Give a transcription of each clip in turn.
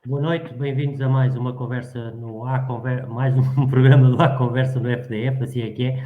Boa noite, bem-vindos a mais uma conversa mais um programa do A Conversa no FDF, assim é que é.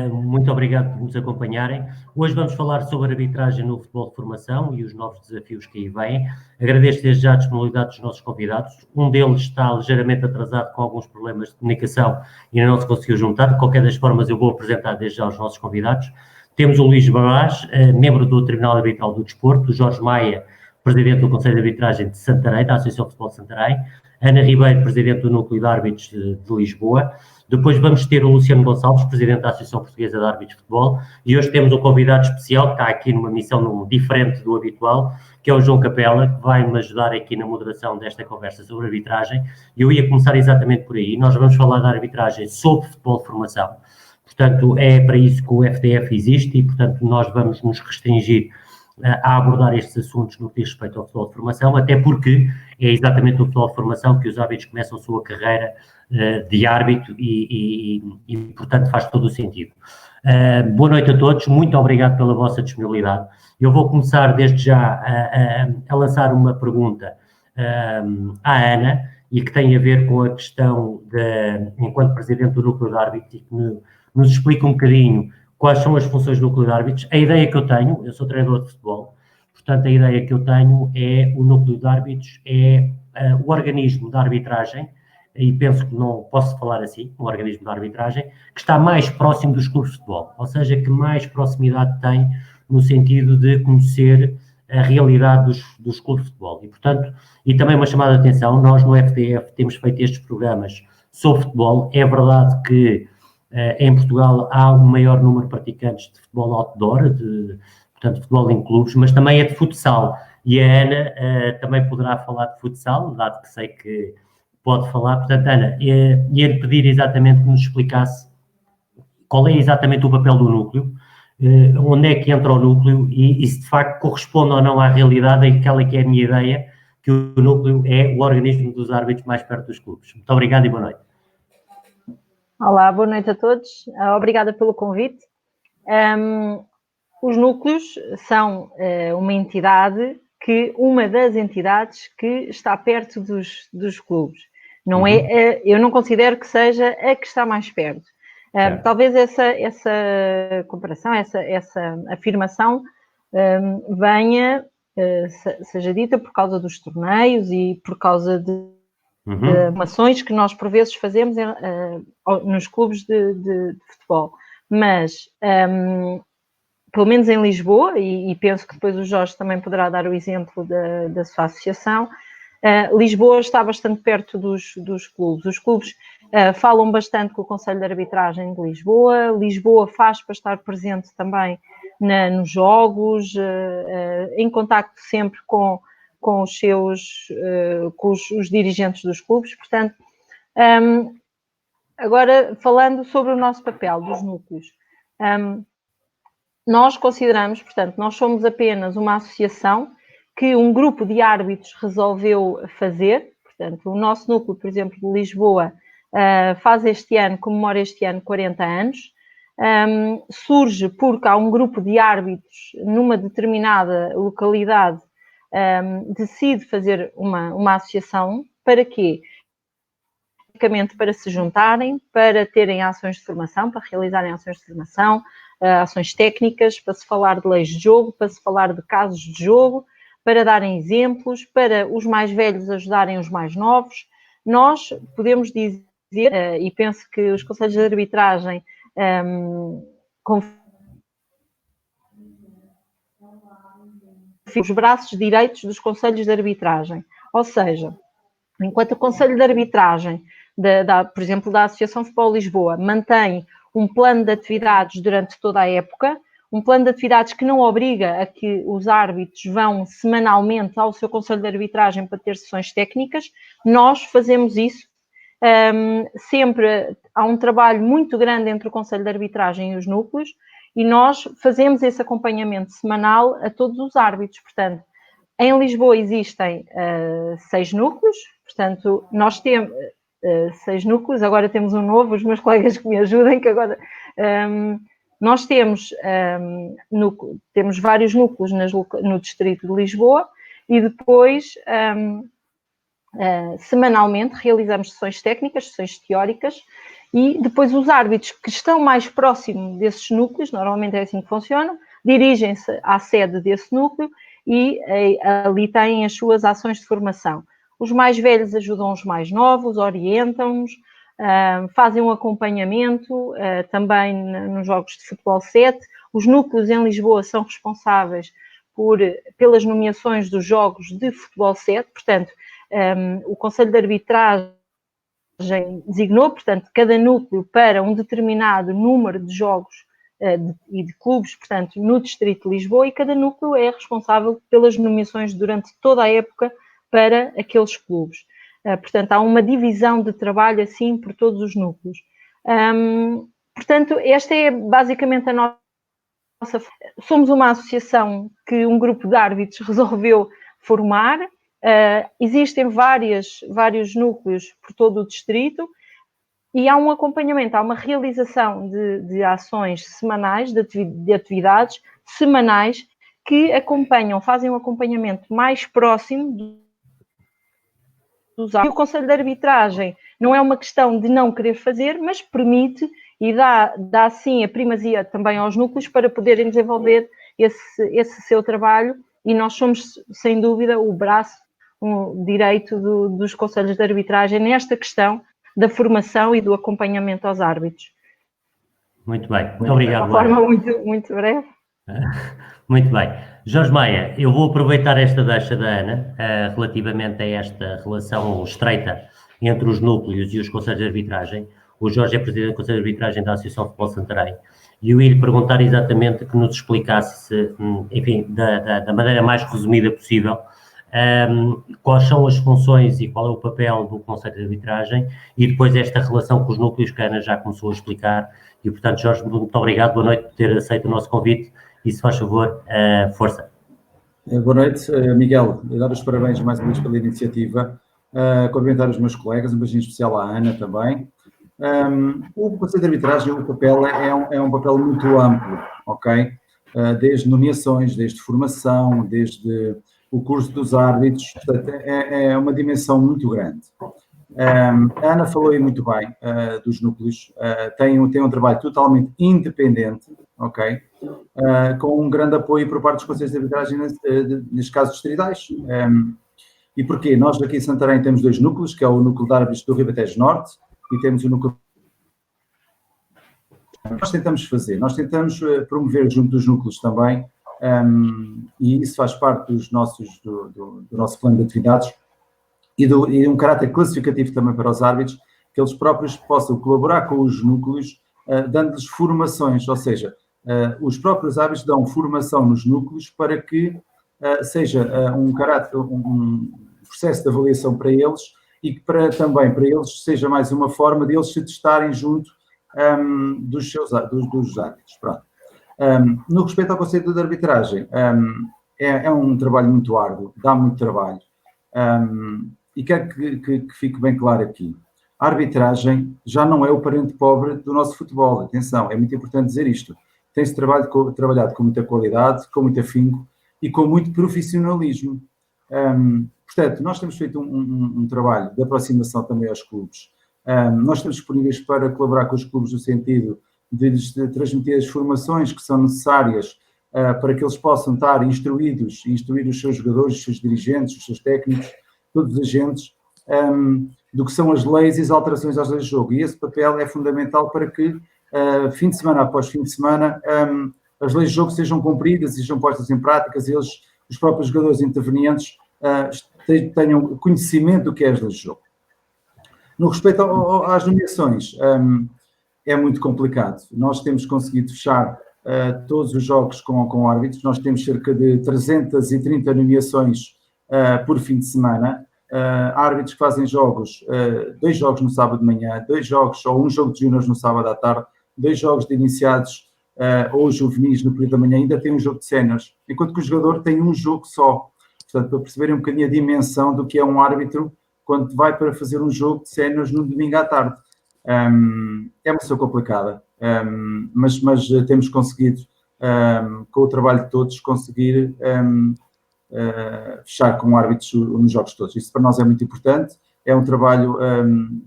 Muito obrigado por nos acompanharem. Hoje vamos falar sobre arbitragem no futebol de formação e os novos desafios que aí vêm. Agradeço desde já a disponibilidade dos nossos convidados. Um deles está ligeiramente atrasado com alguns problemas de comunicação e não se conseguiu juntar. De qualquer das formas, eu vou apresentar desde já os nossos convidados. Temos o Luís Barras, membro do Tribunal Arbitral do Desporto, o Jorge Maia, presidente do Conselho de Arbitragem de Santarém, da Associação de Futebol de Santarém, Ana Ribeiro, presidente do Núcleo de Árbitros de Lisboa. Depois vamos ter o Luciano Gonçalves, presidente da Associação Portuguesa de Árbitros de Futebol, e hoje temos um convidado especial que está aqui numa missão diferente do habitual, que é o João Capela, que vai me ajudar aqui na moderação desta conversa sobre arbitragem. E eu ia começar exatamente por aí. Nós vamos falar da arbitragem sobre futebol de formação. Portanto, é para isso que o FDF existe e, portanto, nós vamos nos restringir a abordar estes assuntos no que diz respeito ao futebol de formação, até porque é exatamente no futebol de formação que os árbitros começam a sua carreira de árbitro e, portanto, faz todo o sentido. Boa noite a todos, muito obrigado pela vossa disponibilidade. Eu vou começar desde já a lançar uma pergunta à Ana, e que tem a ver com a questão enquanto Presidente do Núcleo de Árbitros, e que nos explica um bocadinho quais são as funções do Núcleo de Árbitros. A ideia que eu tenho, eu sou treinador de futebol, portanto a ideia que eu tenho é o Núcleo de Árbitros é o organismo de arbitragem, e penso que não posso falar assim, um organismo de arbitragem, que está mais próximo dos clubes de futebol, ou seja, que mais proximidade tem no sentido de conhecer a realidade dos clubes de futebol. E, portanto, e também uma chamada de atenção, nós no FDF temos feito estes programas sobre futebol. É verdade que em Portugal há um maior número de praticantes de futebol outdoor, portanto, futebol em clubes, mas também é de futsal. E a Ana também poderá falar de futsal, dado que sei que pode falar. Portanto, Ana, ia-lhe pedir exatamente que nos explicasse qual é exatamente o papel do núcleo, onde é que entra o núcleo e se de facto corresponde ou não à realidade, aquela que é a minha ideia, que o núcleo é o organismo dos árbitros mais perto dos clubes. Muito obrigado e boa noite. Olá, boa noite a todos. Obrigada pelo convite. Os núcleos são uma das entidades que está perto dos clubes. Não é, eu não considero que seja a que está mais perto. Talvez essa comparação, essa afirmação seja dita por causa dos torneios e por causa de ações que nós por vezes fazemos nos clubes de futebol. Mas pelo menos em Lisboa, e penso que depois o Jorge também poderá dar o exemplo da sua associação, Lisboa está bastante perto dos clubes. Os clubes falam bastante com o Conselho de Arbitragem de Lisboa. Lisboa faz para estar presente também nos jogos, em contacto sempre com os dirigentes dos clubes. Portanto, agora falando sobre o nosso papel dos núcleos. Nós consideramos, portanto, nós somos apenas uma associação que um grupo de árbitros resolveu fazer. Portanto, o nosso núcleo, por exemplo, de Lisboa, comemora este ano 40 anos. Surge porque há um grupo de árbitros numa determinada localidade decide fazer uma associação. Para quê? Basicamente para se juntarem, para terem ações de formação, para realizarem ações de formação, ações técnicas, para se falar de leis de jogo, para se falar de casos de jogo, para darem exemplos, para os mais velhos ajudarem os mais novos. Nós podemos dizer, e penso que os conselhos de arbitragem os braços direitos dos conselhos de arbitragem. Ou seja, enquanto o Conselho de Arbitragem, por exemplo, da Associação Futebol Lisboa, mantém um plano de atividades durante toda a época, um plano de atividades que não obriga a que os árbitros vão semanalmente ao seu Conselho de Arbitragem para ter sessões técnicas, nós fazemos isso. Sempre há um trabalho muito grande entre o Conselho de Arbitragem e os núcleos, e nós fazemos esse acompanhamento semanal a todos os árbitros. Portanto, em Lisboa existem 6 núcleos, portanto, nós temos 6 núcleos, agora temos um novo, os meus colegas que me ajudem, que agora nós temos vários núcleos no distrito de Lisboa, e depois semanalmente, realizamos sessões técnicas, sessões teóricas, e depois os árbitros que estão mais próximos desses núcleos, normalmente é assim que funciona, dirigem-se à sede desse núcleo e ali têm as suas ações de formação. Os mais velhos ajudam os mais novos, orientam-nos, fazem um acompanhamento também nos jogos de futebol 7. Os núcleos em Lisboa são responsáveis pelas nomeações dos jogos de futebol 7, portanto, o Conselho de Arbitragem designou, portanto, cada núcleo para um determinado número de jogos e de clubes, portanto, no Distrito de Lisboa, e cada núcleo é responsável pelas nomeações durante toda a época para aqueles clubes. Portanto, há uma divisão de trabalho assim por todos os núcleos. Portanto, esta é basicamente a nossa... Somos uma associação que um grupo de árbitros resolveu formar. Existem vários núcleos por todo o distrito e há um acompanhamento, há uma realização de ações semanais, de atividades semanais que fazem um acompanhamento mais próximo dos árbitros. E o Conselho de Arbitragem não é uma questão de não querer fazer, mas permite e dá sim a primazia também aos núcleos para poderem desenvolver esse seu trabalho, e nós somos, sem dúvida, o braço direito dos conselhos de arbitragem nesta questão da formação e do acompanhamento aos árbitros. Muito bem, muito obrigado. De uma forma muito breve. Muito bem. Jorge Maia, eu vou aproveitar esta deixa da Ana relativamente a esta relação estreita entre os núcleos e os conselhos de arbitragem. O Jorge é presidente do Conselho de Arbitragem da Associação de Futebol Santarém, e eu ia lhe perguntar exatamente que nos explicasse, enfim, da maneira mais resumida possível, quais são as funções e qual é o papel do Conselho de Arbitragem, e depois esta relação com os núcleos que a Ana já começou a explicar. E, portanto, Jorge, muito obrigado, boa noite por ter aceito o nosso convite, e se faz favor, força. Boa noite, Miguel. Dar os parabéns mais uma vez pela iniciativa, cumprimentar os meus colegas, um beijinho especial à Ana também. O Conselho de Arbitragem, o papel é um papel muito amplo, ok? Desde nomeações, desde formação, desde o curso dos árbitros, portanto, é uma dimensão muito grande. A Ana falou aí muito bem dos núcleos, tem um trabalho totalmente independente, ok? Com um grande apoio por parte dos Conselhos de Arbitragem, nestes casos distritais. E porquê? Nós aqui em Santarém temos 2 núcleos, que é o núcleo de árbitros do Ribatejo Norte e temos o núcleo... Nós tentamos promover junto dos núcleos também, e isso faz parte do nosso plano de atividades e um caráter classificativo também para os árbitros, que eles próprios possam colaborar com os núcleos, dando-lhes formações, ou seja, os próprios árbitros dão formação nos núcleos para que seja um processo de avaliação para eles, e que também para eles seja mais uma forma de eles se testarem junto dos árbitros. Pronto. No respeito ao conceito de arbitragem, é um trabalho muito árduo, dá muito trabalho, e quero que fique bem claro aqui. A arbitragem já não é o parente pobre do nosso futebol, atenção, é muito importante dizer isto. Tem-se trabalhado com muita qualidade, com muito afinco e com muito profissionalismo. Portanto, nós temos feito um trabalho de aproximação também aos clubes. Nós estamos disponíveis para colaborar com os clubes no sentido de transmitir as formações que são necessárias para que eles possam estar instruídos e instruir os seus jogadores, os seus dirigentes, os seus técnicos, todos os agentes, do que são as leis e as alterações às leis de jogo. E esse papel é fundamental para que, fim de semana após fim de semana, as leis de jogo sejam cumpridas e sejam postas em práticas, e os próprios jogadores intervenientes tenham conhecimento do que é as leis de jogo. No respeito às nomeações, é muito complicado. Nós temos conseguido fechar todos os jogos com árbitros. Nós temos cerca de 330 nomeações por fim de semana. Árbitros que fazem 2 jogos no sábado de manhã, 2 jogos ou um jogo de júniores no sábado à tarde, 2 jogos de iniciados ou juvenis no período da manhã, ainda tem um jogo de séniores, enquanto que o jogador tem um jogo só. Portanto, para perceberem um bocadinho a dimensão do que é um árbitro quando vai para fazer um jogo de séniores no domingo à tarde. É uma situação complicada, mas temos conseguido, com o trabalho de todos, conseguir fechar com árbitros nos jogos todos. Isso para nós é muito importante, é um trabalho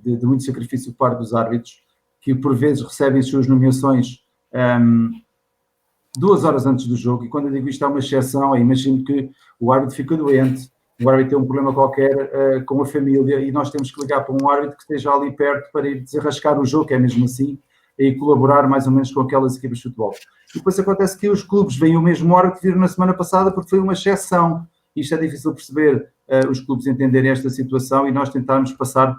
de muito sacrifício por parte dos árbitros, que por vezes recebem as suas nomeações 2 horas antes do jogo, e quando eu digo isto é uma exceção, imagino que o árbitro fica doente, o árbitro tem um problema qualquer com a família, e nós temos que ligar para um árbitro que esteja ali perto para ir desarrascar o jogo, que é mesmo assim, e colaborar mais ou menos com aquelas equipas de futebol. E depois acontece que os clubes veem o mesmo árbitro que viram na semana passada porque foi uma exceção. Isto é difícil de perceber, os clubes entenderem esta situação e nós tentarmos passar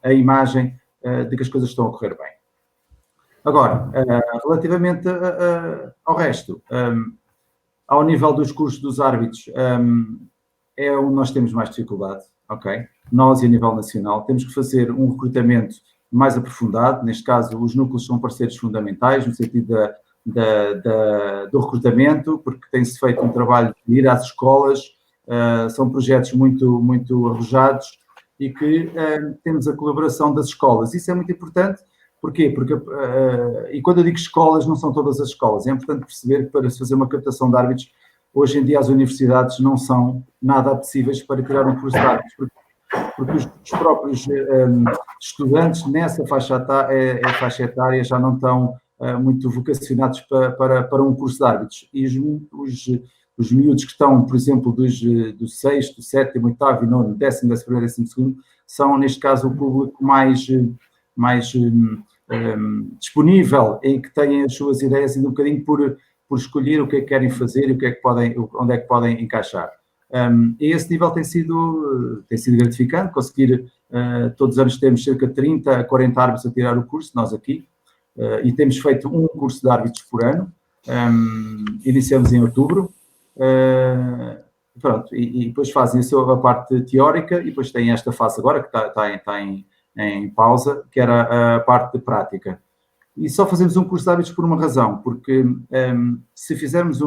a imagem de que as coisas estão a correr bem. Agora, relativamente ao resto, ao nível dos cursos dos árbitros, é onde nós temos mais dificuldade, ok? Nós, e a nível nacional, temos que fazer um recrutamento mais aprofundado. Neste caso, os núcleos são parceiros fundamentais, no sentido do recrutamento, porque tem-se feito um trabalho de ir às escolas, são projetos muito, muito arrojados e que temos a colaboração das escolas. Isso é muito importante. Porquê? Porque, e quando eu digo escolas, não são todas as escolas. É importante perceber que para se fazer uma captação de árbitros, hoje em dia as universidades não são nada apetecíveis para criar um curso de árbitros, porque os próprios estudantes nessa faixa etária já não estão muito vocacionados para um curso de árbitros. E os miúdos que estão, por exemplo, do 6º, 7º, 8º, 9º, 10º, 11º, 12º, são, neste caso, o público mais disponível, em que têm as suas ideias ainda um bocadinho por escolher o que é que querem fazer e onde é que podem encaixar. E esse nível tem sido gratificante, conseguir, todos os anos temos cerca de 30 a 40 árbitros a tirar o curso, nós aqui, e temos feito um curso de árbitros por ano, iniciamos em outubro, pronto, e depois fazem a parte teórica e depois tem esta fase agora que está em pausa, que era a parte de prática. E só fazemos um curso de árbitros por uma razão, porque se fizermos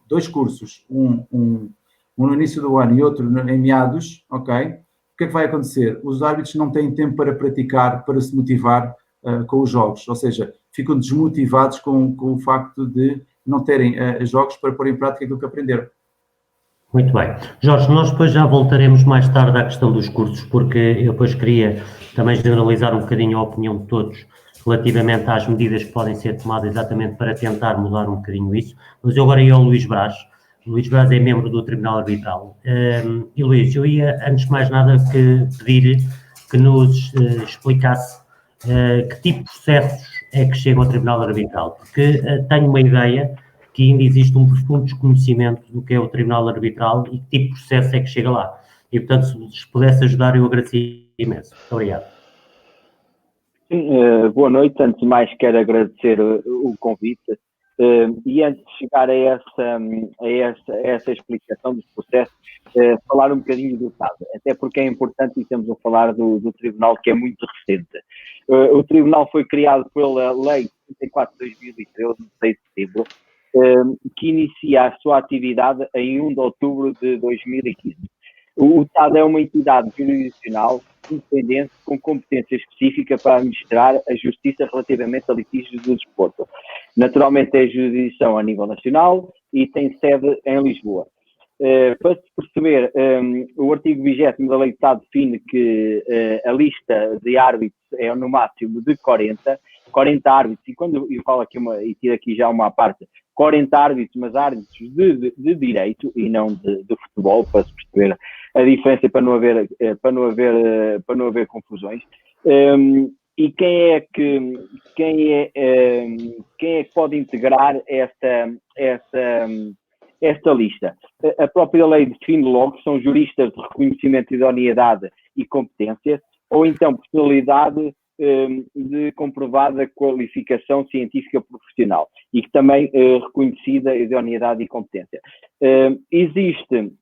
dois cursos, um no início do ano e outro em meados, ok? O que é que vai acontecer? Os árbitros não têm tempo para praticar, para se motivar com os jogos, ou seja, ficam desmotivados com o facto de não terem jogos para pôr em prática aquilo que aprenderam. Muito bem. Jorge, nós depois já voltaremos mais tarde à questão dos cursos, porque eu depois queria também generalizar um bocadinho a opinião de todos relativamente às medidas que podem ser tomadas exatamente para tentar mudar um bocadinho isso. Mas eu agora ia ao Luís Braz. O Luís Braz é membro do Tribunal Arbitral. E Luís, eu ia, antes de mais nada, pedir que nos explicasse que tipo de processos é que chegam ao Tribunal Arbitral, porque tenho uma ideia que ainda existe um profundo desconhecimento do que é o Tribunal Arbitral e que tipo de processo é que chega lá. E, portanto, se pudesse ajudar, eu agradecia imenso. Muito obrigado. Boa noite. Antes de mais, quero agradecer o convite. E antes de chegar a essa explicação dos processos, falar um bocadinho do TAD, até porque é importante e estamos a falar do Tribunal, que é muito recente. O Tribunal foi criado pela Lei 34 de 2013, no 6 de setembro, que inicia a sua atividade em 1 de outubro de 2015. O TAD é uma entidade jurisdicional independente com competência específica para administrar a justiça relativamente a litígios do desporto. Naturalmente é jurisdição a nível nacional e tem sede em Lisboa. Para se perceber, o artigo 20º da Lei de TAD define que a lista de árbitros é no máximo de 40 árbitros, e quando eu falo aqui, e tiro aqui já uma à parte, 40 árbitros, mas árbitros de direito e não de futebol, para se perceber a diferença, para não haver confusões. E quem é que pode integrar esta lista? A própria lei define logo que são juristas de reconhecimento de idoneidade e competência, ou então personalidade de comprovada qualificação científica profissional e que também reconhecida idoneidade e competência. Existe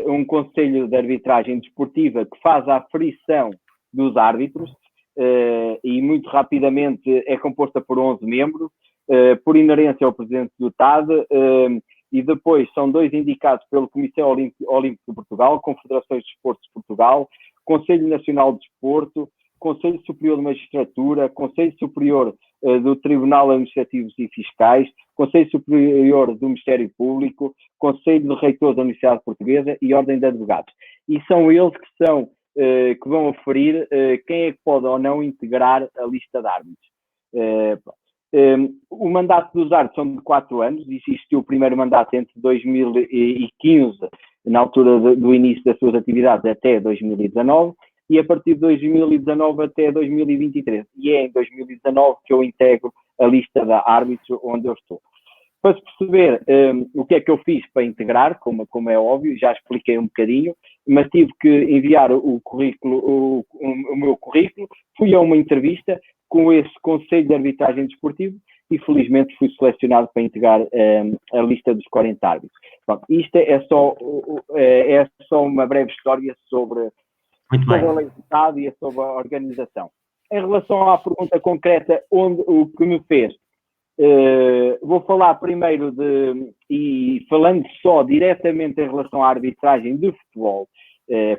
um conselho de arbitragem desportiva que faz a aferição dos árbitros e muito rapidamente é composta por 11 membros, por inerência ao presidente do TAD, e depois são 2 indicados pelo Comitê Olímpico de Portugal, Confederações de Desportos de Portugal, Conselho Nacional de Desporto, Conselho Superior de Magistratura, Conselho Superior do Tribunal Administrativos e Fiscais, Conselho Superior do Ministério Público, Conselho de Reitores da Universidade Portuguesa e Ordem de Advogados. E são eles que vão aferir quem é que pode ou não integrar a lista de árbitros. O mandato dos árbitros são de 4 anos, existiu o primeiro mandato entre 2015, na altura do início das suas atividades, até 2019, e a partir de 2019 até 2023. E é em 2019 que eu integro a lista de árbitros onde eu estou. Para se perceber o que é que eu fiz para integrar, como é óbvio, já expliquei um bocadinho, mas tive que enviar o meu currículo, fui a uma entrevista com esse Conselho de Arbitragem Desportivo e felizmente fui selecionado para integrar a lista dos 40 árbitros. Pronto, isto é só uma breve história sobre a lei de Estado e sobre a organização. Em relação à pergunta concreta, o que me fez, vou falar primeiro e falando só diretamente em relação à arbitragem de futebol,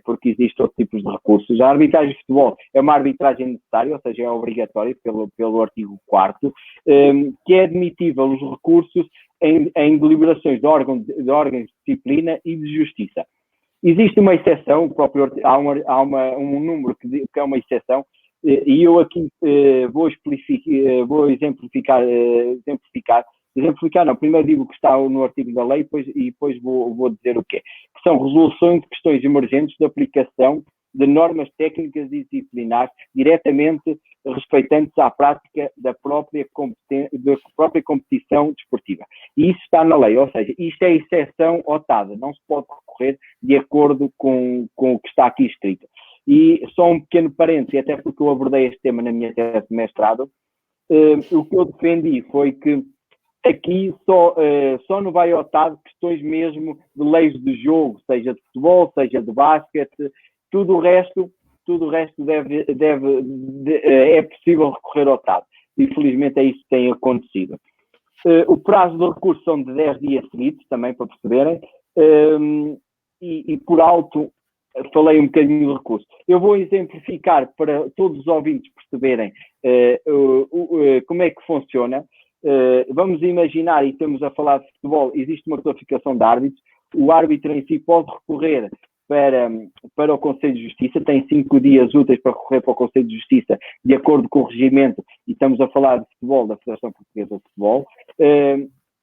porque existem outros tipos de recursos. A arbitragem de futebol é uma arbitragem necessária, ou seja, é obrigatória pelo artigo 4º, que é admitível os recursos em deliberações de órgãos de disciplina e de justiça. Existe uma exceção, há um número que é uma exceção, e eu aqui vou exemplificar, não, primeiro digo o que está no artigo da lei e depois vou dizer o quê. Que são resoluções de questões emergentes de aplicação de normas técnicas e disciplinares diretamente respeitantes à prática da própria competição desportiva. E isso está na lei, ou seja, isto é exceção otada, não se pode recorrer de acordo com o que está aqui escrito. E só um pequeno parênteses, até porque eu abordei este tema na minha tese de mestrado, o que eu defendi foi que aqui só não vai otado questões mesmo de leis de jogo, seja de futebol, seja de basquete, tudo o resto é possível recorrer ao TAD. Infelizmente é isso que tem acontecido. O prazo de recurso são de 10 dias seguidos, também para perceberem, e por alto falei um bocadinho do recurso. Eu vou exemplificar para todos os ouvintes perceberem como é que funciona. Vamos imaginar, e estamos a falar de futebol, existe uma classificação de árbitros, o árbitro em si pode recorrer para o Conselho de Justiça, tem 5 dias úteis para recorrer para o Conselho de Justiça, de acordo com o regimento, e estamos a falar de futebol, da Federação Portuguesa de Futebol.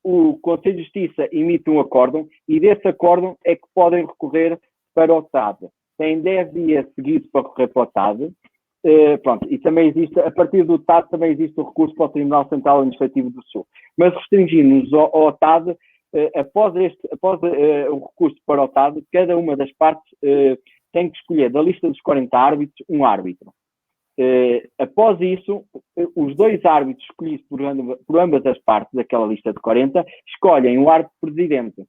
O Conselho de Justiça emite um acórdão, e desse acórdão é que podem recorrer para o TAD. Tem 10 dias seguidos para recorrer para o TAD. Pronto, e também existe, a partir do TAD, também existe o recurso para o Tribunal Central Administrativo do Sul. Mas restringindo-nos ao TAD, após o recurso para o TAD, cada uma das partes tem que escolher da lista dos 40 árbitros um árbitro. Após isso, os 2 árbitros escolhidos por ambas as partes daquela lista de 40 escolhem um árbitro presidente.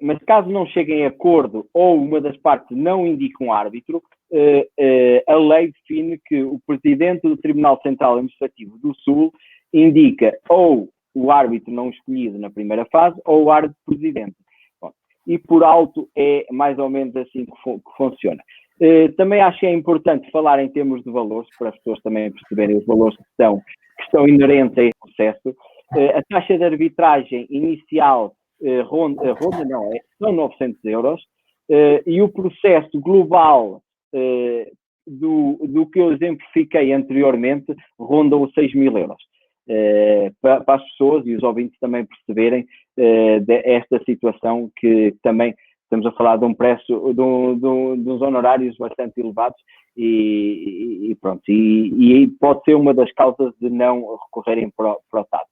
Mas caso não cheguem a acordo ou uma das partes não indique um árbitro, a lei define que o presidente do Tribunal Central Administrativo do Sul indica ou o árbitro não escolhido na primeira fase ou o árbitro presidente. Bom, e por alto é mais ou menos assim que funciona. Também acho que é importante falar em termos de valores, para as pessoas também perceberem os valores que estão inerentes a este processo. A taxa de arbitragem inicial são 900 euros, e o processo global do que eu exemplifiquei anteriormente ronda os 6.000 euros. Para as pessoas e os ouvintes também perceberem esta situação, que também estamos a falar de um preço, de uns honorários bastante elevados, e pronto, e pode ser uma das causas de não recorrerem para o TAD.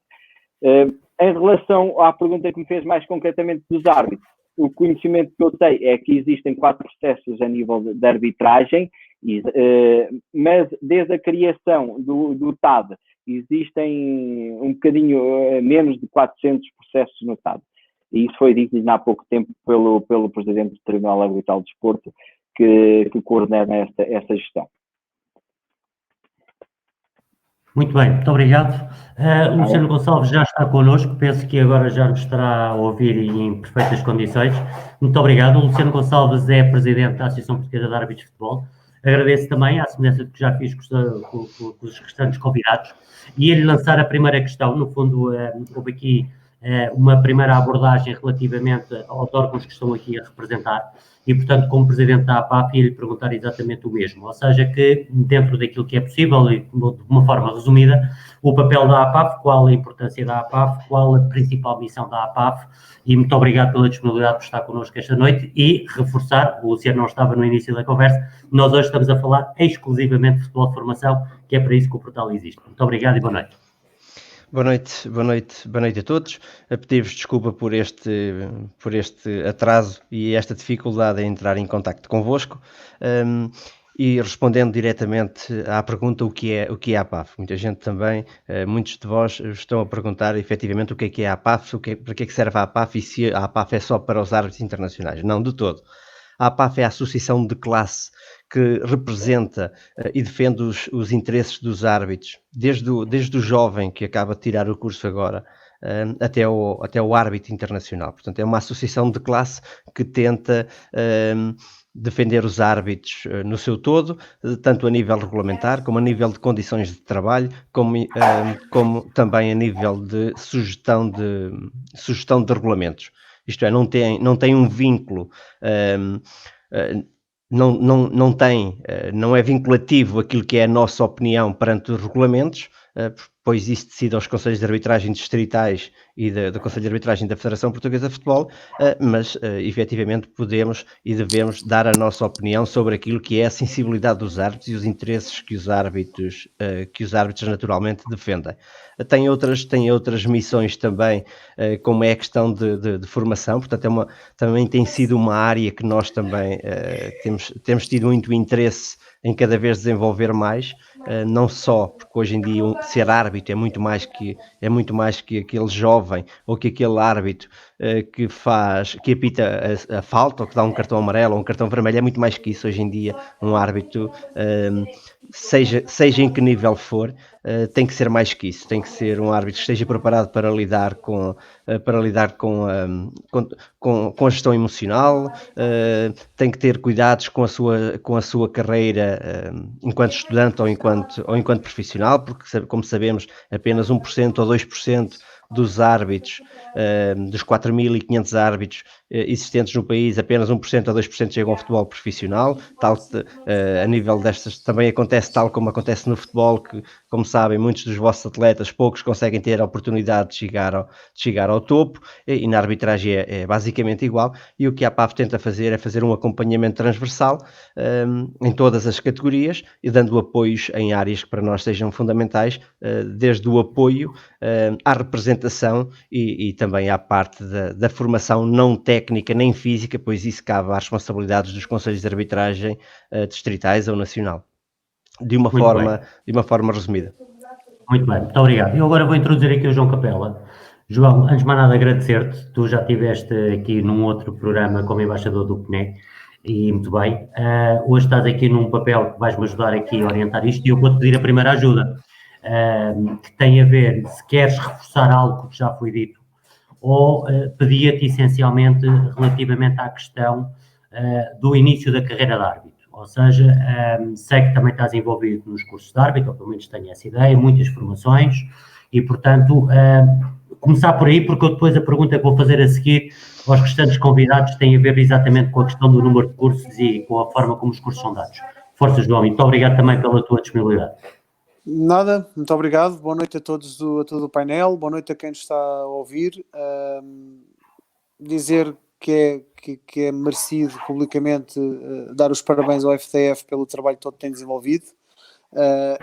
Em relação à pergunta que me fez mais concretamente dos árbitros, o conhecimento que eu tenho é que existem 4 processos a nível de arbitragem, mas desde a criação do TAD existem um bocadinho menos de 400 processos no TAD. E isso foi dito há pouco tempo pelo Presidente do Tribunal Arbitral de Desporto, que coordena esta gestão. Muito bem, muito obrigado. O Luciano Gonçalves já está connosco, penso que agora já nos estará a ouvir e em perfeitas condições. Muito obrigado. O Luciano Gonçalves é presidente da Associação Portuguesa de Árbitros de Futebol. Agradeço também, à semelhança do que já fiz com os restantes convidados, e ele lançar a primeira questão. No fundo, houve aqui uma primeira abordagem relativamente aos órgãos que estão aqui a representar, e, portanto, como Presidente da APAF, ia-lhe perguntar exatamente o mesmo. Ou seja, que dentro daquilo que é possível, e de uma forma resumida, o papel da APAF, qual a importância da APAF, qual a principal missão da APAF, e muito obrigado pela disponibilidade por estar connosco esta noite, e reforçar, o Luciano não estava no início da conversa, nós hoje estamos a falar exclusivamente de futebol de formação, que é para isso que o portal existe. Muito obrigado e boa noite. Boa noite a todos. Pedir-vos desculpa por este atraso e esta dificuldade em entrar em contacto convosco. E respondendo diretamente à pergunta o que é a APAF. Muita gente também, muitos de vós estão a perguntar efetivamente o que é a APAF, para que é que serve a APAF e se a APAF é só para os árbitros internacionais. Não, de todo. A APAF é a associação de classe que representa e defende os interesses dos árbitros, desde o jovem que acaba de tirar o curso agora, até o árbitro internacional. Portanto, é uma associação de classe que tenta defender os árbitros no seu todo, tanto a nível regulamentar, como a nível de condições de trabalho, como também a nível de sugestão de regulamentos. Isto é, não tem um vínculo, não é vinculativo aquilo que é a nossa opinião perante os regulamentos, pois isso decide aos Conselhos de Arbitragem distritais e do Conselho de Arbitragem da Federação Portuguesa de Futebol, mas efetivamente podemos e devemos dar a nossa opinião sobre aquilo que é a sensibilidade dos árbitros e os interesses que os árbitros naturalmente defendem. Tem outras missões também, como é a questão de formação, portanto também tem sido uma área que nós também temos tido muito interesse em cada vez desenvolver mais, não só porque hoje em dia ser árbitro é muito mais que aquele jovem ou que aquele árbitro que apita a falta ou que dá um cartão amarelo ou um cartão vermelho, é muito mais que isso. Hoje em dia um árbitro, seja em que nível for, tem que ser mais que isso, tem que ser um árbitro que esteja preparado para lidar com a gestão emocional, tem que ter cuidados com a sua carreira enquanto estudante ou enquanto profissional, porque, como sabemos, apenas 1% ou 2% dos árbitros, dos 4.500 árbitros existentes no país, apenas 1% ou 2% chegam ao futebol profissional, a nível destas também acontece tal como acontece no futebol, que, como sabem, muitos dos vossos atletas, poucos conseguem ter a oportunidade de chegar ao topo, e na arbitragem é basicamente igual, e o que a APAF tenta fazer é fazer um acompanhamento transversal em todas as categorias e dando apoios em áreas que para nós sejam fundamentais, desde o apoio à representação e também à parte da formação não técnica nem física, pois isso cabe às responsabilidades dos conselhos de arbitragem distritais ou nacional, de uma forma resumida. Muito bem, muito obrigado. Eu agora vou introduzir aqui o João Capela. João, antes de mais nada agradecer-te, tu já estiveste aqui num outro programa como embaixador do PNE, e muito bem. Hoje estás aqui num papel que vais-me ajudar aqui a orientar isto, e eu vou-te pedir a primeira ajuda, que tem a ver, se queres reforçar algo que já foi dito, ou pedia-te essencialmente relativamente à questão do início da carreira de árbitro. Ou seja, sei que também estás envolvido nos cursos de árbitro, ou pelo menos tenho essa ideia, muitas formações, e portanto, começar por aí, porque depois a pergunta que vou fazer a seguir aos restantes convidados tem a ver exatamente com a questão do número de cursos e com a forma como os cursos são dados. Força, João, muito obrigado também pela tua disponibilidade. Nada, muito obrigado. Boa noite a todos a todo o painel, boa noite a quem nos está a ouvir. Dizer que é merecido publicamente dar os parabéns ao FTF pelo trabalho todo que tem desenvolvido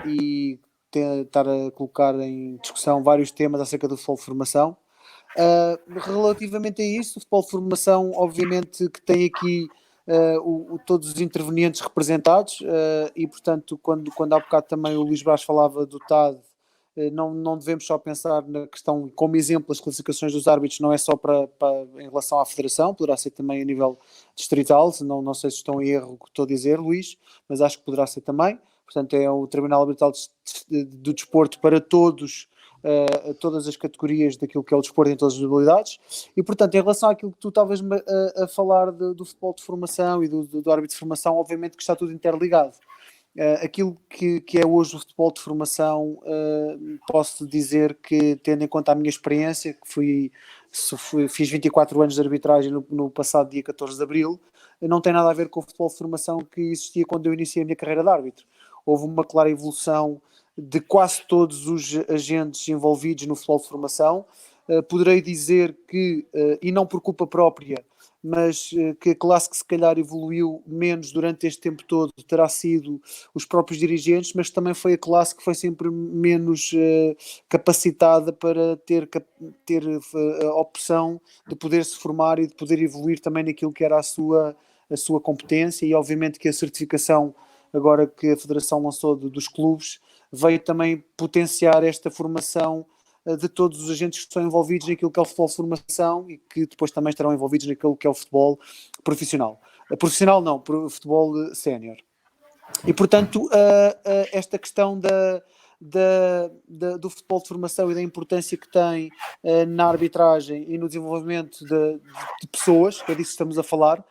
e tentar a colocar em discussão vários temas acerca do futebol de formação. Relativamente a isso, o futebol de formação, obviamente que tem aqui todos os intervenientes representados e, portanto, quando há bocado também o Luís Brás falava do TAD, não devemos só pensar na questão, como exemplo, as classificações dos árbitros não é só em relação à federação, poderá ser também a nível distrital, não sei se estou em erro o que estou a dizer, Luís, mas acho que poderá ser também. portanto é o Tribunal Arbitral do Desporto para todas as categorias daquilo que é o desporto em todas as modalidades, e portanto em relação àquilo que tu estavas a falar do futebol de formação e do árbitro de formação, obviamente que está tudo interligado. Aquilo que é hoje o futebol de formação, posso dizer que, tendo em conta a minha experiência, que fiz 24 anos de arbitragem no passado dia 14 de Abril, não tem nada a ver com o futebol de formação que existia quando eu iniciei a minha carreira de árbitro. Houve uma clara evolução de quase todos os agentes envolvidos no futebol de formação. Poderei dizer que, e não por culpa própria, mas que a classe que se calhar evoluiu menos durante este tempo todo terá sido os próprios dirigentes, mas também foi a classe que foi sempre menos capacitada para ter a opção de poder se formar e de poder evoluir também naquilo que era a sua competência, e obviamente que a certificação agora que a Federação lançou dos clubes veio também potenciar esta formação de todos os agentes que estão envolvidos naquilo que é o futebol de formação e que depois também estarão envolvidos naquilo que é o futebol profissional. Profissional não, futebol sénior. E portanto, esta questão do futebol de formação e da importância que tem na arbitragem e no desenvolvimento de pessoas, que é disso que estamos a falar,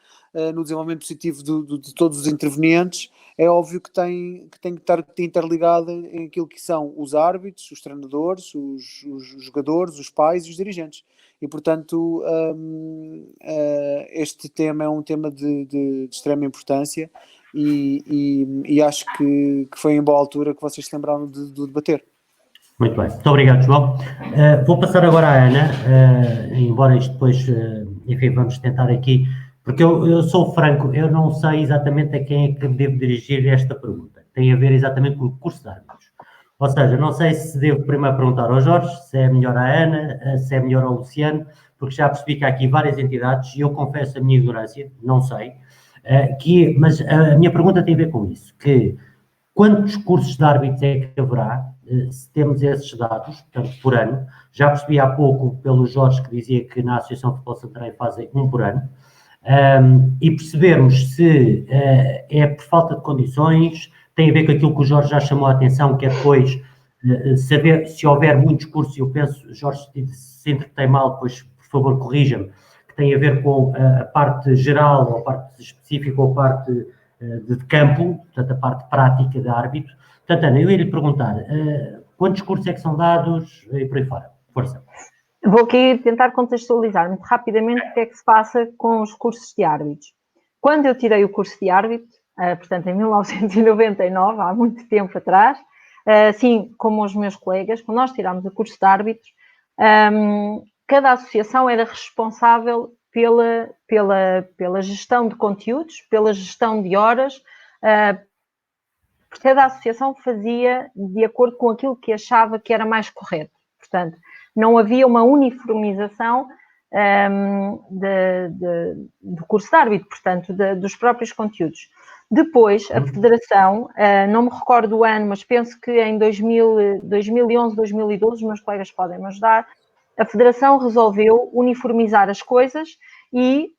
no desenvolvimento positivo de todos os intervenientes, é óbvio que tem que estar interligada em aquilo que são os árbitros, os treinadores, os jogadores, os pais e os dirigentes. E, portanto, este tema é um tema de extrema importância e acho que foi em boa altura que vocês se lembraram de debater. Muito bem, muito obrigado, João. Vou passar agora à Ana, embora isto depois, enfim, vamos tentar aqui, porque eu sou franco, eu não sei exatamente a quem é que devo dirigir esta pergunta. Tem a ver exatamente com o curso de árbitros. Ou seja, não sei se devo primeiro perguntar ao Jorge, se é melhor à Ana, se é melhor ao Luciano, porque já percebi que há aqui várias entidades e eu confesso a minha ignorância, não sei, mas a minha pergunta tem a ver com isso, que quantos cursos de árbitros é que haverá, se temos esses dados, portanto, por ano? Já percebi há pouco pelo Jorge que dizia que na Associação de Futebol Santarém fazem um por ano, e percebermos se é por falta de condições, tem a ver com aquilo que o Jorge já chamou a atenção, que é depois saber se houver muitos cursos, eu penso, Jorge, se entretei mal, depois, por favor, corrija-me, que tem a ver com a parte geral, ou a parte específica, ou a parte de campo, portanto, a parte prática de árbitro. Portanto, Ana, eu ia lhe perguntar, quantos cursos é que são dados e por aí fora? Força. Vou aqui tentar contextualizar muito rapidamente o que é que se passa com os cursos de árbitros. Quando eu tirei o curso de árbitro, portanto, em 1999, há muito tempo atrás, assim como os meus colegas, quando nós tirámos o curso de árbitros, cada associação era responsável pela gestão de conteúdos, pela gestão de horas, cada associação fazia de acordo com aquilo que achava que era mais correto. Portanto, não havia uma uniformização do curso de árbitro, portanto, dos próprios conteúdos. Depois, a Federação, não me recordo o ano, mas penso que em 2011, 2012, os meus colegas podem me ajudar, a Federação resolveu uniformizar as coisas e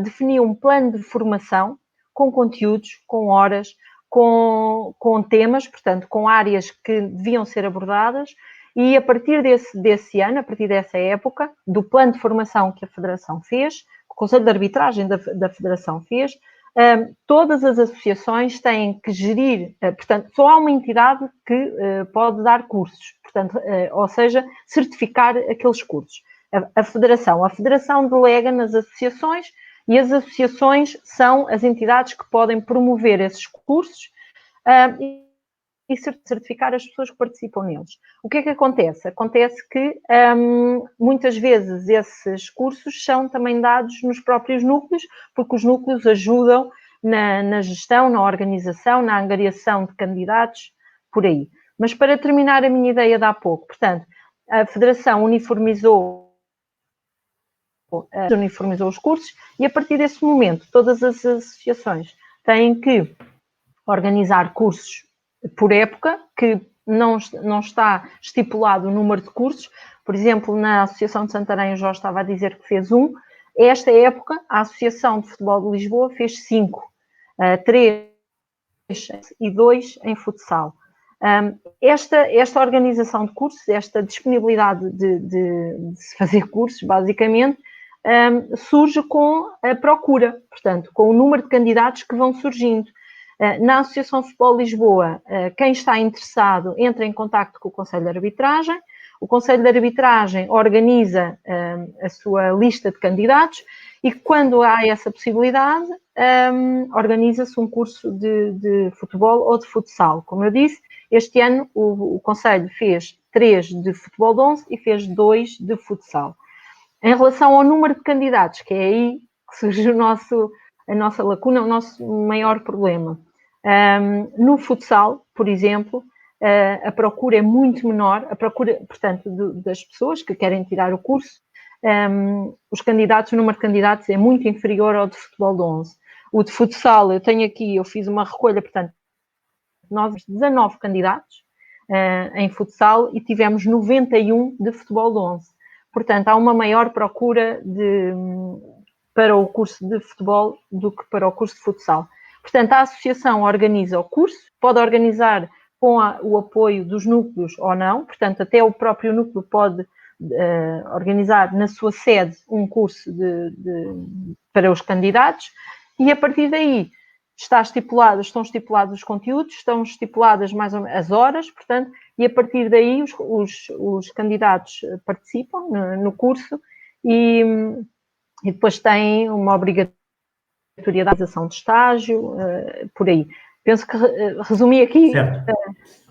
definiu um plano de formação com conteúdos, com horas, com temas, portanto, com áreas que deviam ser abordadas, e a partir desse ano, a partir dessa época, do plano de formação que a Federação fez, o Conselho de Arbitragem da Federação fez, todas as associações têm que gerir, portanto, só há uma entidade que pode dar cursos, portanto, ou seja, certificar aqueles cursos. A Federação delega nas associações e as associações são as entidades que podem promover esses cursos e certificar as pessoas que participam neles. O que é que acontece? Acontece que muitas vezes esses cursos são também dados nos próprios núcleos, porque os núcleos ajudam na gestão, na organização, na angariação de candidatos, por aí. Mas para terminar a minha ideia de há pouco, portanto, a Federação uniformizou os cursos e a partir desse momento todas as associações têm que organizar cursos por época, que não está estipulado o número de cursos. Por exemplo, na Associação de Santarém, o Jorge estava a dizer que fez um. Esta época, a Associação de Futebol de Lisboa fez 5. 3 e 2 em futsal. Esta organização de cursos, esta disponibilidade de se fazer cursos, basicamente, surge com a procura, portanto, com o número de candidatos que vão surgindo. Na Associação de Futebol Lisboa, quem está interessado entra em contacto com o Conselho de Arbitragem, o Conselho de Arbitragem organiza a sua lista de candidatos e quando há essa possibilidade, organiza-se um curso de futebol ou de futsal. Como eu disse, este ano o Conselho fez 3 de futebol de 11 e fez 2 de futsal. Em relação ao número de candidatos, que é aí que surge a nossa lacuna, o nosso maior problema. No futsal, por exemplo, a procura é muito menor, a procura, portanto, das pessoas que querem tirar o curso, o número de candidatos é muito inferior ao de futebol de 11. O de futsal, eu fiz uma recolha, portanto, nós 19 candidatos em futsal e tivemos 91 de futebol de 11. Portanto, há uma maior procura para o curso de futebol do que para o curso de futsal. Portanto, a associação organiza o curso, pode organizar com o apoio dos núcleos ou não, portanto, até o próprio núcleo pode organizar na sua sede um curso para os candidatos e a partir daí estão estipulados os conteúdos, estão estipuladas mais ou menos as horas, portanto, e a partir daí os candidatos participam no curso e depois têm uma obrigatoriedade de realização de estágio, por aí. Penso que resumi aqui. Certo.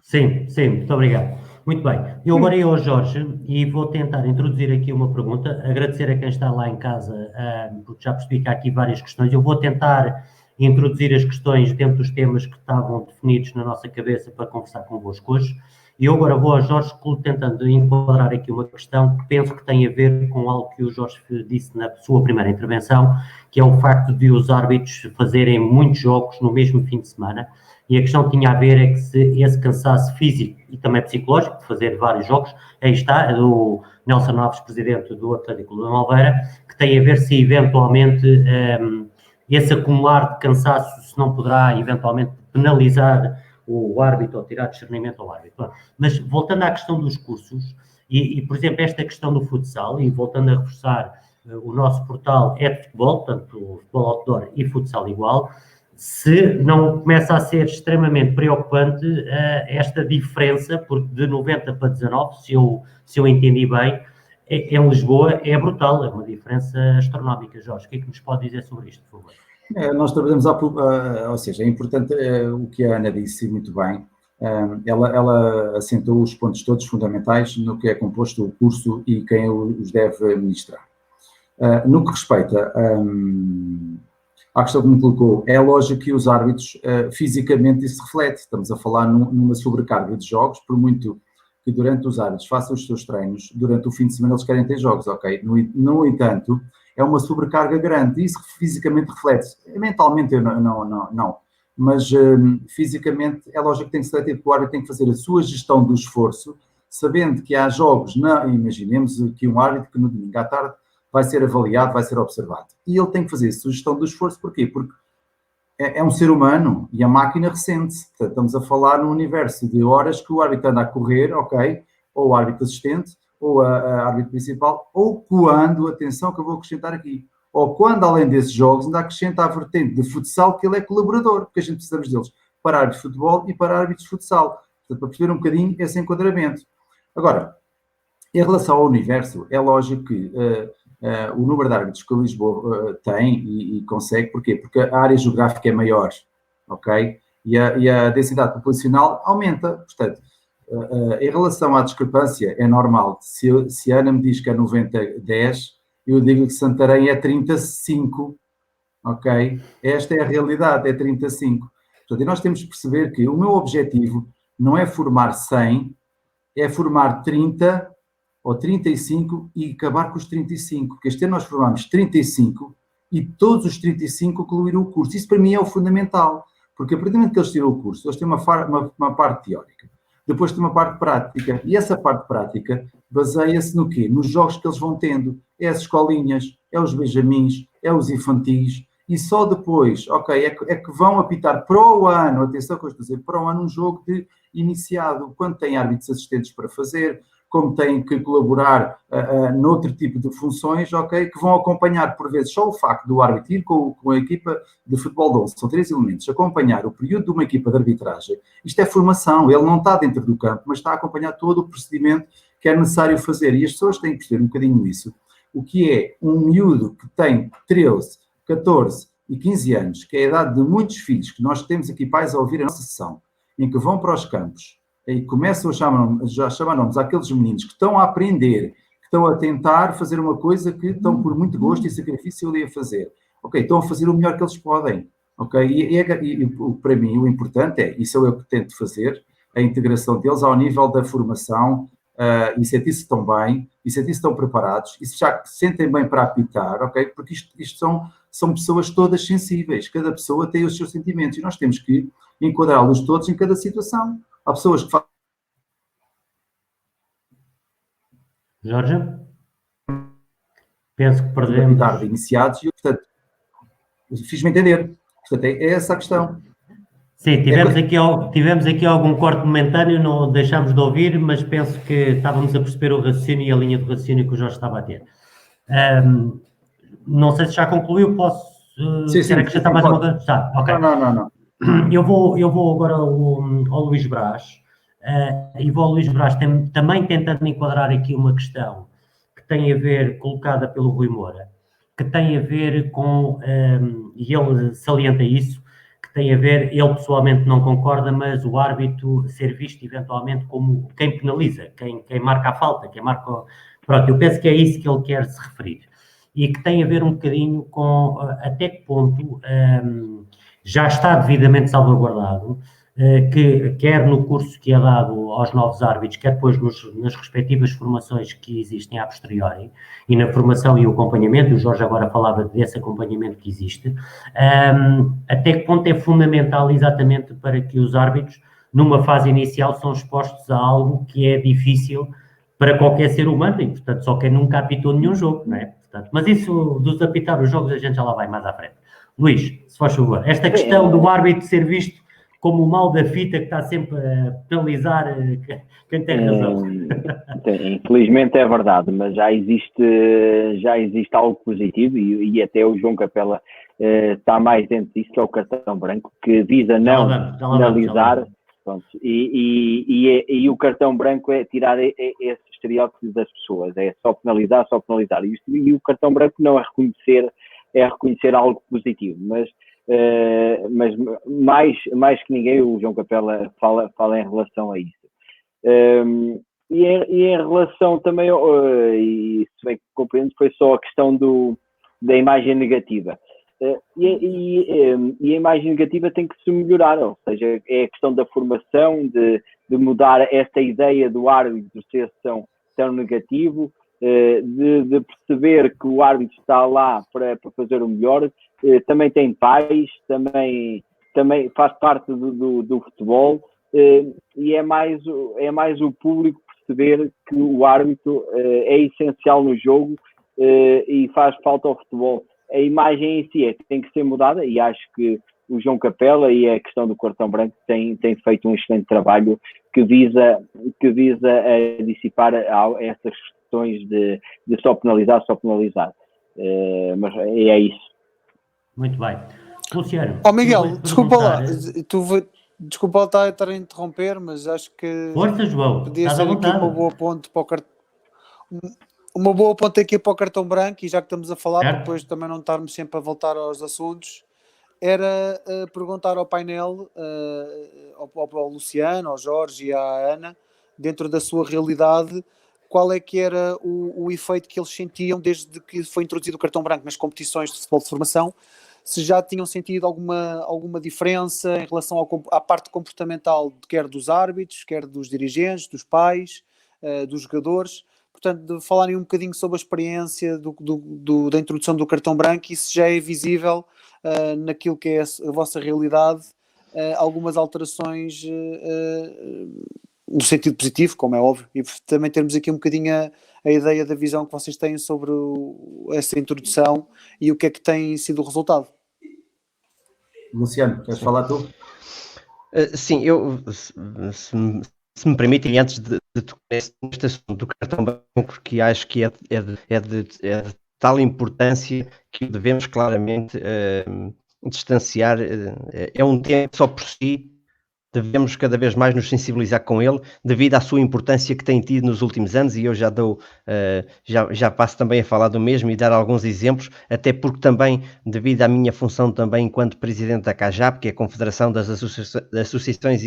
Sim, muito obrigado. Muito bem. Eu agora ia ao Jorge e vou tentar introduzir aqui uma pergunta, agradecer a quem está lá em casa, porque já percebi que há aqui várias questões. Eu vou tentar introduzir as questões dentro dos temas que estavam definidos na nossa cabeça para conversar convosco hoje. E eu agora vou ao Jorge tentando enquadrar aqui uma questão que penso que tem a ver com algo que o Jorge disse na sua primeira intervenção, que é o facto de os árbitros fazerem muitos jogos no mesmo fim de semana. E a questão tinha a ver é que se esse cansaço físico e também psicológico de fazer vários jogos, aí está, do Nelson Alves, presidente do Atlético de Malveira, que tem a ver se eventualmente esse acumular de cansaço se não poderá eventualmente penalizar o árbitro ou tirar discernimento ao árbitro. Mas voltando à questão dos cursos, e por exemplo esta questão do futsal, e voltando a reforçar o nosso portal é de futebol, portanto futebol outdoor e futsal igual, se não começa a ser extremamente preocupante esta diferença, porque de 90 para 19, se eu entendi bem, em Lisboa é brutal, é uma diferença astronómica. Jorge, o que é que nos pode dizer sobre isto, por favor? Nós trabalhamos, ou seja, é importante o que a Ana disse muito bem, ela assentou os pontos todos fundamentais no que é composto o curso e quem os deve ministrar. No que respeita à questão que me colocou, é lógico que os árbitros, fisicamente isso reflete, estamos a falar numa sobrecarga de jogos, por muito que durante os árbitros façam os seus treinos, durante o fim de semana eles querem ter jogos, ok? No entanto, é uma sobrecarga grande, e isso fisicamente reflete-se. Mentalmente não, mas fisicamente é lógico que tem que ser seletivo, porque o árbitro tem que fazer a sua gestão do esforço, sabendo que há jogos, imaginemos que um árbitro que no domingo à tarde vai ser avaliado, vai ser observado. E ele tem que fazer a sua gestão do esforço, porquê? Porque é um ser humano e a máquina ressente-se. Portanto, estamos a falar num universo de horas que o árbitro anda a correr, ok, ou o árbitro assistente, ou a árbitro principal, ou quando, atenção que eu vou acrescentar aqui, ou quando, além desses jogos, ainda acrescenta a vertente de futsal, que ele é colaborador, porque a gente precisamos deles para árbitros de futebol e para árbitros de futsal. Portanto, para perceber um bocadinho esse enquadramento. Agora, em relação ao universo, é lógico que o número de árbitros que Lisboa tem e consegue, porquê? Porque a área geográfica é maior, ok? E a densidade populacional aumenta, portanto, em relação à discrepância, é normal. Se a Ana me diz que é 90-10, eu digo que Santarém é 35, ok? Esta é a realidade, é 35. Portanto, e nós temos que perceber que o meu objetivo não é formar 100, é formar 30 ou 35 e acabar com os 35, porque este ano nós formamos 35 e todos os 35 concluíram o curso. Isso para mim é o fundamental, porque a partir do momento que eles tiram o curso, eles têm uma parte teórica, depois tem uma parte prática, e essa parte prática baseia-se no quê? Nos jogos que eles vão tendo, é as escolinhas, é os benjamins, é os infantis, e só depois, ok, é que vão apitar para o ano, atenção que eu estou a dizer, para o ano um jogo de iniciado, quando tem árbitros assistentes para fazer, como têm que colaborar noutro tipo de funções, ok, que vão acompanhar por vezes só o facto do árbitro ir com a equipa de futebol de 11, são 3 elementos, acompanhar o período de uma equipa de arbitragem, isto é formação, ele não está dentro do campo, mas está a acompanhar todo o procedimento que é necessário fazer, e as pessoas têm que perceber um bocadinho isso, o que é um miúdo que tem 13, 14 e 15 anos, que é a idade de muitos filhos, que nós temos aqui pais a ouvir a nossa sessão, em que vão para os campos, e começam a chamar nomes àqueles meninos que estão a aprender, que estão a tentar fazer uma coisa que estão por muito gosto e sacrifício ali a fazer. Ok, estão a fazer o melhor que eles podem. Ok, e para mim o importante é, isso é o que tento fazer, a integração deles ao nível da formação, e sentir-se estão bem, e sentir-se estão preparados, e se já se sentem bem para apitar, ok, porque isto são pessoas todas sensíveis, cada pessoa tem os seus sentimentos, e nós temos que enquadrá-los todos em cada situação. Há pessoas que fazem... Jorge? Penso que perdemos. de iniciados e, portanto, fiz-me entender. Portanto, é essa a questão. Sim, tivemos aqui algum corte momentâneo, não deixámos de ouvir, mas penso que estávamos a perceber o raciocínio e a linha de raciocínio que o Jorge estava a ter. Não sei se já concluiu, posso quer acrescentar mais uma coisa? Tá, ok. Não. Eu vou agora ao Luís Brás, e vou ao Luís Brás também tentando enquadrar aqui uma questão que tem a ver, colocada pelo Rui Moura, que tem a ver com, e ele salienta isso, que tem a ver, ele pessoalmente não concorda, mas o árbitro ser visto eventualmente como quem penaliza, quem marca a falta, quem marca... Pronto, eu penso que é isso que ele quer se referir. E que tem a ver um bocadinho com até que ponto já está devidamente salvaguardado, que quer no curso que é dado aos novos árbitros, quer depois nas respectivas formações que existem a posteriori, e na formação e o acompanhamento, o Jorge agora falava desse acompanhamento que existe, até que ponto é fundamental exatamente para que os árbitros, numa fase inicial, são expostos a algo que é difícil para qualquer ser humano, e portanto só quem nunca apitou nenhum jogo, não é? Portanto, mas isso dos apitar os jogos a gente já lá vai mais à frente. Luís, se faz favor, esta questão do árbitro ser visto como o mal da fita que está sempre a penalizar quem tem razão. Infelizmente é verdade, mas já existe algo positivo e até o João Capela está mais dentro disso, que é o cartão branco, que visa não penalizar. Pronto, e o cartão branco é tirar esse estereótipo das pessoas, é só penalizar. E o cartão branco não é reconhecer algo positivo, mas mais que ninguém o João Capela fala em relação a isso. E em relação também, e se bem que compreendo, foi só a questão da imagem negativa. E a imagem negativa tem que se melhorar, ou seja, é a questão da formação, de mudar esta ideia do árbitro ser tão negativo, de perceber que o árbitro está lá para fazer o melhor, também tem pais, também faz parte do futebol, e é mais o público perceber que o árbitro é essencial no jogo e faz falta ao futebol. A imagem em si tem que ser mudada, e acho que o João Capela e a questão do cartão branco tem feito um excelente trabalho que visa a dissipar essas questões de só penalizar. Mas é isso. Muito bem. Luciano. Miguel, desculpa lá, desculpa lá estar a interromper, mas acho que força, João, podia ser aqui uma boa ponte para o cartão. Uma boa ponta aqui para o cartão branco, e já que estamos a falar, para depois também não estarmos sempre a voltar aos assuntos, era perguntar ao painel, ao Luciano, ao Jorge e à Ana, dentro da sua realidade, qual é que era o efeito que eles sentiam desde que foi introduzido o cartão branco nas competições de futebol de formação, se já tinham sentido alguma diferença em relação à parte comportamental, quer dos árbitros, quer dos dirigentes, dos pais, dos jogadores. Portanto, de falarem um bocadinho sobre a experiência da introdução do cartão branco, e se já é visível naquilo que é a vossa realidade, algumas alterações no sentido positivo, como é óbvio, e também termos aqui um bocadinho a ideia da visão que vocês têm sobre essa introdução e o que é que tem sido o resultado. Luciano, queres falar tu? Sim, se me permitem, antes de tocar neste assunto do cartão branco, que acho que é de tal importância que devemos claramente distanciar, é um tema que só por si devemos cada vez mais nos sensibilizar com ele, devido à sua importância que tem tido nos últimos anos, e eu já dou, já passo também a falar do mesmo e dar alguns exemplos, até porque também, devido à minha função também enquanto presidente da CAJAP, que é a Confederação das Associações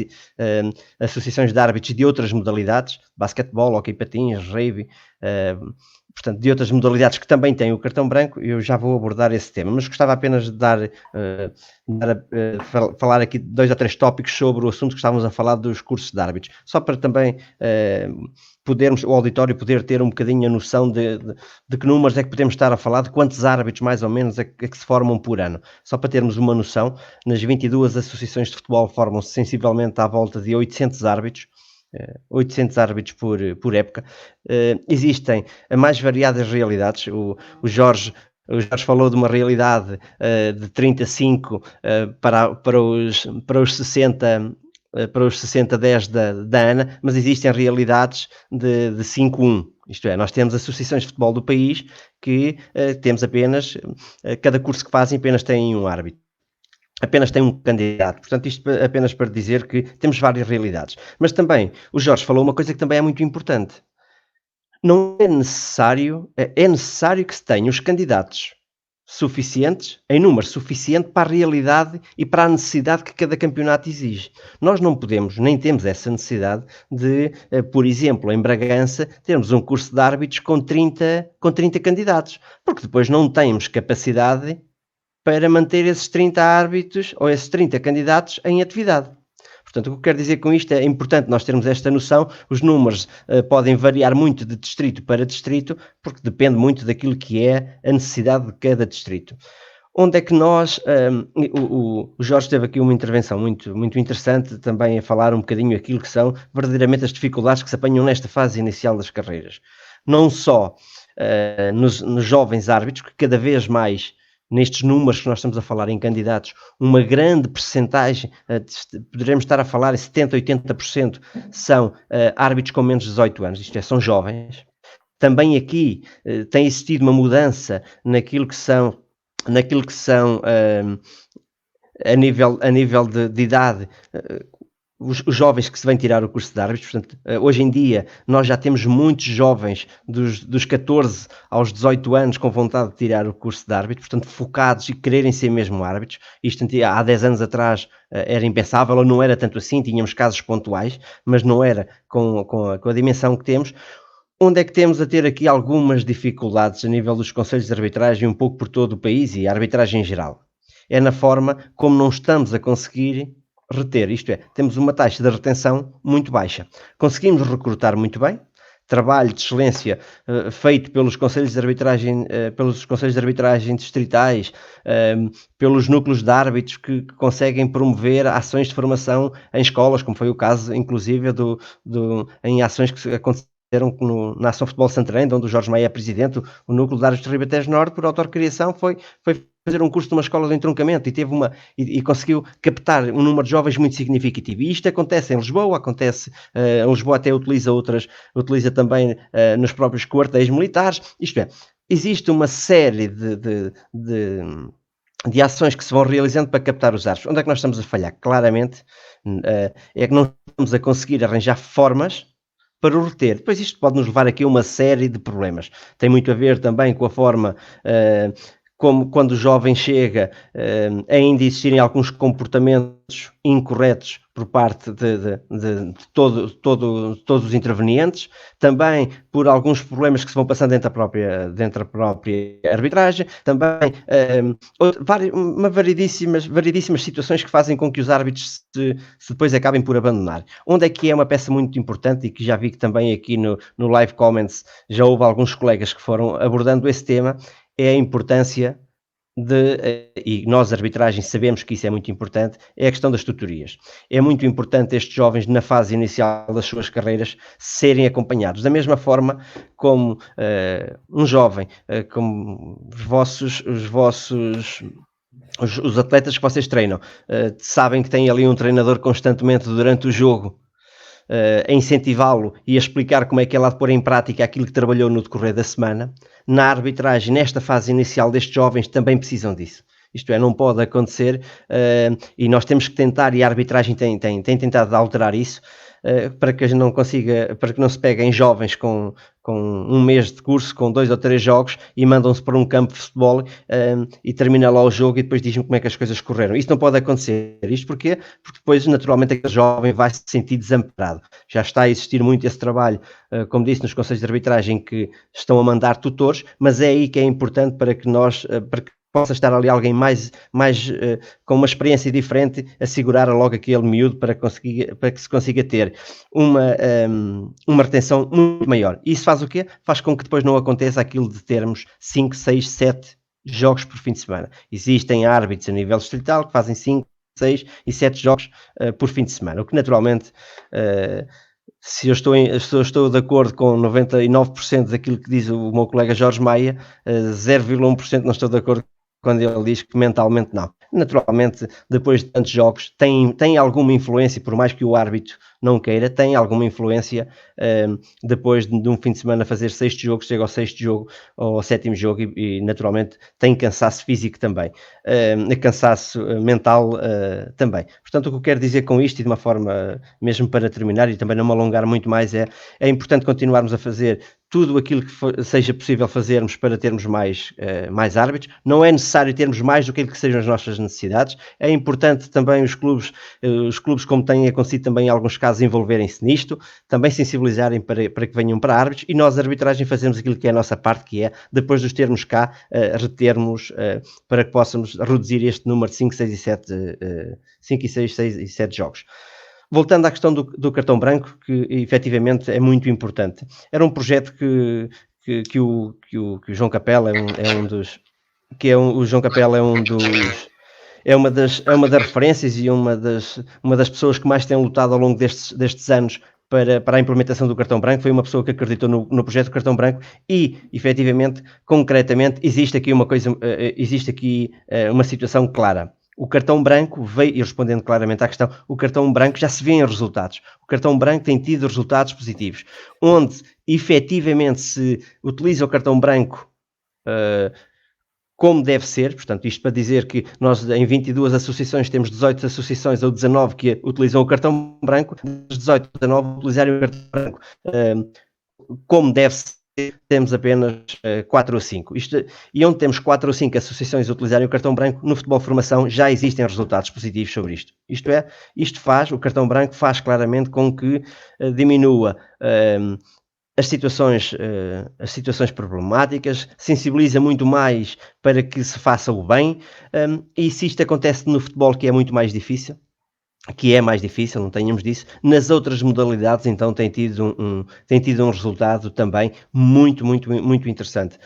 de Árbitros de outras modalidades, basquetebol, hóquei patins, rugby, portanto, de outras modalidades que também têm o cartão branco, eu já vou abordar esse tema, mas gostava apenas de falar aqui 2 ou 3 tópicos sobre o assunto que estávamos a falar dos cursos de árbitros, só para também o auditório poder ter um bocadinho a noção de que números é que podemos estar a falar, de quantos árbitros mais ou menos é que se formam por ano. Só para termos uma noção, nas 22 associações de futebol formam-se sensivelmente à volta de 800 árbitros, 800 árbitros por época. Existem as mais variadas realidades. O Jorge falou de uma realidade de 35 para os 60, para os 60-10 da ANA, mas existem realidades de 5-1. Isto é, nós temos associações de futebol do país que temos apenas, cada curso que fazem apenas tem um árbitro. Apenas tem um candidato. Portanto, isto apenas para dizer que temos várias realidades. Mas também, o Jorge falou uma coisa que também é muito importante. Não é necessário, é necessário que se tenham os candidatos suficientes, em número suficiente para a realidade e para a necessidade que cada campeonato exige. Nós não podemos, nem temos essa necessidade de, por exemplo, em Bragança, termos um curso de árbitros com 30 candidatos, porque depois não temos capacidade para manter esses 30 árbitros ou esses 30 candidatos em atividade. Portanto, o que eu quero dizer com isto é importante nós termos esta noção. Os números podem variar muito de distrito para distrito, porque depende muito daquilo que é a necessidade de cada distrito. Onde é que nós... o Jorge teve aqui uma intervenção muito, muito interessante, também a falar um bocadinho aquilo que são verdadeiramente as dificuldades que se apanham nesta fase inicial das carreiras. Não só nos jovens árbitros, que cada vez mais... Nestes números que nós estamos a falar em candidatos, uma grande percentagem, poderemos estar a falar em 70%, 80%, são árbitros com menos de 18 anos, isto é, são jovens. Também aqui tem existido uma mudança naquilo que são a nível de idade, os jovens que se vêm tirar o curso de árbitros. Portanto, hoje em dia nós já temos muitos jovens dos 14 aos 18 anos com vontade de tirar o curso de árbitro, portanto focados e quererem ser mesmo árbitros. Isto há 10 anos atrás era impensável, ou não era tanto assim, tínhamos casos pontuais, mas não era com a dimensão que temos. Onde é que temos a ter aqui algumas dificuldades a nível dos conselhos de arbitragem um pouco por todo o país e a arbitragem em geral? É na forma como não estamos a conseguir reter, isto é, temos uma taxa de retenção muito baixa. Conseguimos recrutar muito bem, trabalho de excelência feito pelos conselhos de arbitragem distritais, pelos núcleos de árbitros que conseguem promover ações de formação em escolas, como foi o caso, inclusive, em ações que aconteceram na Ação Futebol Santarém, onde o Jorge Maia é presidente. O núcleo de árbitros de Ribatejo Norte, por autorcriação, foi fazer um curso de uma escola de entroncamento e conseguiu captar um número de jovens muito significativo. E isto acontece em Lisboa, em Lisboa até utiliza também nos próprios quartéis militares. Isto é, existe uma série de ações que se vão realizando para captar os árbitros. Onde é que nós estamos a falhar? Claramente, é que não estamos a conseguir arranjar formas para o reter. Depois isto pode nos levar aqui a uma série de problemas. Tem muito a ver também com a forma como quando o jovem chega, ainda existirem alguns comportamentos incorretos por parte de todos os intervenientes, também por alguns problemas que se vão passando dentro da própria arbitragem, também variedíssimas situações que fazem com que os árbitros se depois acabem por abandonar. Onde é que é uma peça muito importante, e que já vi que também aqui no live comments já houve alguns colegas que foram abordando esse tema, é a importância e nós, arbitragem, sabemos que isso é muito importante, é a questão das tutorias. É muito importante estes jovens, na fase inicial das suas carreiras, serem acompanhados. Da mesma forma como um jovem, como os vossos os atletas que vocês treinam sabem que têm ali um treinador constantemente durante o jogo a incentivá-lo e a explicar como é que é lá de pôr em prática aquilo que trabalhou no decorrer da semana. Na arbitragem, nesta fase inicial destes jovens, também precisam disso. Isto é, não pode acontecer e nós temos que tentar, e a arbitragem tem tentado alterar isso, para que não consiga, para que não se peguem jovens com um mês de curso, com 2 ou 3 jogos e mandam-se para um campo de futebol e termina lá o jogo e depois dizem como é que as coisas correram. Isto não pode acontecer. Isto porquê? Porque depois, naturalmente, aquele jovem vai se sentir desamparado. Já está a existir muito esse trabalho, como disse, nos conselhos de arbitragem que estão a mandar tutores, mas é aí que é importante para que nós, para que possa estar ali alguém mais com uma experiência diferente, assegurar logo aquele miúdo para que se consiga ter uma retenção muito maior. Isso faz o quê? Faz com que depois não aconteça aquilo de termos 5, 6, 7 jogos por fim de semana. Existem árbitros a nível distrital que fazem 5, 6 e 7 jogos por fim de semana, o que naturalmente... se eu estou de acordo com 99% daquilo que diz o meu colega Jorge Maia, 0,1% não estou de acordo quando ele diz que mentalmente não. Naturalmente, depois de tantos jogos, tem alguma influência, por mais que o árbitro não queira, tem alguma influência depois de um fim de semana fazer 6 jogos, chega ao 6º jogo ou ao 7º jogo e naturalmente tem cansaço físico também, cansaço mental também. Portanto, o que eu quero dizer com isto, e de uma forma mesmo para terminar e também não me alongar muito mais, é importante continuarmos a fazer tudo aquilo que seja possível fazermos para termos mais árbitros. Não é necessário termos mais do que aquilo que sejam as nossas necessidades. É importante também os clubes, como têm acontecido também em alguns casos, envolverem-se nisto, também sensibilizarem para que venham para árbitros, e nós, a arbitragem, fazemos aquilo que é a nossa parte, que é, depois de os termos cá, retermos para que possamos reduzir este número de 5, 6 e 7, 5 e 6, 6 e 7 jogos. Voltando à questão do cartão branco, que efetivamente é muito importante. Era um projeto que o João Capela o João Capela é uma das referências e uma das pessoas que mais tem lutado ao longo destes anos para a implementação do cartão branco. Foi uma pessoa que acreditou no projeto do cartão branco e, efetivamente, concretamente, existe aqui uma situação clara. O cartão branco veio, e respondendo claramente à questão, o cartão branco já se vê em resultados. O cartão branco tem tido resultados positivos, onde efetivamente se utiliza o cartão branco como deve ser. Portanto, isto para dizer que nós em 22 associações temos 18 associações ou 19 que utilizam o cartão branco, das 18 a 19 utilizarem o cartão branco como deve ser. Temos apenas 4 ou 5. E onde temos 4 ou 5 associações a utilizarem o cartão branco, no futebol formação já existem resultados positivos sobre isto. Isto é, o cartão branco faz claramente com que diminua as situações problemáticas, sensibiliza muito mais para que se faça o bem, e se isto acontece no futebol, que é muito mais difícil, não tenhamos disso, nas outras modalidades então tem tido um resultado também muito, muito, muito interessante.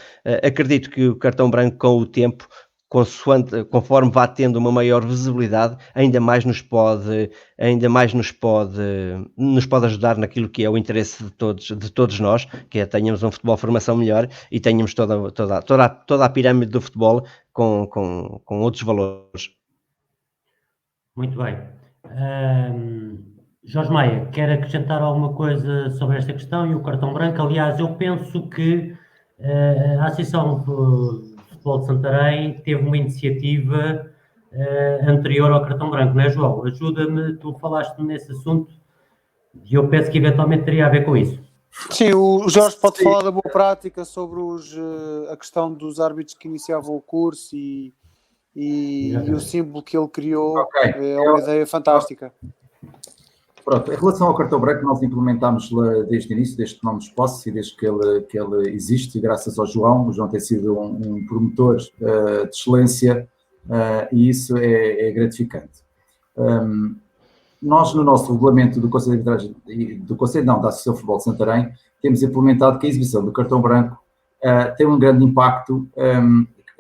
Acredito que o cartão branco, com o tempo, conforme vá tendo uma maior visibilidade, ainda mais nos pode ajudar naquilo que é o interesse de todos nós, que é tenhamos um futebol formação melhor e tenhamos toda a pirâmide do futebol com outros valores. Muito bem. Jorge Maia, quer acrescentar alguma coisa sobre esta questão e o cartão branco? Aliás, eu penso que a Associação de Futebol de Santarém teve uma iniciativa anterior ao cartão branco, não é, João? Ajuda-me, tu falaste nesse assunto e eu penso que eventualmente teria a ver com isso. Sim, o Jorge pode falar da boa prática sobre a questão dos árbitros que iniciavam o curso e o símbolo que ele criou. Okay. É uma ideia fantástica. Pronto, em relação ao cartão branco, nós implementámos desde o início, desde que tomamos posse e desde que ele existe, e graças ao João. O João tem sido um promotor de excelência e isso é gratificante. Nós, no nosso regulamento do Conselho de Arbitragem, da Associação de Futebol de Santarém, temos implementado que a exibição do cartão branco tem um grande impacto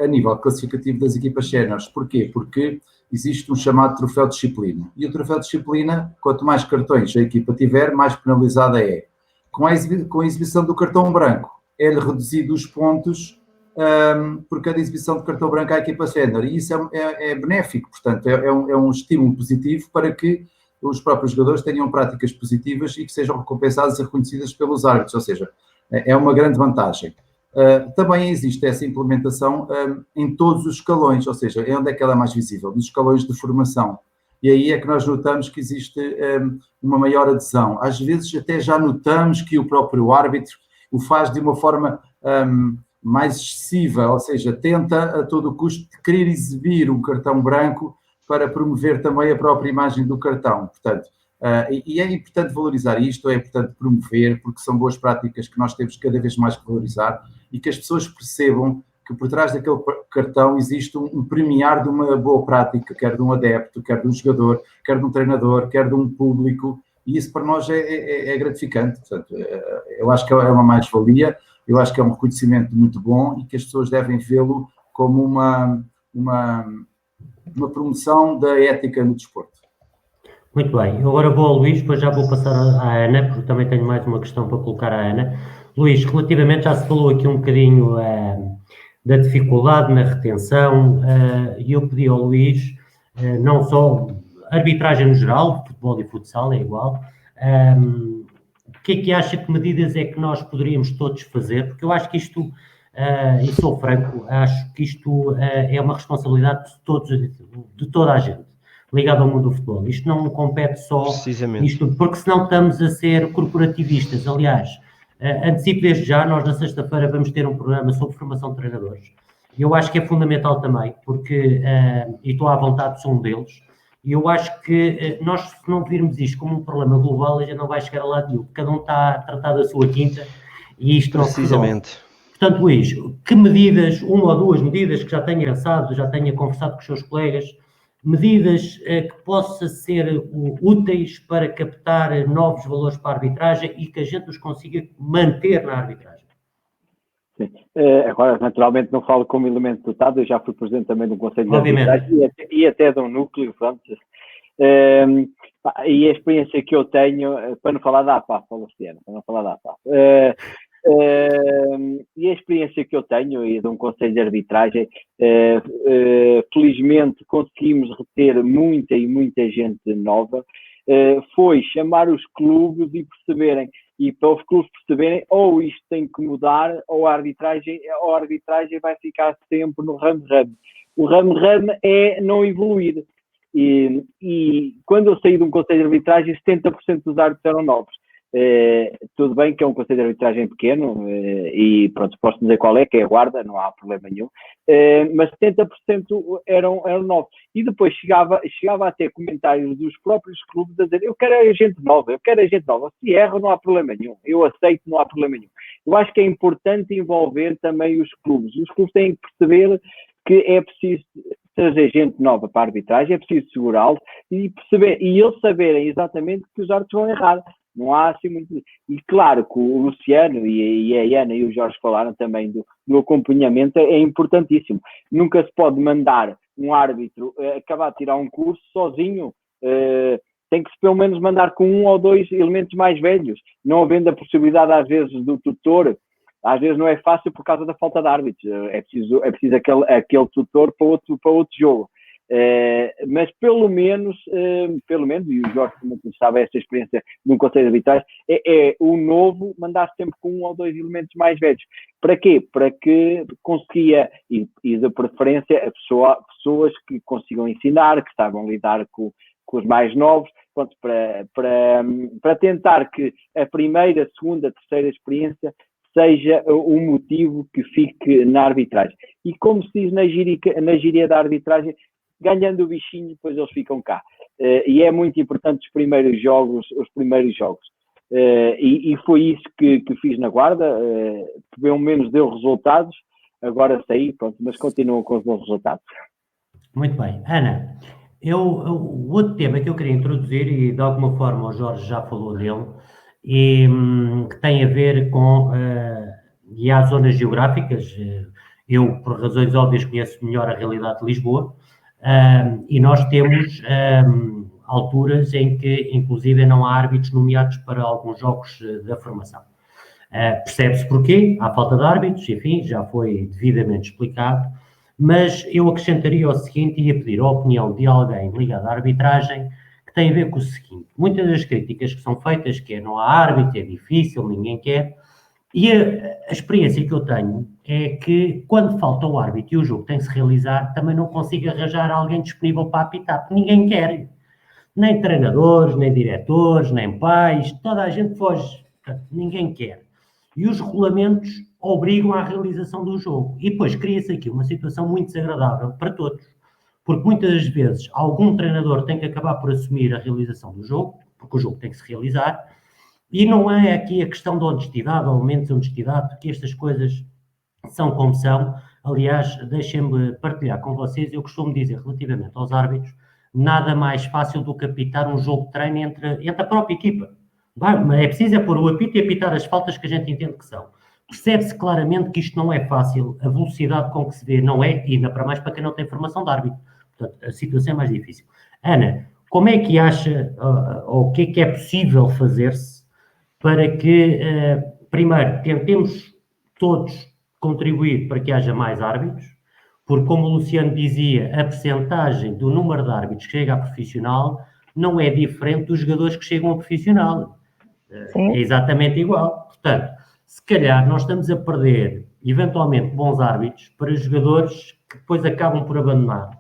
a nível classificativo das equipas séniores. Porquê? Porque existe um chamado troféu de disciplina. E o troféu de disciplina, quanto mais cartões a equipa tiver, mais penalizada é. Com a exibição do cartão branco, é-lhe reduzido os pontos por cada exibição de cartão branco à equipa sénior. E isso é benéfico, portanto, é um estímulo positivo para que os próprios jogadores tenham práticas positivas e que sejam recompensadas e reconhecidas pelos árbitros, ou seja, é uma grande vantagem. Também existe essa implementação em todos os escalões, ou seja, onde é que ela é mais visível? Nos escalões de formação. E aí é que nós notamos que existe uma maior adesão. Às vezes até já notamos que o próprio árbitro o faz de uma forma mais excessiva, ou seja, tenta a todo custo querer exibir um cartão branco para promover também a própria imagem do cartão. Portanto, e é importante valorizar isto, é importante promover, porque são boas práticas que nós temos cada vez mais que valorizar e que as pessoas percebam que por trás daquele cartão existe um premiar de uma boa prática, quer de um adepto, quer de um jogador, quer de um treinador, quer de um público, e isso para nós é gratificante. Portanto, eu acho que é uma mais-valia, eu acho que é um reconhecimento muito bom e que as pessoas devem vê-lo como uma promoção da ética no desporto. Muito bem, eu agora vou ao Luís, depois já vou passar à Ana, porque também tenho mais uma questão para colocar à Ana. Luís, relativamente, já se falou aqui um bocadinho da dificuldade na retenção, e eu pedi ao Luís, não só arbitragem no geral, futebol e futsal é igual, o que é que acha, que medidas é que nós poderíamos todos fazer? Porque eu acho que isto, e sou franco, acho que isto é uma responsabilidade de toda a gente ligado ao mundo do futebol. Isto não compete só isto, porque senão estamos a ser corporativistas. Aliás, antecipo desde já, nós na sexta-feira vamos ter um programa sobre formação de treinadores. Eu acho que é fundamental também, porque, e estou à vontade, sou um deles, e eu acho que nós, se não virmos isto como um problema global, a gente não vai chegar a lado nenhum. Cada um está a tratar da sua quinta e isto não se resolve. Portanto, Luís, que medidas, uma ou duas medidas que já tenha pensado, já tenha conversado com os seus colegas, medidas que possam ser úteis para captar novos valores para a arbitragem e que a gente os consiga manter na arbitragem? Sim. Agora, naturalmente, não falo como elemento dotado, eu já fui presidente também de um conselho de arbitragem e até de um núcleo, pronto. E a experiência que eu tenho, para não falar da APAF, Luciano, para não falar da APAF, e a experiência que eu tenho e de um conselho de arbitragem, felizmente conseguimos reter muita e muita gente nova, foi chamar os clubes e perceberem, e para os clubes perceberem, ou isto tem que mudar, ou a arbitragem vai ficar sempre no ramo-ramo. O ramo-ramo é não evoluir. E quando eu saí de um conselho de arbitragem, 70% dos árbitros eram novos. Tudo bem que é um conselho de arbitragem pequeno e pronto, posso dizer qual é, que é a guarda, não há problema nenhum, mas 70% eram novos. E depois chegava a ter comentários dos próprios clubes a dizer: eu quero gente nova, se erra não há problema nenhum, eu aceito, não há problema nenhum. Eu acho que é importante envolver também os clubes têm que perceber que é preciso trazer gente nova para a arbitragem, é preciso segurá-los e eles saberem exatamente que os árbitros vão errar. Não há assim muito. E claro que o Luciano e a Ana e o Jorge falaram também do acompanhamento, é importantíssimo. Nunca se pode mandar um árbitro acabar de tirar um curso sozinho. Tem que se pelo menos mandar com um ou dois elementos mais velhos, não havendo a possibilidade às vezes do tutor. Às vezes não é fácil por causa da falta de árbitros. É preciso aquele tutor para outro jogo. Mas pelo menos, e o Jorge também sabe esta experiência de um conselho de arbitragem, é o novo mandar sempre com um ou dois elementos mais velhos. Para quê? Para que conseguia, e de preferência, pessoas que consigam ensinar, que saibam lidar com os mais novos, pronto, para tentar que a primeira, segunda, terceira experiência seja um motivo que fique na arbitragem. E como se diz na gíria da arbitragem, ganhando o bichinho, depois eles ficam cá. E é muito importante os primeiros jogos. E foi isso que fiz na guarda. Pelo menos deu resultados. Agora saí, pronto, mas continuam com os bons resultados. Muito bem. Ana, o outro tema que eu queria introduzir, e de alguma forma o Jorge já falou dele, e que tem a ver com e há zonas geográficas. Eu, por razões óbvias, conheço melhor a realidade de Lisboa, e nós temos alturas em que, inclusive, não há árbitros nomeados para alguns jogos da formação. Percebe-se porquê, há falta de árbitros, enfim, já foi devidamente explicado, mas eu acrescentaria o seguinte e ia pedir a opinião de alguém ligado à arbitragem que tem a ver com o seguinte: muitas das críticas que são feitas, que é não há árbitro, é difícil, ninguém quer, e a experiência que eu tenho é que quando falta o árbitro e o jogo tem que se realizar, também não consigo arranjar alguém disponível para apitar, porque ninguém quer. Nem treinadores, nem diretores, nem pais, toda a gente foge, ninguém quer. E os regulamentos obrigam à realização do jogo. E depois cria-se aqui uma situação muito desagradável para todos, porque muitas das vezes algum treinador tem que acabar por assumir a realização do jogo, porque o jogo tem que se realizar, e não é aqui a questão da honestidade ou menos honestidade, porque estas coisas são como são. Aliás, deixem-me partilhar com vocês, eu costumo dizer relativamente aos árbitros, nada mais fácil do que apitar um jogo de treino entre a própria equipa. É preciso pôr o apito e apitar as faltas que a gente entende que são. Percebe-se claramente que isto não é fácil, a velocidade com que se vê não é, e ainda para mais para quem não tem formação de árbitro. Portanto, a situação é mais difícil. Ana, como é que acha, ou o que é possível fazer-se para que, primeiro, tentemos todos contribuir para que haja mais árbitros, porque, como o Luciano dizia, a percentagem do número de árbitros que chega a profissional não é diferente dos jogadores que chegam a profissional. É exatamente igual. Portanto, se calhar nós estamos a perder, eventualmente, bons árbitros para jogadores que depois acabam por abandonar.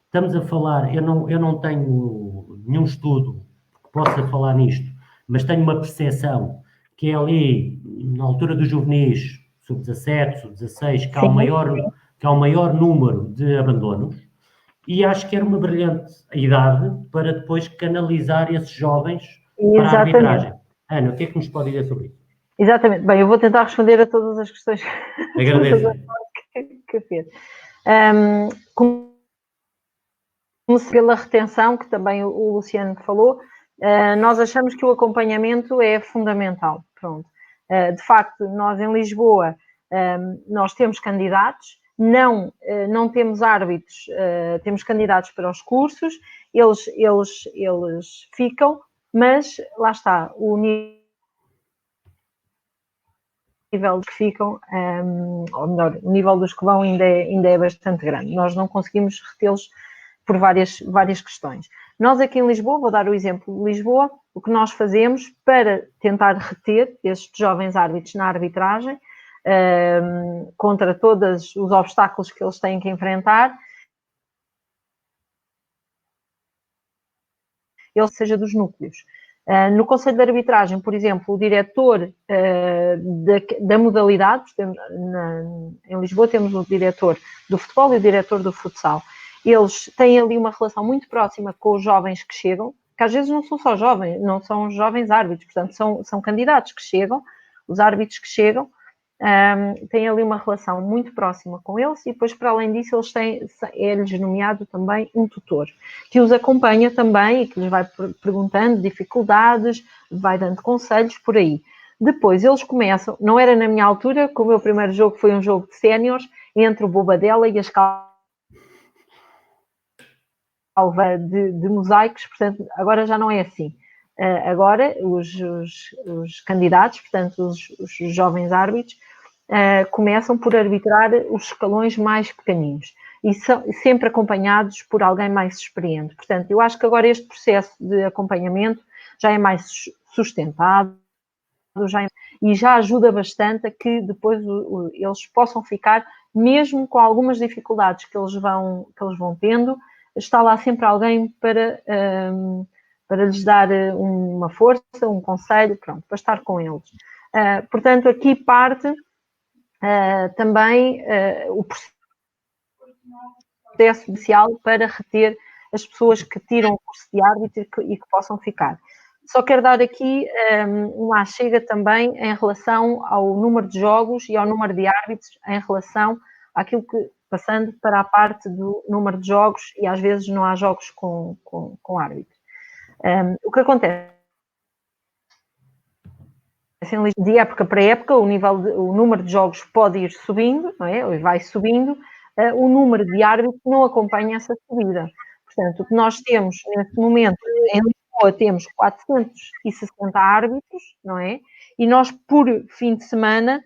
Estamos a falar, eu não tenho nenhum estudo que possa falar nisto, mas tenho uma percepção que é ali, na altura dos juvenis, sub-17, sub-16, que há um maior número de abandonos, e acho que era uma brilhante idade para depois canalizar esses jovens para a arbitragem. Ana, o que é que nos pode dizer sobre isso? Exatamente. Bem, eu vou tentar responder a todas as questões Agradeço. que fez. Comecei pela retenção, que também o Luciano falou. Nós achamos que o acompanhamento é fundamental. Pronto. De facto, nós em Lisboa, nós temos candidatos, não temos árbitros, temos candidatos para os cursos, eles ficam, mas lá está, o nível que ficam, ou melhor, o nível dos que vão ainda é bastante grande. Nós não conseguimos retê-los por várias questões. Nós aqui em Lisboa, vou dar o exemplo de Lisboa, o que nós fazemos para tentar reter estes jovens árbitros na arbitragem, contra todos os obstáculos que eles têm que enfrentar, ele seja dos núcleos. No Conselho de Arbitragem, por exemplo, o diretor da modalidade, em Lisboa temos o diretor do futebol e o diretor do futsal. Eles têm ali uma relação muito próxima com os jovens que chegam, que às vezes não são só jovens, não são jovens árbitros, portanto são candidatos que chegam, os árbitros que chegam, têm ali uma relação muito próxima com eles e depois, para além disso, é-lhes nomeado também um tutor, que os acompanha também e que lhes vai perguntando dificuldades, vai dando conselhos por aí. Depois eles começam, não era na minha altura, que o meu primeiro jogo foi um jogo de séniores, entre o Bobadela e as de mosaicos, portanto, agora já não é assim. Agora, os candidatos, portanto, os jovens árbitros, começam por arbitrar os escalões mais pequeninos e são sempre acompanhados por alguém mais experiente. Portanto, eu acho que agora este processo de acompanhamento já é mais sustentado e já ajuda bastante a que depois eles possam ficar, mesmo com algumas dificuldades que eles vão tendo, está lá sempre alguém para lhes dar uma força, um conselho, pronto, para estar com eles. Portanto, aqui parte também o processo inicial para reter as pessoas que tiram o curso de árbitro e que possam ficar. Só quero dar aqui uma chega também em relação ao número de jogos e ao número de árbitros em relação àquilo que, passando para a parte do número de jogos, e às vezes não há jogos com árbitro. O que acontece? De época para época, o número de jogos pode ir subindo, não é? Vai subindo, o número de árbitros não acompanha essa subida. Portanto, o que nós temos neste momento, em Lisboa temos 460 árbitros, não é? e nós, por fim de semana,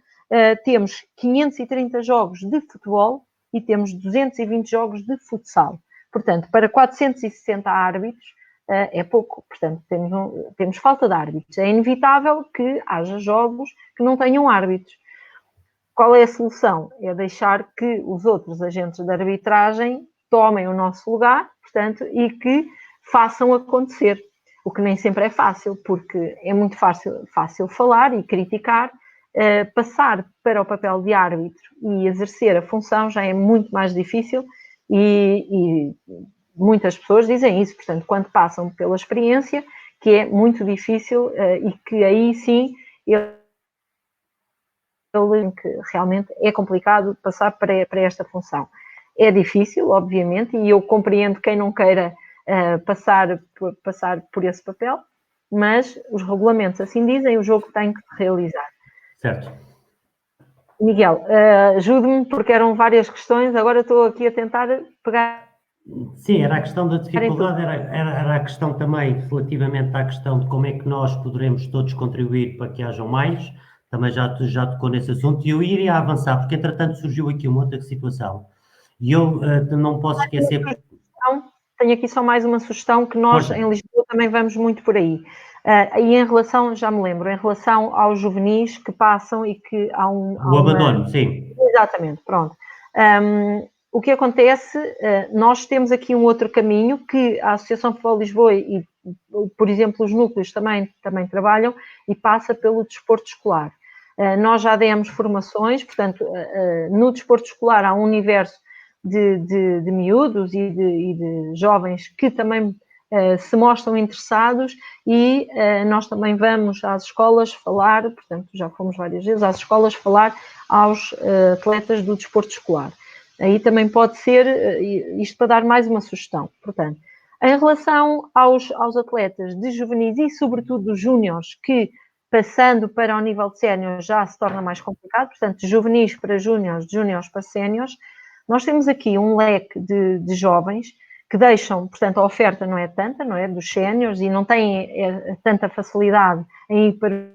temos 530 jogos de futebol e temos 220 jogos de futsal. Portanto, para 460 árbitros, é pouco. Portanto, temos falta de árbitros. É inevitável que haja jogos que não tenham árbitros. Qual é a solução? É deixar que os outros agentes de arbitragem tomem o nosso lugar, portanto, e que façam acontecer. O que nem sempre é fácil, porque é muito fácil falar e criticar, passar para o papel de árbitro e exercer a função já é muito mais difícil e muitas pessoas dizem isso, portanto, quando passam pela experiência, que é muito difícil e que aí sim que realmente é complicado passar para esta função. É difícil, obviamente, e eu compreendo quem não queira passar por esse papel, mas os regulamentos assim dizem, o jogo tem que se realizar. Certo. Miguel, ajude-me, porque eram várias questões, agora estou aqui a tentar pegar... Sim, era a questão da dificuldade, era a questão também relativamente à questão de como é que nós poderemos todos contribuir para que hajam mais, também já tocou nesse assunto, e eu iria avançar, porque entretanto surgiu aqui uma outra situação, e eu não posso esquecer... Tenho aqui só mais uma sugestão, que nós em Lisboa também vamos muito por aí. E em relação, já me lembro, em relação aos juvenis que passam e que há o abandono, sim. Exatamente, pronto. O que acontece, nós temos aqui um outro caminho que a Associação de Futebol de Lisboa e, por exemplo, os núcleos também trabalham e passa pelo desporto escolar. Nós já demos formações, portanto, no desporto escolar há um universo de miúdos e de jovens que também se mostram interessados e nós também vamos às escolas falar, portanto, já fomos várias vezes às escolas falar aos atletas do desporto escolar. Aí também pode ser, isto para dar mais uma sugestão, portanto, em relação aos atletas de juvenis e sobretudo dos júniores, que passando para o nível de séniores já se torna mais complicado, portanto, de juvenis para júniores, de júniores para séniores, nós temos aqui um leque de jovens que deixam, portanto, a oferta não é tanta, não é, dos séniores e não têm tanta facilidade em ir para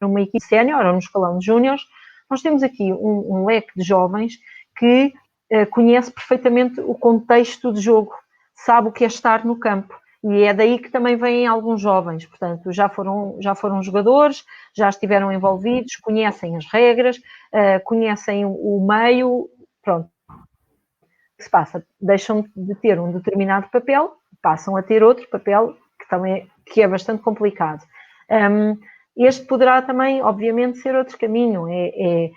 uma equipe sénior ou no escalão de júniores. Nós temos aqui um leque de jovens que conhece perfeitamente o contexto de jogo, sabe o que é estar no campo. E é daí que também vêm alguns jovens, portanto, já foram jogadores, já estiveram envolvidos, conhecem as regras, conhecem o meio, pronto. O que se passa? Deixam de ter um determinado papel, passam a ter outro papel que é bastante complicado. Este poderá também, obviamente, ser outro caminho, é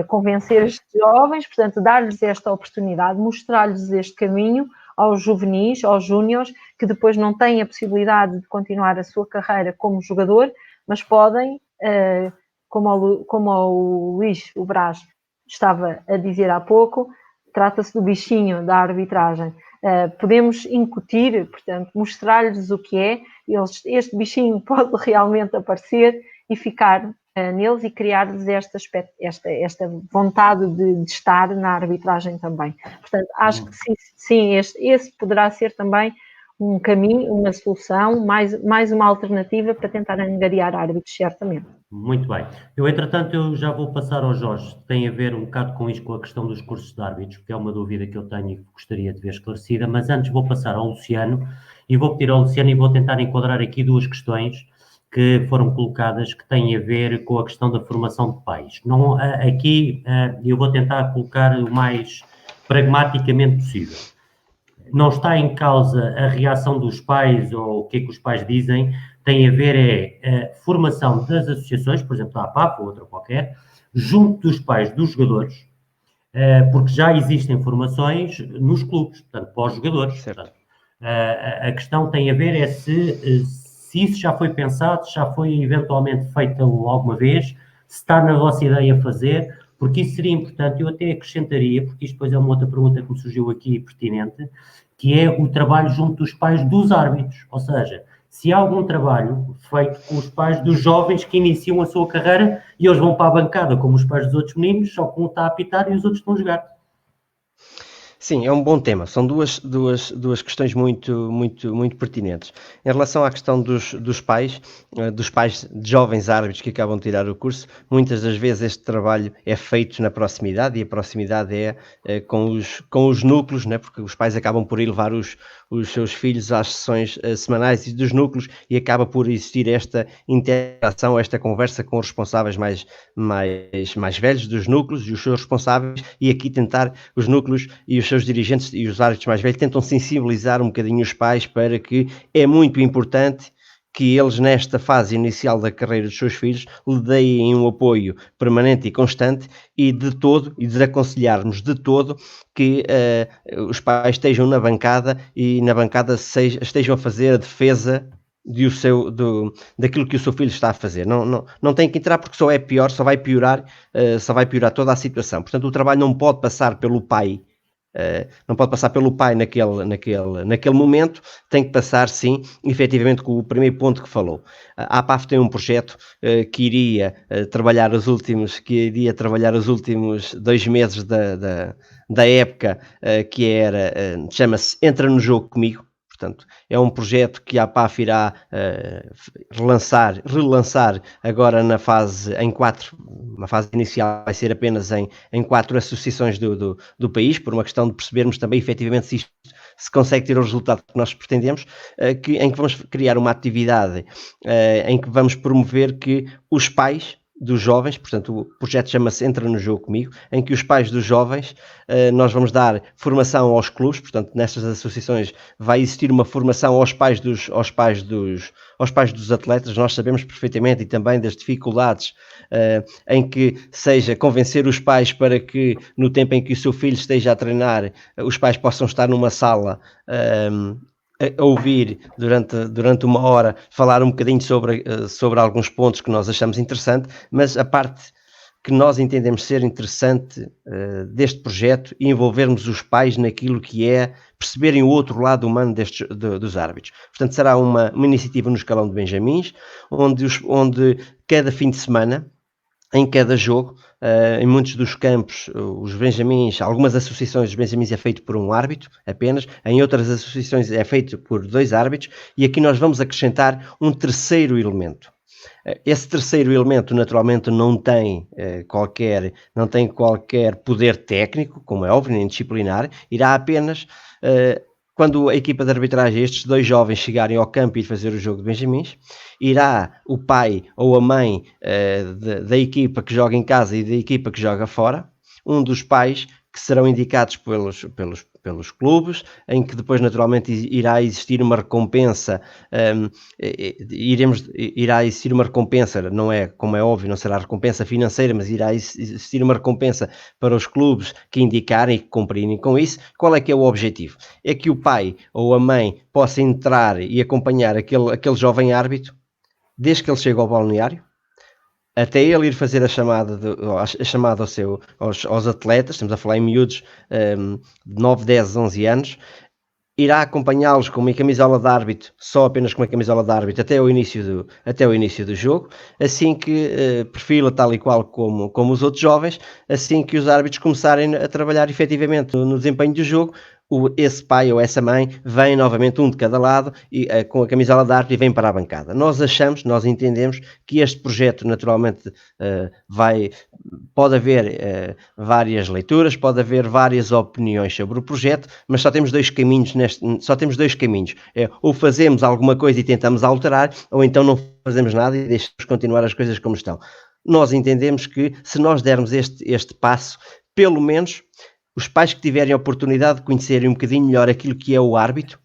convencer estes jovens, portanto, dar-lhes esta oportunidade, mostrar-lhes este caminho aos juvenis, aos júniores, que depois não têm a possibilidade de continuar a sua carreira como jogador, mas podem, como o Luís, o Brás, estava a dizer há pouco, trata-se do bichinho da arbitragem. Podemos incutir, portanto, mostrar-lhes o que é, este bichinho pode realmente aparecer e ficar neles e criar-lhes esta vontade de estar na arbitragem também. Portanto, acho que sim, esse poderá ser também um caminho, uma solução, mais uma alternativa para tentar angariar árbitros, certamente. Muito bem. Entretanto, eu já vou passar ao Jorge, tem a ver um bocado com isto, com a questão dos cursos de árbitros, porque é uma dúvida que eu tenho e que gostaria de ver esclarecida, mas antes vou passar ao Luciano e vou pedir ao Luciano e vou tentar enquadrar aqui duas questões que foram colocadas que têm a ver com a questão da formação de pais. Aqui eu vou tentar colocar o mais pragmaticamente possível. Não está em causa a reação dos pais ou o que é que os pais dizem, tem a ver a formação das associações, por exemplo, da APAP ou outra qualquer, junto dos pais dos jogadores, porque já existem formações nos clubes, portanto, para os jogadores. Portanto, a questão tem a ver se isso já foi pensado, se já foi eventualmente feito alguma vez, se está na vossa ideia fazer, porque isso seria importante. Eu até acrescentaria, porque isto depois é uma outra pergunta que me surgiu aqui pertinente, que é o trabalho junto dos pais dos árbitros, ou seja, se há algum trabalho feito com os pais dos jovens que iniciam a sua carreira e eles vão para a bancada como os pais dos outros meninos, só que um está a apitar e os outros estão a jogar. Sim, é um bom tema. São duas questões muito pertinentes. Em relação à questão dos pais de jovens árbitros que acabam de tirar o curso, muitas das vezes este trabalho é feito na proximidade, e a proximidade é com os núcleos, né? Porque os pais acabam por ir levar os seus filhos às sessões semanais e dos núcleos, e acaba por existir esta interação, esta conversa com os responsáveis mais velhos dos núcleos e os seus responsáveis, e aqui tentar os núcleos e os seus dirigentes e os árbitros mais velhos tentam sensibilizar um bocadinho os pais para que é muito importante que eles, nesta fase inicial da carreira dos seus filhos, lhe deem um apoio permanente e constante, e desaconselharmos de todo que os pais estejam na bancada e na bancada estejam a fazer a defesa daquilo que o seu filho está a fazer. Não tem que entrar, porque só é pior, só vai piorar toda a situação. Portanto, o trabalho não pode passar pelo pai. Não pode passar pelo pai naquele momento, tem que passar, sim, efetivamente, com o primeiro ponto que falou. A APAF tem um projeto que iria trabalhar os últimos 2 meses da época, que chama-se Entra no Jogo Comigo. Portanto, é um projeto que a APAF irá relançar agora na fase uma fase inicial vai ser apenas em 4 associações do país, por uma questão de percebermos também efetivamente se isto se consegue ter o resultado que nós pretendemos, em que vamos criar uma atividade em que vamos promover que os pais dos jovens, portanto o projeto chama-se Entra no Jogo Comigo, em que os pais dos jovens, nós vamos dar formação aos clubes, portanto nestas associações vai existir uma formação aos pais dos atletas. Nós sabemos perfeitamente, e também das dificuldades em que seja convencer os pais para que no tempo em que o seu filho esteja a treinar, os pais possam estar numa sala a ouvir durante uma hora falar um bocadinho sobre alguns pontos que nós achamos interessante, mas a parte que nós entendemos ser interessante deste projeto e envolvermos os pais naquilo que é perceberem o outro lado humano dos árbitros. Portanto, será uma iniciativa no escalão de Benjamins, onde cada fim de semana, em cada jogo, em muitos dos campos, os Benjamins, algumas associações dos Benjamins é feito por um árbitro apenas, em outras associações é feito por 2 árbitros, e aqui nós vamos acrescentar um terceiro elemento. Esse terceiro elemento naturalmente não tem qualquer poder técnico, como é óbvio, nem disciplinar, irá apenas... Quando a equipa de arbitragem, estes 2 jovens chegarem ao campo e ir fazer o jogo de Benjamins, irá o pai ou a mãe da equipa que joga em casa e da equipa que joga fora, um dos pais que serão indicados pelos clubes, em que depois naturalmente irá existir uma recompensa, irá existir uma recompensa, não é, como é óbvio, não será recompensa financeira, mas irá existir uma recompensa para os clubes que indicarem e que cumprirem com isso. Qual é que é o objetivo? É que o pai ou a mãe possa entrar e acompanhar aquele jovem árbitro, desde que ele chega ao balneário, até ele ir fazer a chamada aos atletas. Estamos a falar em miúdos de 9, 10, 11 anos, irá acompanhá-los com uma camisola de árbitro, só apenas com uma camisola de árbitro, até o início do jogo, assim que perfila tal e qual como os outros jovens, assim que os árbitros começarem a trabalhar efetivamente no desempenho do jogo, esse pai ou essa mãe vem novamente, um de cada lado, e, com a camisola de árbitro, e vem para a bancada. Nós entendemos que este projeto naturalmente pode haver várias leituras, pode haver várias opiniões sobre o projeto, mas só temos 2 caminhos ou fazemos alguma coisa e tentamos alterar, ou então não fazemos nada e deixamos continuar as coisas como estão. Nós entendemos que se nós dermos este passo, pelo menos os pais que tiverem a oportunidade de conhecerem um bocadinho melhor aquilo que é o árbitro,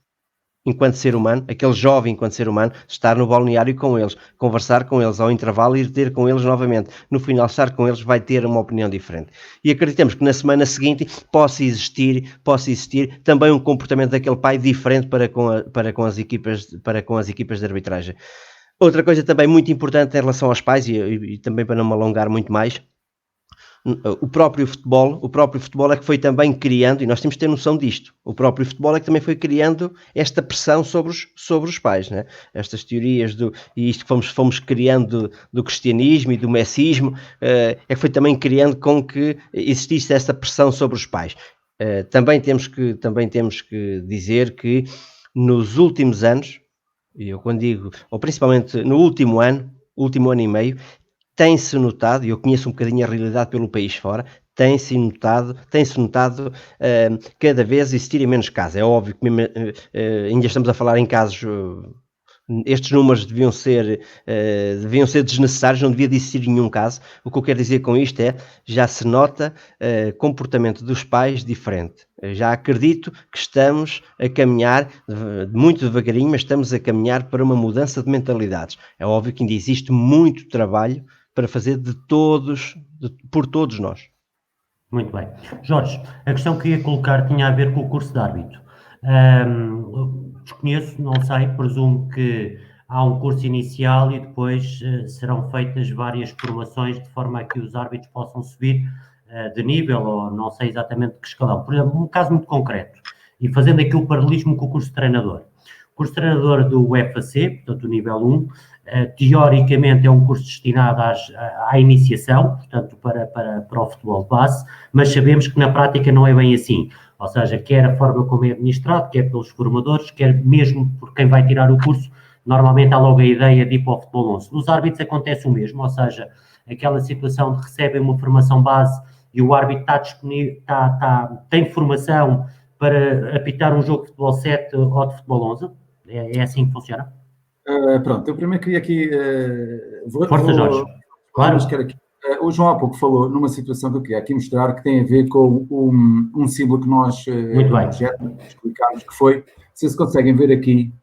enquanto ser humano, aquele jovem enquanto ser humano, estar no balneário com eles, conversar com eles ao intervalo e ir ter com eles novamente. No final, estar com eles vai ter uma opinião diferente. E acreditamos que na semana seguinte possa existir também um comportamento daquele pai diferente para com as equipas de arbitragem. Outra coisa também muito importante em relação aos pais, e também para não me alongar muito mais, o próprio futebol é que foi também criando, e nós temos que ter noção disto, o próprio futebol é que também foi criando esta pressão sobre os pais, né? Estas teorias e isto que fomos criando do cristianismo e do messismo, é que foi também criando com que existisse esta pressão sobre os pais. Também temos que dizer que nos últimos anos, e eu quando digo, ou principalmente no último ano e meio, tem-se notado, e eu conheço um bocadinho a realidade pelo país fora, tem-se notado cada vez existirem menos casos. É óbvio que mesmo, ainda estamos a falar em casos, estes números deviam ser desnecessários, não devia de existir nenhum caso. O que eu quero dizer com isto é, já se nota comportamento dos pais diferente. Já acredito que estamos a caminhar, muito devagarinho, mas estamos a caminhar para uma mudança de mentalidades. É óbvio que ainda existe muito trabalho para fazer por todos nós. Muito bem. Jorge, a questão que ia colocar tinha a ver com o curso de árbitro. Desconheço, não sei, presumo que há um curso inicial e depois serão feitas várias formações de forma a que os árbitros possam subir de nível, ou não sei exatamente de que escalão. Por exemplo, um caso muito concreto, e fazendo aqui o paralelismo com o curso de treinador. O curso de treinador do UFAC, portanto o nível 1, teoricamente é um curso destinado à iniciação, portanto para o futebol de base, mas sabemos que na prática não é bem assim. Ou seja, quer a forma como é administrado, quer pelos formadores, quer mesmo por quem vai tirar o curso, normalmente há logo a ideia de ir para o futebol 11. Nos árbitros acontece o mesmo, ou seja, aquela situação de recebem uma formação base e o árbitro está disponível, tem formação para apitar um jogo de futebol 7 ou de futebol 11? É assim que funciona? Pronto, eu primeiro queria aqui... Força, Jorge. Claro. O João há pouco falou numa situação que eu queria aqui mostrar que tem a ver com um símbolo que nós explicámos, que foi, se conseguem ver aqui,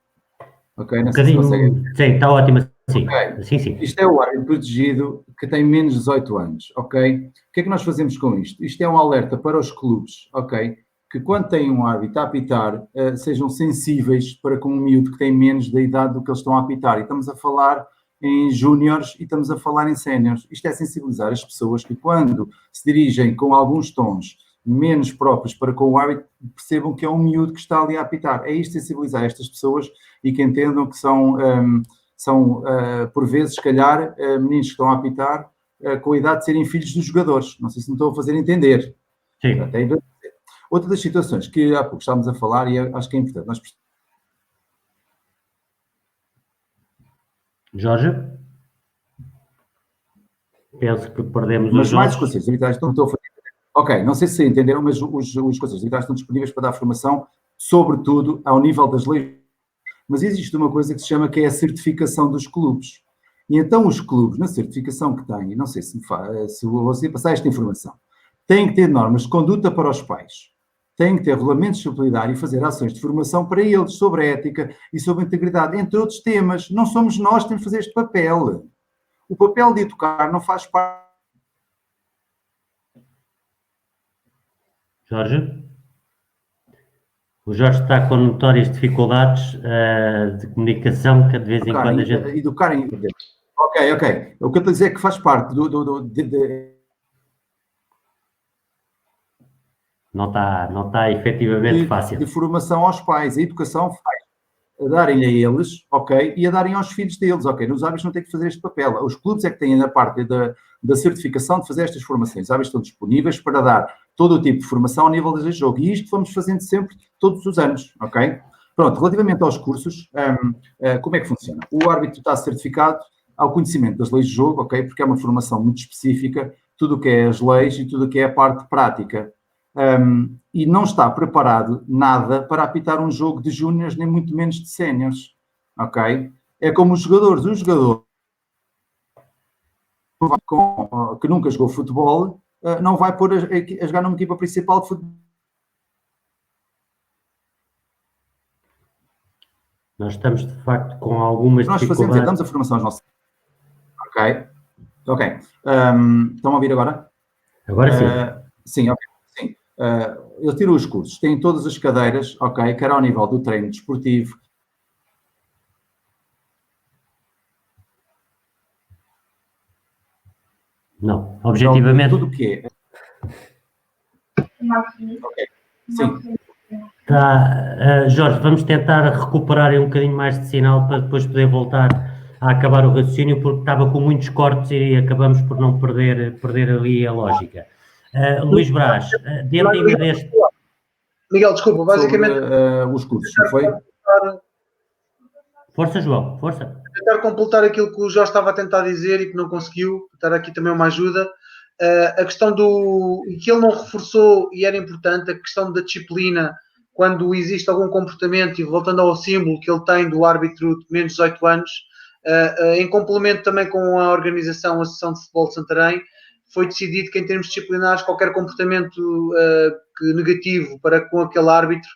ok? Não sei se conseguem ver. Sim, está ótimo. Sim. Okay. Sim. Isto é o árbitro protegido que tem menos de 18 anos, ok? O que é que nós fazemos com isto? Isto é um alerta para os clubes, ok? Que quando têm um árbitro a apitar, sejam sensíveis para com um miúdo que tem menos da idade do que eles estão a apitar. E estamos a falar em júniores e estamos a falar em séniores. Isto é sensibilizar as pessoas que quando se dirigem com alguns tons menos próprios para com o árbitro, percebam que é um miúdo que está ali a apitar. É isto, sensibilizar estas pessoas e que entendam que são por vezes, se calhar, meninos que estão a apitar com a idade de serem filhos dos jogadores. Não sei se me estou a fazer entender. Sim. Outra das situações que há pouco estávamos a falar, e acho que é importante, nós... Jorge? Penso que perdemos mas os mais conselhos digitais não estou a fazer. Ok, não sei se entenderam, mas os conselhos digitais estão disponíveis para dar formação, sobretudo ao nível das leis. Mas existe uma coisa que se chama que é a certificação dos clubes. E então os clubes, na certificação que têm, não sei se você passar esta informação, têm que ter normas de conduta para os pais. Têm que ter regulamentos de disciplinar e fazer ações de formação para eles sobre a ética e sobre a integridade, entre outros temas. Não somos nós que temos de fazer este papel. O papel de educar não faz parte... Jorge? O Jorge está com notórias dificuldades de comunicação, que de vez em quando a gente... Educar em... Ok. O que eu estou a dizer é que faz parte Não está efetivamente fácil. De formação aos pais. A educação faz a darem a eles, ok, e a darem aos filhos deles, ok. Nos árbitros não têm que fazer este papel. Os clubes é que têm a parte da certificação de fazer estas formações. Os árbitros estão disponíveis para dar todo o tipo de formação ao nível de jogo. E isto vamos fazendo sempre, todos os anos, ok? Pronto, relativamente aos cursos, como é que funciona? O árbitro está certificado ao conhecimento das leis de jogo, ok? Porque é uma formação muito específica, tudo o que é as leis e tudo o que é a parte prática. E não está preparado nada para apitar um jogo de júniores, nem muito menos de séniores, ok? É como os jogadores. O jogador que nunca jogou futebol não vai pôr a jogar numa equipa principal de futebol. Nós estamos, de facto, com algumas dificuldades. Nós fazemos, damos a formação aos nossos... Ok. Estão a ouvir agora? Agora sim. Sim, ok. Sim. Eu tiro os cursos. Têm todas as cadeiras, ok, quer ao nível do treino desportivo. Não, objetivamente... Tudo o que é... Ok, sim. Jorge, vamos tentar recuperar um bocadinho mais de sinal para depois poder voltar a acabar o raciocínio, porque estava com muitos cortes e acabamos por não perder ali a lógica. Luís Braz, dentro deste... Miguel, desculpa, basicamente... Sobre, os cursos, não foi? Força, João, força. Tentar completar aquilo que o Jorge estava a tentar dizer e que não conseguiu, dar aqui também uma ajuda. A questão e que ele não reforçou, e era importante, a questão da disciplina, quando existe algum comportamento, e voltando ao símbolo que ele tem do árbitro de menos de 18 anos, em complemento também com a organização, a Associação de Futebol de Santarém, foi decidido que em termos disciplinares, qualquer comportamento negativo para com aquele árbitro,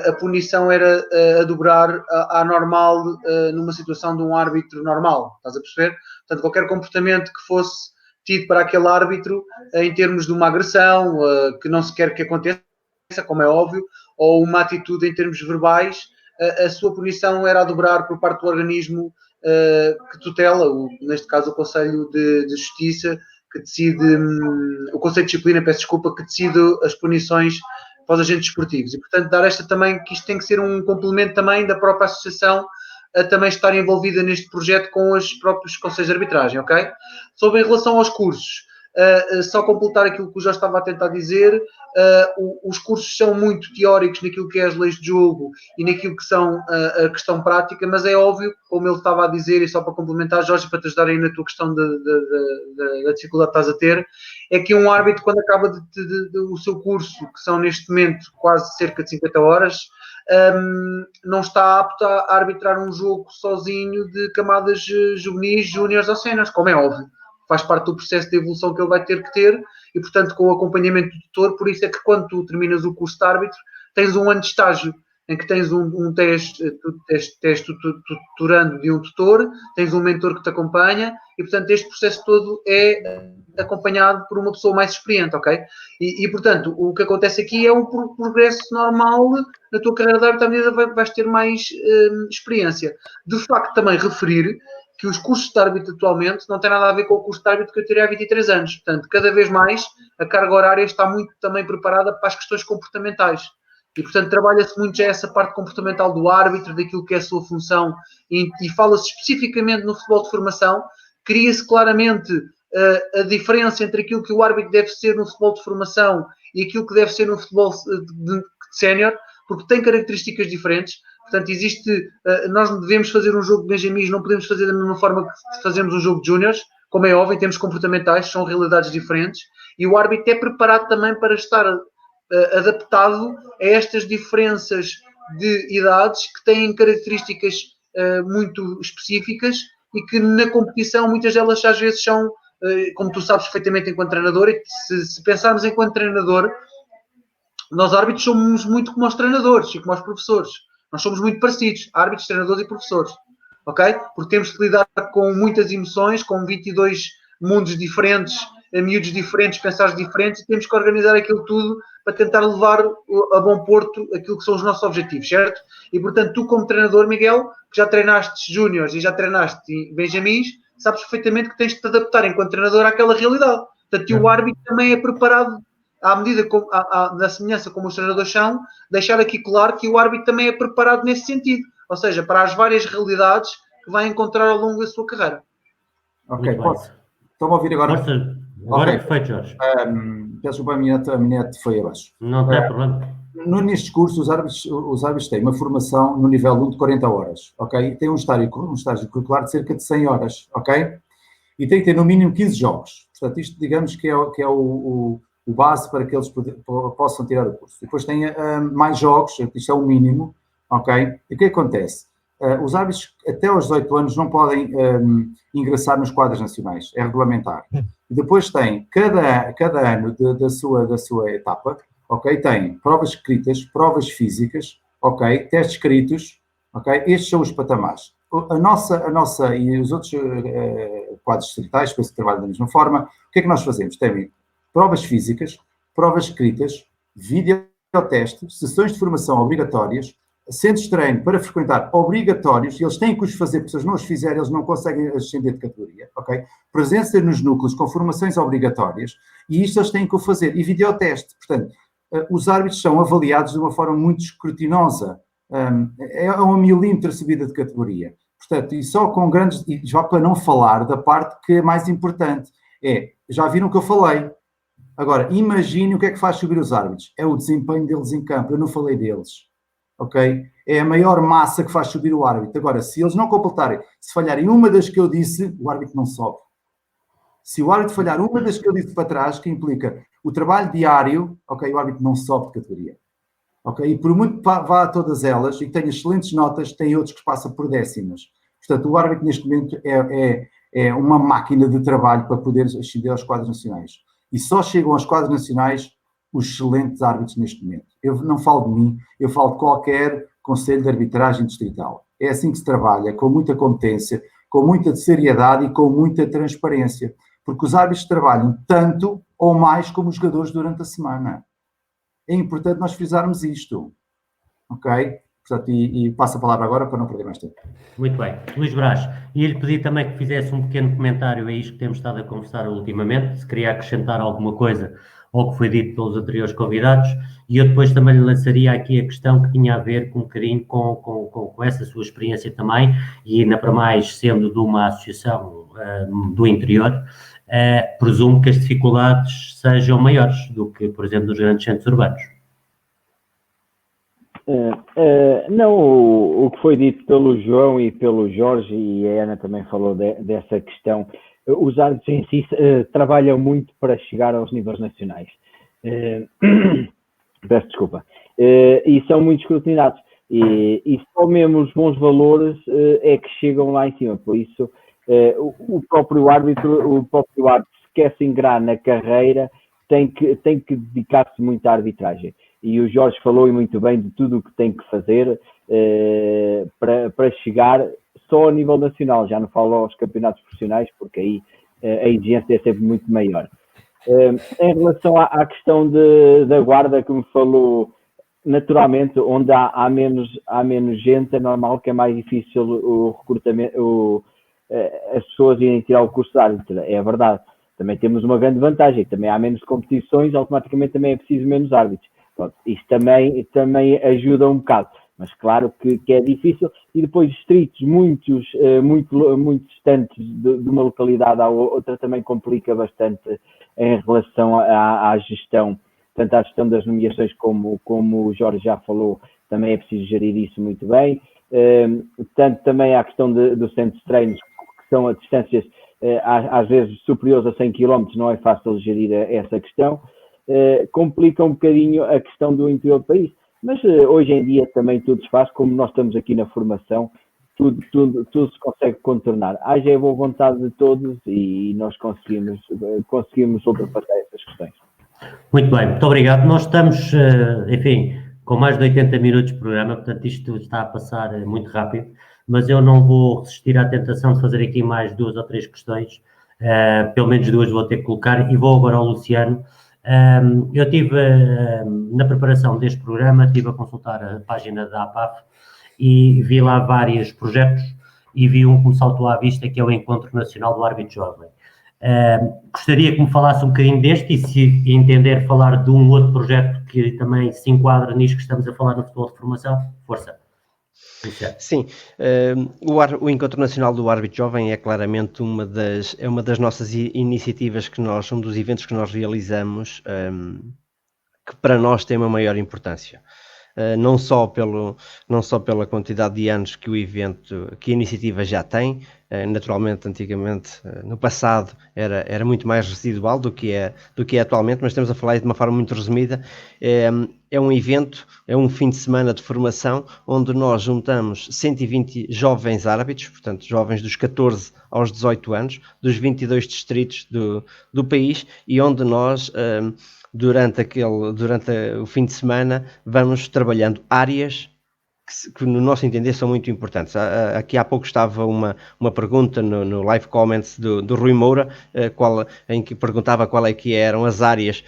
a punição era a dobrar à normal numa situação de um árbitro normal, estás a perceber? Portanto, qualquer comportamento que fosse tido para aquele árbitro em termos de uma agressão que não se quer que aconteça, como é óbvio, ou uma atitude em termos verbais, a sua punição era a dobrar por parte do organismo que tutela, neste caso o Conselho de Justiça, que decide, o Conselho de Disciplina, peço desculpa, que decide as punições para os agentes esportivos. E, portanto, dar esta também, que isto tem que ser um complemento também da própria associação a também estar envolvida neste projeto com os próprios conselhos de arbitragem, ok? Sobre em relação aos cursos, só completar aquilo que eu já estava a tentar dizer, os cursos são muito teóricos naquilo que é as leis de jogo e naquilo que são a questão prática, mas é óbvio, como ele estava a dizer, e só para complementar, Jorge, para te ajudar aí na tua questão da dificuldade que estás a ter, é que um árbitro, quando acaba o seu curso, que são neste momento quase cerca de 50 horas, não está apto a arbitrar um jogo sozinho de camadas juvenis, júniores ou séniores, como é óbvio. Faz parte do processo de evolução que ele vai ter que ter e, portanto, com o acompanhamento do tutor, por isso é que quando tu terminas o curso de árbitro, tens um ano de estágio, em que tens um teste tutorando de um tutor, tens um mentor que te acompanha e, portanto, este processo todo é acompanhado por uma pessoa mais experiente, ok? E portanto, o que acontece aqui é um progresso normal na tua carreira de árbitro, à medida vais ter mais experiência. De facto, também referir que os cursos de árbitro atualmente não têm nada a ver com o curso de árbitro que eu tirei há 23 anos. Portanto, cada vez mais a carga horária está muito também preparada para as questões comportamentais. E, portanto, trabalha-se muito já essa parte comportamental do árbitro, daquilo que é a sua função, e fala-se especificamente no futebol de formação. Cria-se claramente a diferença entre aquilo que o árbitro deve ser no futebol de formação e aquilo que deve ser no futebol de sénior, porque tem características diferentes. Portanto, nós devemos fazer um jogo de benjamins, não podemos fazer da mesma forma que fazemos um jogo de júniores, como é óbvio, em termos comportamentais, são realidades diferentes, e o árbitro é preparado também para estar adaptado a estas diferenças de idades que têm características muito específicas e que na competição muitas delas às vezes são, como tu sabes perfeitamente enquanto treinador, e se pensarmos enquanto treinador, nós árbitros somos muito como os treinadores e como os professores. Nós somos muito parecidos, árbitros, treinadores e professores, ok? Porque temos que lidar com muitas emoções, com 22 mundos diferentes, miúdos diferentes, pensares diferentes, e temos que organizar aquilo tudo para tentar levar a bom porto aquilo que são os nossos objetivos, certo? E, portanto, tu como treinador, Miguel, que já treinaste júniores e já treinaste benjamins, sabes perfeitamente que tens de te adaptar enquanto treinador àquela realidade. Portanto, e o árbitro também é preparado à medida, da semelhança como os treinadores são, deixar aqui claro que o árbitro também é preparado nesse sentido. Ou seja, para as várias realidades que vai encontrar ao longo da sua carreira. Ok, posso? Estão a ouvir agora? Força. Agora Okay. é perfeito, Jorge. Peço para a minha net foi abaixo. Não tem problema. Nestes cursos, os árbitros têm uma formação no nível 1 de 40 horas, ok? E tem um estágio curricular de cerca de 100 horas, ok? E tem que ter no mínimo 15 jogos. Portanto, isto digamos que é o base para que eles possam tirar o curso. Depois tem mais jogos, isto é o mínimo, ok? E o que acontece? Os árbitros até aos 18 anos não podem ingressar nos quadros nacionais, é regulamentar. E depois tem, cada ano da sua etapa, ok? Tem provas escritas, provas físicas, ok? Testes escritos, ok? Estes são os patamares. A nossa e os outros quadros distritais, depois que trabalham da mesma forma, o que é que nós fazemos? Tem provas físicas, provas escritas, videotestes, sessões de formação obrigatórias, centros de treino para frequentar obrigatórios, e eles têm que os fazer, porque se eles não os fizerem, eles não conseguem ascender de categoria, ok? Presença nos núcleos com formações obrigatórias, e isto eles têm que o fazer, e videoteste. Portanto, os árbitros são avaliados de uma forma muito escrutinosa, é um milímetro de subida de categoria. Portanto, e só com grandes, e já para não falar da parte que é mais importante, já viram o que eu falei, Agora, imagine o que é que faz subir os árbitros. É o desempenho deles em campo. Eu não falei deles. Ok? É a maior massa que faz subir o árbitro. Agora, se eles não completarem, se falharem uma das que eu disse, o árbitro não sobe. Se o árbitro falhar uma das que eu disse para trás, que implica o trabalho diário, ok, o árbitro não sobe de categoria. Ok? E por muito que vá a todas elas e que tenha excelentes notas, tem outros que passam por décimas. Portanto, o árbitro neste momento é uma máquina de trabalho para poder ascender aos quadros nacionais. E só chegam aos quadros nacionais os excelentes árbitros neste momento. Eu não falo de mim, eu falo de qualquer conselho de arbitragem distrital. É assim que se trabalha, com muita competência, com muita seriedade e com muita transparência. Porque os árbitros trabalham tanto ou mais como os jogadores durante a semana. É importante nós frisarmos isto. Ok? Portanto, e passo a palavra agora para não perder mais tempo. Muito bem. Luís Brás, ia-lhe pedir também que fizesse um pequeno comentário a isto que temos estado a conversar ultimamente, se queria acrescentar alguma coisa ao que foi dito pelos anteriores convidados, e eu depois também lhe lançaria aqui a questão que tinha a ver com um bocadinho com essa sua experiência também, e ainda para mais sendo de uma associação do interior, presumo que as dificuldades sejam maiores do que, por exemplo, nos grandes centros urbanos. Não, o que foi dito pelo João e pelo Jorge, e a Ana também falou dessa questão, os árbitros em si trabalham muito para chegar aos níveis nacionais. Peço desculpa. E são muito escrutinados. E só mesmo os bons valores é que chegam lá em cima. Por isso, o próprio árbitro, se quer se ingrar na carreira, tem que dedicar-se muito à arbitragem. E o Jorge falou e muito bem de tudo o que tem que fazer para chegar só a nível nacional. Já não falo aos campeonatos profissionais, porque aí a exigência é sempre muito maior. Em relação à questão da guarda que me falou, naturalmente, onde há menos gente, é normal que é mais difícil o recrutamento, as pessoas irem tirar o curso de árbitro. É verdade. Também temos uma grande vantagem. Também há menos competições, automaticamente também é preciso menos árbitros. Pronto, isto também ajuda um bocado, mas claro que é difícil. E depois distritos muito distantes de uma localidade à outra também complica bastante em relação à gestão, tanto à gestão das nomeações como o Jorge já falou, também é preciso gerir isso muito bem. Tanto também à questão dos centros de treinos, que são a distâncias às vezes superiores a 100 km, não é fácil gerir essa questão. Complica um bocadinho a questão do interior do país, mas hoje em dia também tudo se faz, como nós estamos aqui na formação, tudo se consegue contornar. Haja a boa vontade de todos e nós conseguimos ultrapassar essas questões. Muito bem, muito obrigado. Nós estamos, enfim, com mais de 80 minutos de programa, portanto isto está a passar muito rápido, mas eu não vou resistir à tentação de fazer aqui mais 2 ou 3 questões, pelo menos 2 vou ter que colocar, e vou agora ao Luciano. Eu tive, na preparação deste programa, estive a consultar a página da APAF e vi lá vários projetos e vi um que me saltou à vista, que é o Encontro Nacional do Árbitro Jovem. Gostaria que me falasse um bocadinho deste e, se entender, falar de um outro projeto que também se enquadra nisto que estamos a falar no futebol de formação. Força. Sim, o Encontro Nacional do Árbitro Jovem é claramente uma das nossas iniciativas um dos eventos que nós realizamos, que para nós tem uma maior importância. Não só pela quantidade de anos que que a iniciativa já tem, naturalmente, antigamente, no passado, era muito mais residual do que é atualmente, mas estamos a falar de uma forma muito resumida. É um evento, é um fim de semana de formação, onde nós juntamos 120 jovens árbitros, portanto, jovens dos 14 aos 18 anos, dos 22 distritos do país, e onde nós, durante o fim de semana, vamos trabalhando áreas que no nosso entender são muito importantes. Aqui há pouco estava uma pergunta no live comments do Rui Moura, em que perguntava qual é que eram as áreas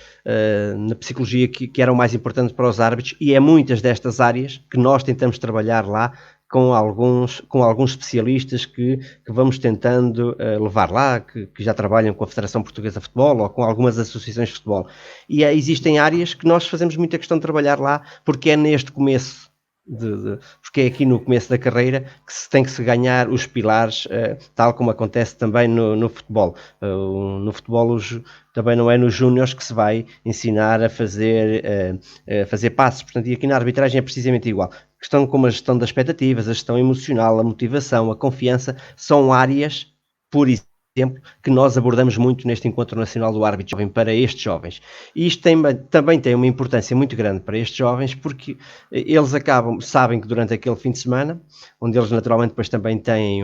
na psicologia que eram mais importantes para os árbitros, e é muitas destas áreas que nós tentamos trabalhar lá com alguns especialistas que vamos tentando levar lá, que já trabalham com a Federação Portuguesa de Futebol ou com algumas associações de futebol. E existem áreas que nós fazemos muita questão de trabalhar lá, porque é neste começo porque é aqui no começo da carreira que se tem que se ganhar os pilares, tal como acontece também no futebol. No futebol também não é nos júniores que se vai ensinar a fazer passos, portanto, e aqui na arbitragem é precisamente igual. Questão como a gestão das expectativas, a gestão emocional, a motivação, a confiança, são áreas, por exemplo, que nós abordamos muito neste Encontro Nacional do Árbitro Jovem para estes jovens. E isto também tem uma importância muito grande para estes jovens, porque eles sabem que durante aquele fim de semana, onde eles naturalmente depois também têm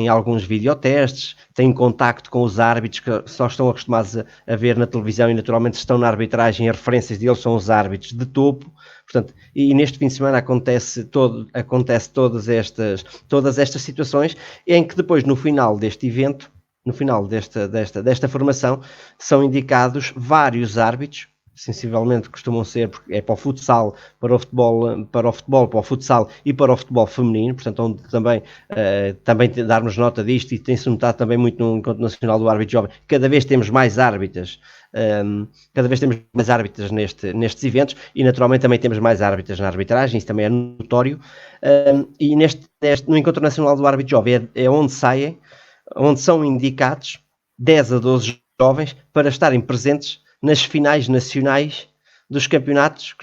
alguns videotestes, têm contacto com os árbitros que só estão acostumados a ver na televisão e naturalmente estão na arbitragem, as referências deles são os árbitros de topo. Portanto, e neste fim de semana acontece todas estas situações, em que depois no final deste evento, no final desta formação, são indicados vários árbitros, sensivelmente costumam ser, porque é para o futsal, para o futebol, para o futsal e para o futebol feminino, portanto, onde também darmos nota disto, e tem-se notado também muito no Encontro Nacional do Árbitro Jovem, cada vez temos mais árbitras, nestes eventos, e naturalmente também temos mais árbitras na arbitragem, isso também é notório, e no Encontro Nacional do Árbitro Jovem é onde são indicados 10 a 12 jovens para estarem presentes nas finais nacionais dos campeonatos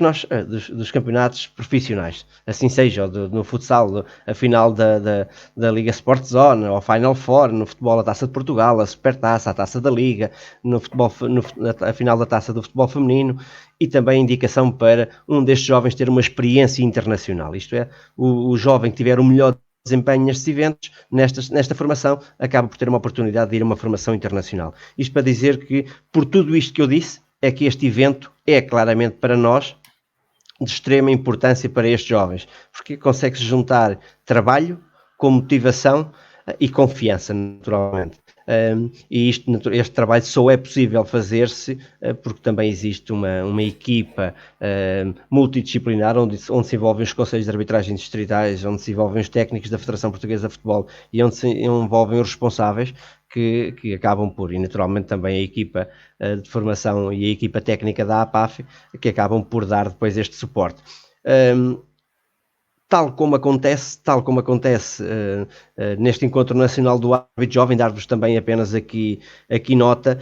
dos campeonatos profissionais, assim seja no futsal, a final da Liga Sport Zone, ou Final Four, no futebol a Taça de Portugal, a Supertaça, a Taça da Liga, no futebol, a final da Taça do Futebol Feminino, e também indicação para um destes jovens ter uma experiência internacional, isto é, o jovem que tiver o melhor desempenho nestes eventos, nesta formação, acaba por ter uma oportunidade de ir a uma formação internacional. Isto para dizer que, por tudo isto que eu disse, é que este evento é claramente para nós de extrema importância para estes jovens, porque consegue-se juntar trabalho com motivação e confiança, naturalmente. E este trabalho só é possível fazer-se porque também existe uma equipa multidisciplinar onde se envolvem os conselhos de arbitragem distritais, onde se envolvem os técnicos da Federação Portuguesa de Futebol e onde se envolvem os responsáveis que acabam por, e naturalmente também a equipa de formação e a equipa técnica da APAF, que acabam por dar depois este suporte. Tal como acontece neste Encontro Nacional do Árbitro Jovem, dar-vos também apenas aqui nota,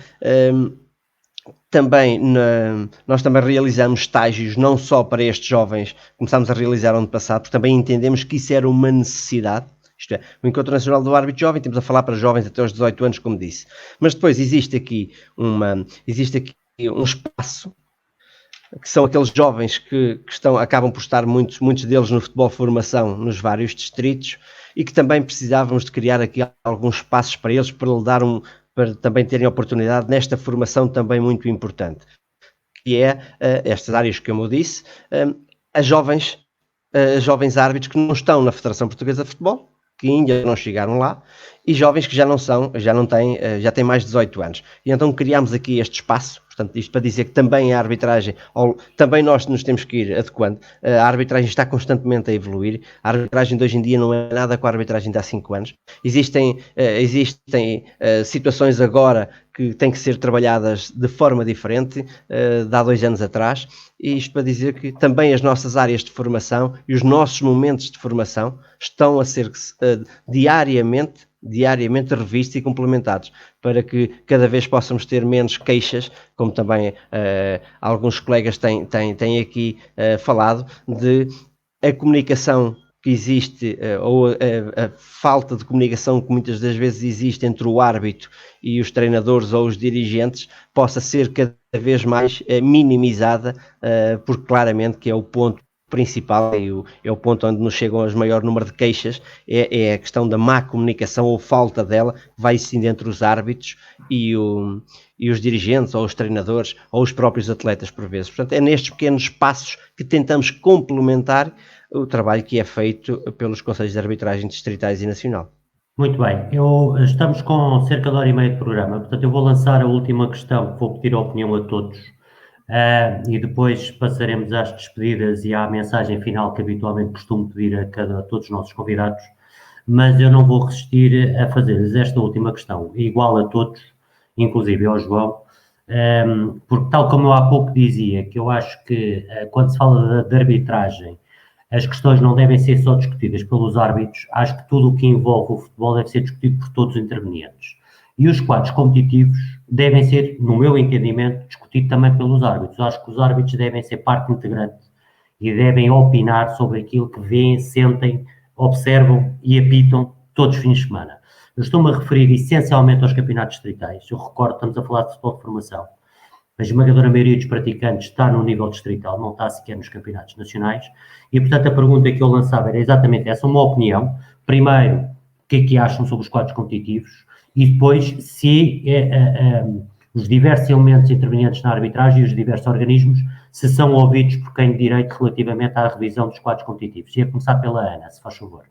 nós também realizamos estágios não só para estes jovens, começámos a realizar ano passado, porque também entendemos que isso era uma necessidade. Isto é, o Encontro Nacional do Árbitro Jovem, temos a falar para jovens até aos 18 anos, como disse. Mas depois existe aqui um espaço, que são aqueles jovens que acabam por estar muitos deles no futebol formação nos vários distritos, e que também precisávamos de criar aqui alguns espaços para eles, para também terem oportunidade nesta formação também muito importante, que é estas áreas que eu disse, as jovens árbitros que não estão na Federação Portuguesa de Futebol, que ainda não chegaram lá, e jovens que já têm mais de 18 anos. E então criámos aqui este espaço, portanto, isto para dizer que também a arbitragem, também nós nos temos que ir adequando, a arbitragem está constantemente a evoluir, a arbitragem de hoje em dia não é nada com a arbitragem de há 5 anos, existem situações agora que têm que ser trabalhadas de forma diferente de há 2 anos atrás, e isto para dizer que também as nossas áreas de formação e os nossos momentos de formação estão a ser diariamente revistos e complementados, para que cada vez possamos ter menos queixas, como também alguns colegas têm aqui falado, de a comunicação que existe, ou a falta de comunicação que muitas das vezes existe entre o árbitro e os treinadores ou os dirigentes, possa ser cada vez mais minimizada, porque claramente que é o ponto principal, é o ponto onde nos chegam o maior número de queixas, é a questão da má comunicação ou falta dela, vai sim entre os árbitros e os dirigentes, ou os treinadores, ou os próprios atletas por vezes. Portanto, é nestes pequenos passos que tentamos complementar o trabalho que é feito pelos conselhos de arbitragem distritais e nacional. Muito bem, estamos com cerca de 1h30 de programa, portanto eu vou lançar a última questão, vou pedir a opinião a todos, e depois passaremos às despedidas e à mensagem final que habitualmente costumo pedir a todos os nossos convidados, mas eu não vou resistir a fazer-lhes esta última questão, igual a todos, inclusive ao João, Porque tal como eu há pouco dizia, que eu acho que quando se fala de arbitragem, as questões não devem ser só discutidas pelos árbitros, acho que tudo o que envolve o futebol deve ser discutido por todos os intervenientes. E os quadros competitivos devem ser, no meu entendimento, discutidos também pelos árbitros. Acho que os árbitros devem ser parte integrante e devem opinar sobre aquilo que veem, sentem, observam e apitam todos os fins de semana. Eu estou-me a referir essencialmente aos campeonatos distritais. Eu recordo, estamos a falar de futebol de formação. A esmagadora maioria dos praticantes está no nível distrital, não está sequer nos campeonatos nacionais. E, portanto, a pergunta que eu lançava era exatamente essa, uma opinião. Primeiro, o que é que acham sobre os quadros competitivos? E depois, se os diversos elementos intervenientes na arbitragem e os diversos organismos, se são ouvidos por quem de direito relativamente à revisão dos quadros competitivos. Ia começar pela Ana, se faz favor.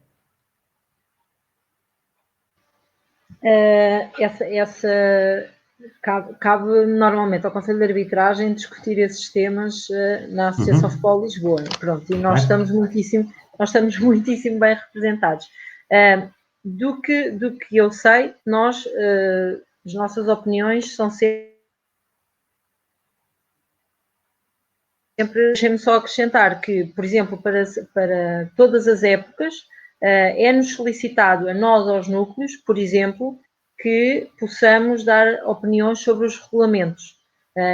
Cabe normalmente ao Conselho de Arbitragem discutir esses temas na Associação Futebol Lisboa. Pronto, e nós estamos muitíssimo bem representados. Do que eu sei, as nossas opiniões são sempre. Deixem-me só acrescentar que, por exemplo, para todas as épocas, é-nos solicitado a nós, aos núcleos, por exemplo, que possamos dar opiniões sobre os regulamentos.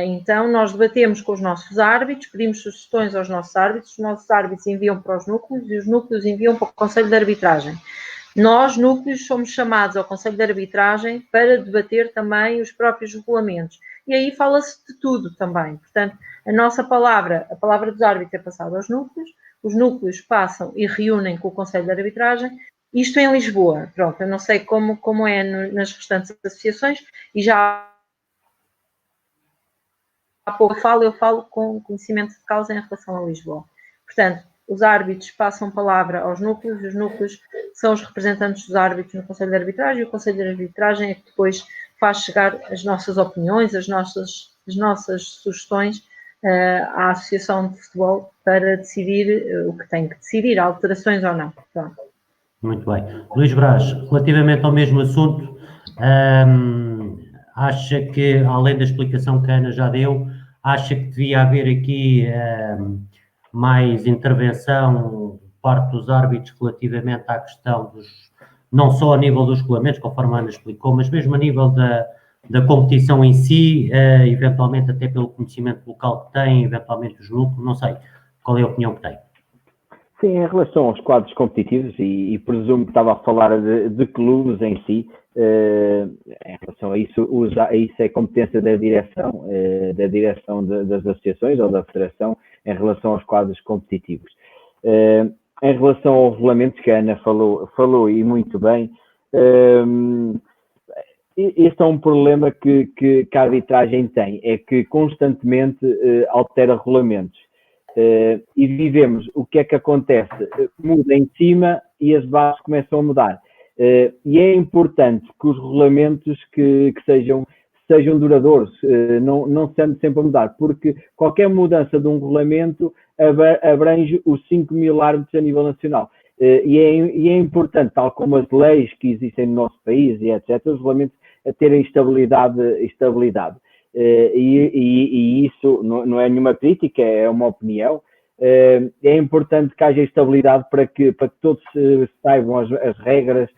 Então, nós debatemos com os nossos árbitros, pedimos sugestões aos nossos árbitros, os nossos árbitros enviam para os núcleos e os núcleos enviam para o Conselho de Arbitragem. Nós, núcleos, somos chamados ao Conselho de Arbitragem para debater também os próprios regulamentos. E aí fala-se de tudo também. Portanto, a palavra dos árbitros é passada aos núcleos, os núcleos passam e reúnem com o Conselho de Arbitragem, isto em Lisboa. Pronto, eu não sei como é nas restantes associações, e já há pouco eu falo com conhecimento de causa em relação a Lisboa. Portanto, os árbitros passam palavra aos núcleos, e os núcleos são os representantes dos árbitros no Conselho de Arbitragem, e o Conselho de Arbitragem é que depois faz chegar as nossas opiniões, as nossas sugestões à Associação de Futebol para decidir o que tem que decidir, alterações ou não. Pronto. Muito bem. Luís Braz, relativamente ao mesmo assunto, acha que, além da explicação que a Ana já deu, acha que devia haver aqui mais intervenção por parte dos árbitros relativamente à questão não só a nível dos regulamentos, conforme a Ana explicou, mas mesmo a nível da competição em si, eventualmente até pelo conhecimento local que tem, eventualmente os núcleos, não sei, qual é a opinião que tem? Sim, em relação aos quadros competitivos, e presumo que estava a falar de clubes em si, em relação a isso, isso é competência da direção das associações ou da federação em relação aos quadros competitivos. Em relação aos regulamentos que a Ana falou e muito bem, este é um problema que a arbitragem tem, é que constantemente altera regulamentos. E vivemos o que é que acontece, muda em cima e as bases começam a mudar. E é importante que os regulamentos que sejam duradouros, não se ande sempre a mudar, porque qualquer mudança de um regulamento abrange os 5.000 árbitros a nível nacional. E é importante, tal como as leis que existem no nosso país e etc., os regulamentos a terem estabilidade. E isso não é nenhuma crítica, é uma opinião. É importante que haja estabilidade para que todos saibam as regras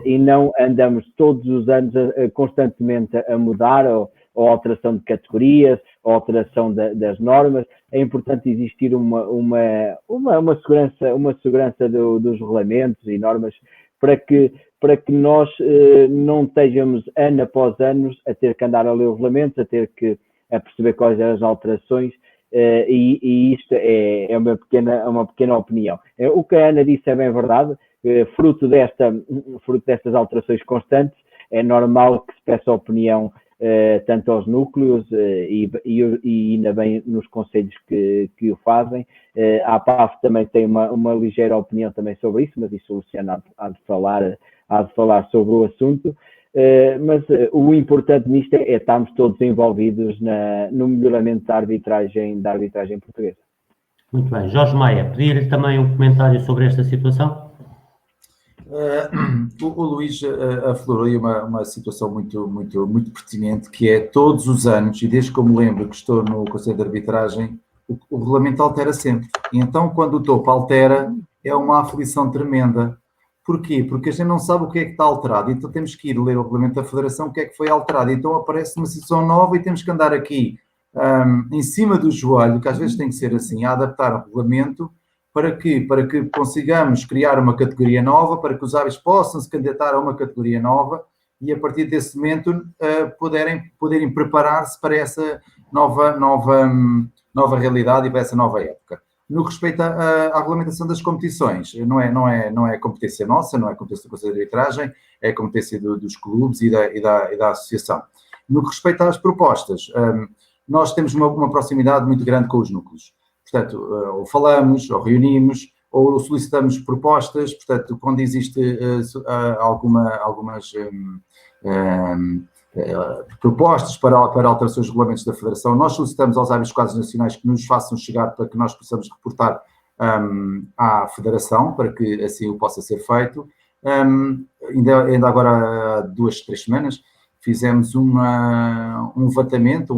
e não andamos todos os anos constantemente a mudar ou alteração de categorias, ou alteração das normas. É importante existir uma segurança dos regulamentos e normas para que nós não estejamos ano após ano a ter que andar a ler os regulamentos, a perceber quais são as alterações, e isto é uma pequena opinião. O que a Ana disse é bem verdade, fruto destas alterações constantes, é normal que se peça opinião tanto aos núcleos e ainda bem nos conselhos que o fazem. A APAF também tem uma ligeira opinião também sobre isso, mas isso o Luciano há de falar sobre o assunto. Mas o importante nisto é estarmos todos envolvidos no melhoramento da arbitragem portuguesa. Muito bem. Jorge Maia, pedir-lhe também um comentário sobre esta situação? O Luís aflorou aí uma situação muito pertinente, que é todos os anos, e desde que eu me lembro que estou no Conselho de Arbitragem, o regulamento altera sempre. E então, quando o topo altera, é uma aflição tremenda. Porquê? Porque a gente não sabe o que é que está alterado, então temos que ir ler o regulamento da Federação, o que é que foi alterado. Então aparece uma situação nova e temos que andar aqui em cima do joelho, que às vezes tem que ser assim, a adaptar o regulamento. Para que consigamos criar uma categoria nova, para que os árbitros possam se candidatar a uma categoria nova e, a partir desse momento, poderem preparar-se para essa nova realidade e para essa nova época. No que respeita à regulamentação das competições, não é competência nossa, não é competência do Conselho de Arbitragem, é competência dos clubes e da associação. No que respeita às propostas, nós temos uma proximidade muito grande com os núcleos. Portanto, ou falamos, ou reunimos, ou solicitamos propostas. Portanto, quando existe algumas propostas para alterações de regulamentos da Federação, nós solicitamos aos árbitros quadros nacionais que nos façam chegar para que nós possamos reportar à Federação, para que assim o possa ser feito. Ainda agora há 2-3 semanas, fizemos um levantamento,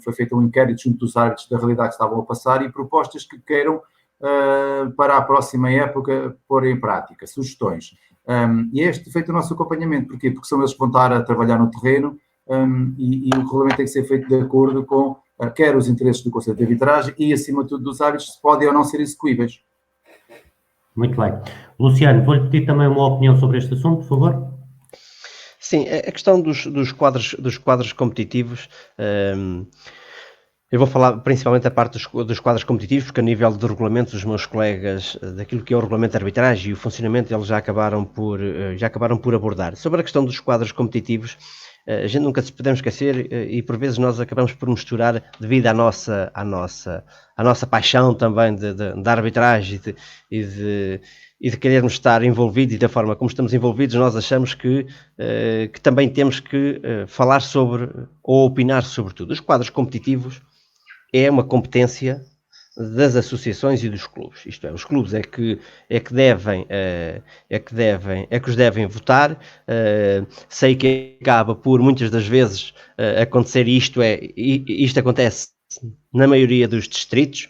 foi feito um inquérito junto dos árbitros da realidade que estavam a passar e propostas que queiram para a próxima época pôr em prática, sugestões. E é feito o nosso acompanhamento. Porquê? Porque são eles que vão estar a trabalhar no terreno e o regulamento tem que ser feito de acordo com quer os interesses do Conselho de Arbitragem e, acima de tudo, dos árbitros, se podem ou não ser execuíveis. Muito bem. Luciano, vou-lhe pedir também uma opinião sobre este assunto, por favor. Sim, a questão dos quadros competitivos, eu vou falar principalmente da parte dos quadros competitivos, porque a nível de regulamentos, os meus colegas daquilo que é o regulamento de arbitragem e o funcionamento, eles já acabaram por abordar. Sobre a questão dos quadros competitivos, a gente nunca se podemos esquecer, e por vezes nós acabamos por misturar, devido à nossa paixão também da arbitragem e de querermos estar envolvidos, e da forma como estamos envolvidos, nós achamos que também temos que falar sobre, ou opinar sobre tudo. Os quadros competitivos é uma competência das associações e dos clubes. Isto é, os clubes é que os devem votar. Sei que acaba por muitas das vezes acontecer isto acontece na maioria dos distritos,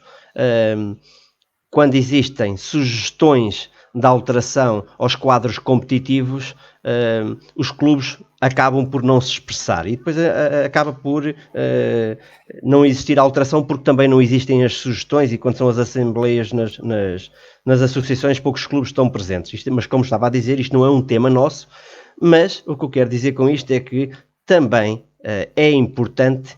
quando existem sugestões de alteração aos quadros competitivos, os clubes acabam por não se expressar e depois acaba por não existir alteração, porque também não existem as sugestões, e quando são as assembleias nas associações, poucos clubes estão presentes. Mas como estava a dizer, isto não é um tema nosso, mas o que eu quero dizer com isto é que também é importante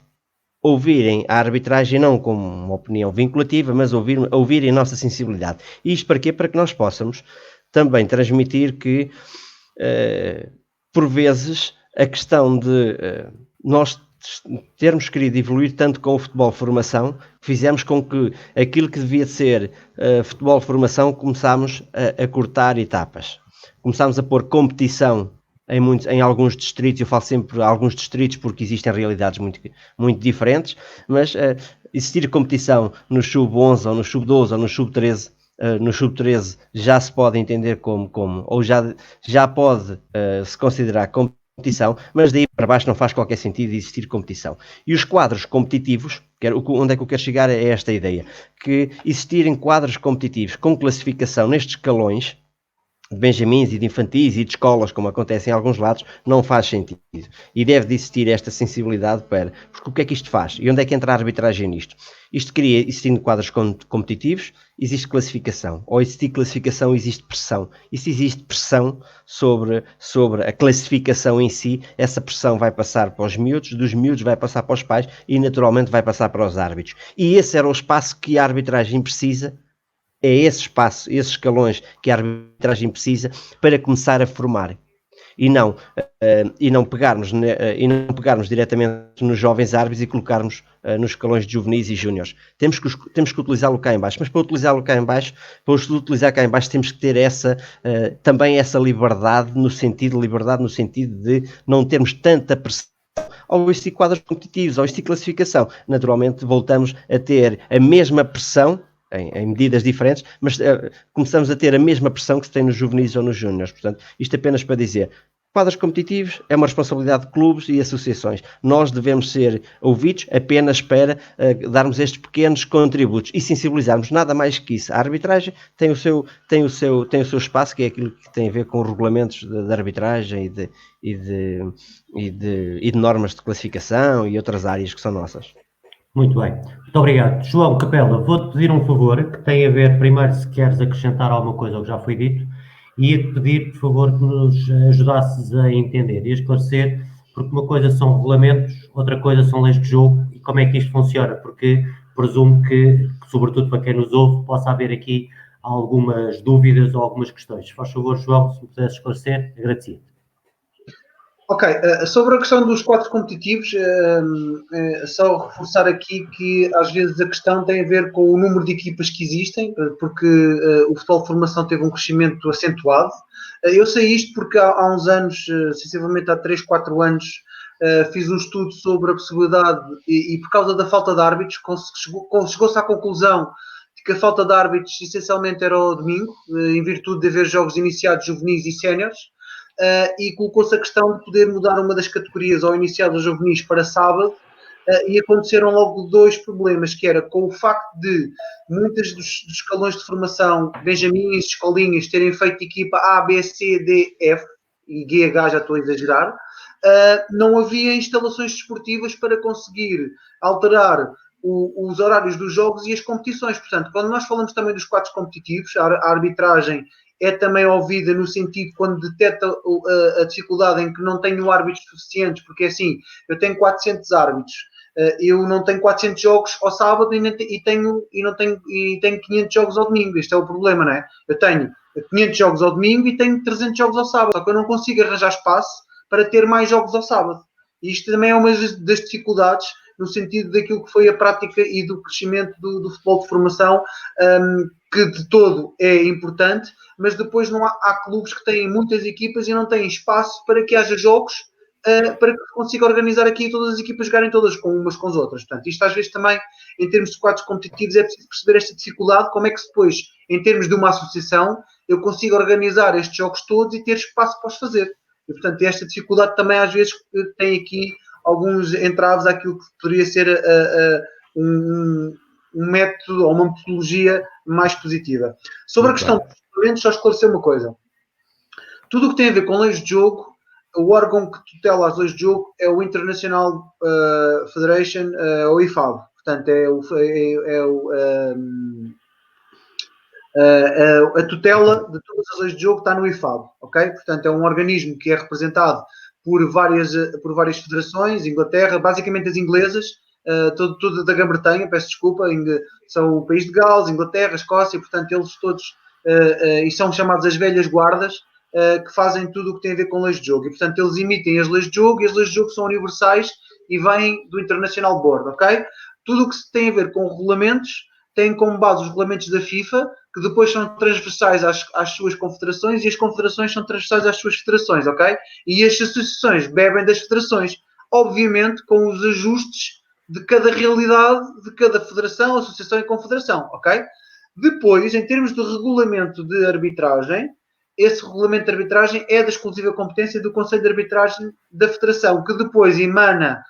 ouvirem a arbitragem não como uma opinião vinculativa, mas ouvirem a nossa sensibilidade. E isto para quê? Para que nós possamos também transmitir que, por vezes, a questão de nós termos querido evoluir tanto com o futebol formação, fizemos com que aquilo que devia ser futebol formação, começámos a cortar etapas. Começámos a pôr competição em alguns distritos. Eu falo sempre alguns distritos porque existem realidades muito, muito diferentes, mas existir competição no sub-11 ou no sub-12 ou no sub-13, no sub-13 já se pode entender como ou já pode se considerar competição, mas daí para baixo não faz qualquer sentido existir competição. E os quadros competitivos, onde é que eu quero chegar é esta ideia, que existirem quadros competitivos com classificação nestes escalões de benjamins e de infantis e de escolas, como acontece em alguns lados, não faz sentido. E deve de existir esta sensibilidade porque o que é que isto faz? E onde é que entra a arbitragem nisto? Isto cria, existindo quadros competitivos, existe classificação. Ou existir classificação, existe pressão. E se existe pressão sobre a classificação em si, essa pressão vai passar para os miúdos, dos miúdos vai passar para os pais e naturalmente vai passar para os árbitros. E esse era o espaço que a arbitragem precisa. É esse espaço, esses escalões que a arbitragem precisa para começar a formar e não pegarmos diretamente nos jovens árbitros e colocarmos nos escalões de juvenis e júniores. Temos que utilizá-lo cá em baixo, mas para utilizá-lo cá em baixo, temos que ter também essa liberdade no sentido de não termos tanta pressão ao existir quadros competitivos, ao existir classificação. Naturalmente voltamos a ter a mesma pressão em medidas diferentes, mas começamos a ter a mesma pressão que se tem nos juvenis ou nos júniores. Portanto, isto apenas para dizer, quadros competitivos é uma responsabilidade de clubes e associações. Nós devemos ser ouvidos apenas para darmos estes pequenos contributos e sensibilizarmos, nada mais que isso. A arbitragem tem o seu espaço, que é aquilo que tem a ver com regulamentos de arbitragem e de normas de classificação e outras áreas que são nossas. Muito bem, muito obrigado. João Capela, vou-te pedir um favor que tem a ver, primeiro, se queres acrescentar alguma coisa ao que já foi dito, e ia-te pedir, por favor, que nos ajudasses a entender e a esclarecer, porque uma coisa são regulamentos, outra coisa são leis de jogo, e como é que isto funciona, porque presumo que, sobretudo para quem nos ouve, possa haver aqui algumas dúvidas ou algumas questões. Faz favor, João, se me pudesse esclarecer, agradecia-te. Ok, sobre a questão dos quadros competitivos, só reforçar aqui que às vezes a questão tem a ver com o número de equipas que existem, porque o futebol de formação teve um crescimento acentuado. Eu sei isto porque há uns anos, sensivelmente há 3, 4 anos, fiz um estudo sobre a possibilidade, e por causa da falta de árbitros, chegou-se à conclusão de que a falta de árbitros essencialmente era ao domingo, em virtude de haver jogos iniciados juvenis e séniores. E colocou-se a questão de poder mudar uma das categorias ao iniciar os juvenis para sábado, e aconteceram logo 2 problemas, que era com o facto de muitos dos escalões de formação, benjamins, escolinhas, terem feito equipa A, B, C, D, F, e GH já estou a exagerar, não havia instalações desportivas para conseguir alterar os horários dos jogos e as competições. Portanto, quando nós falamos também dos quadros competitivos, a arbitragem é também ouvida no sentido quando detecta a dificuldade em que não tenho árbitros suficientes, porque assim, eu tenho 400 árbitros, eu não tenho 400 jogos ao sábado e tenho 500 jogos ao domingo. Este é o problema, não é? Eu tenho 500 jogos ao domingo e tenho 300 jogos ao sábado, só que eu não consigo arranjar espaço para ter mais jogos ao sábado. E isto também é uma das dificuldades no sentido daquilo que foi a prática e do crescimento do futebol de formação, que de todo é importante, mas depois não há clubes que têm muitas equipas e não têm espaço para que haja jogos, para que se consiga organizar aqui e todas as equipas jogarem todas umas com as outras. Portanto, isto às vezes também, em termos de quadros competitivos, é preciso perceber esta dificuldade, como é que depois, em termos de uma associação, eu consigo organizar estes jogos todos e ter espaço para os fazer. E, portanto, esta dificuldade também às vezes tem aqui alguns entraves àquilo que poderia ser um método ou uma metodologia mais positiva. Sobre a questão dos regulamentos, só esclarecer uma coisa. Tudo o que tem a ver com leis de jogo, o órgão que tutela as leis de jogo é o International Federation, o IFAB. Portanto, a tutela de todas as leis de jogo está no IFAB, ok? Portanto, é um organismo que é representado por várias federações, Inglaterra, basicamente as inglesas, tudo da Grã-Bretanha, peço desculpa, são o país de Gales, Inglaterra, Escócia, portanto, eles todos, e são chamados as velhas guardas, que fazem tudo o que tem a ver com leis de jogo. E, portanto, eles emitem as leis de jogo, e as leis de jogo são universais e vêm do International Board, ok? Tudo o que tem a ver com regulamentos tem como base os regulamentos da FIFA, que depois são transversais às suas confederações, e as confederações são transversais às suas federações, ok? E as associações bebem das federações, obviamente com os ajustes de cada realidade, de cada federação, associação e confederação, ok? Depois, em termos de regulamento de arbitragem, esse regulamento de arbitragem é da exclusiva competência do Conselho de Arbitragem da Federação, que depois emana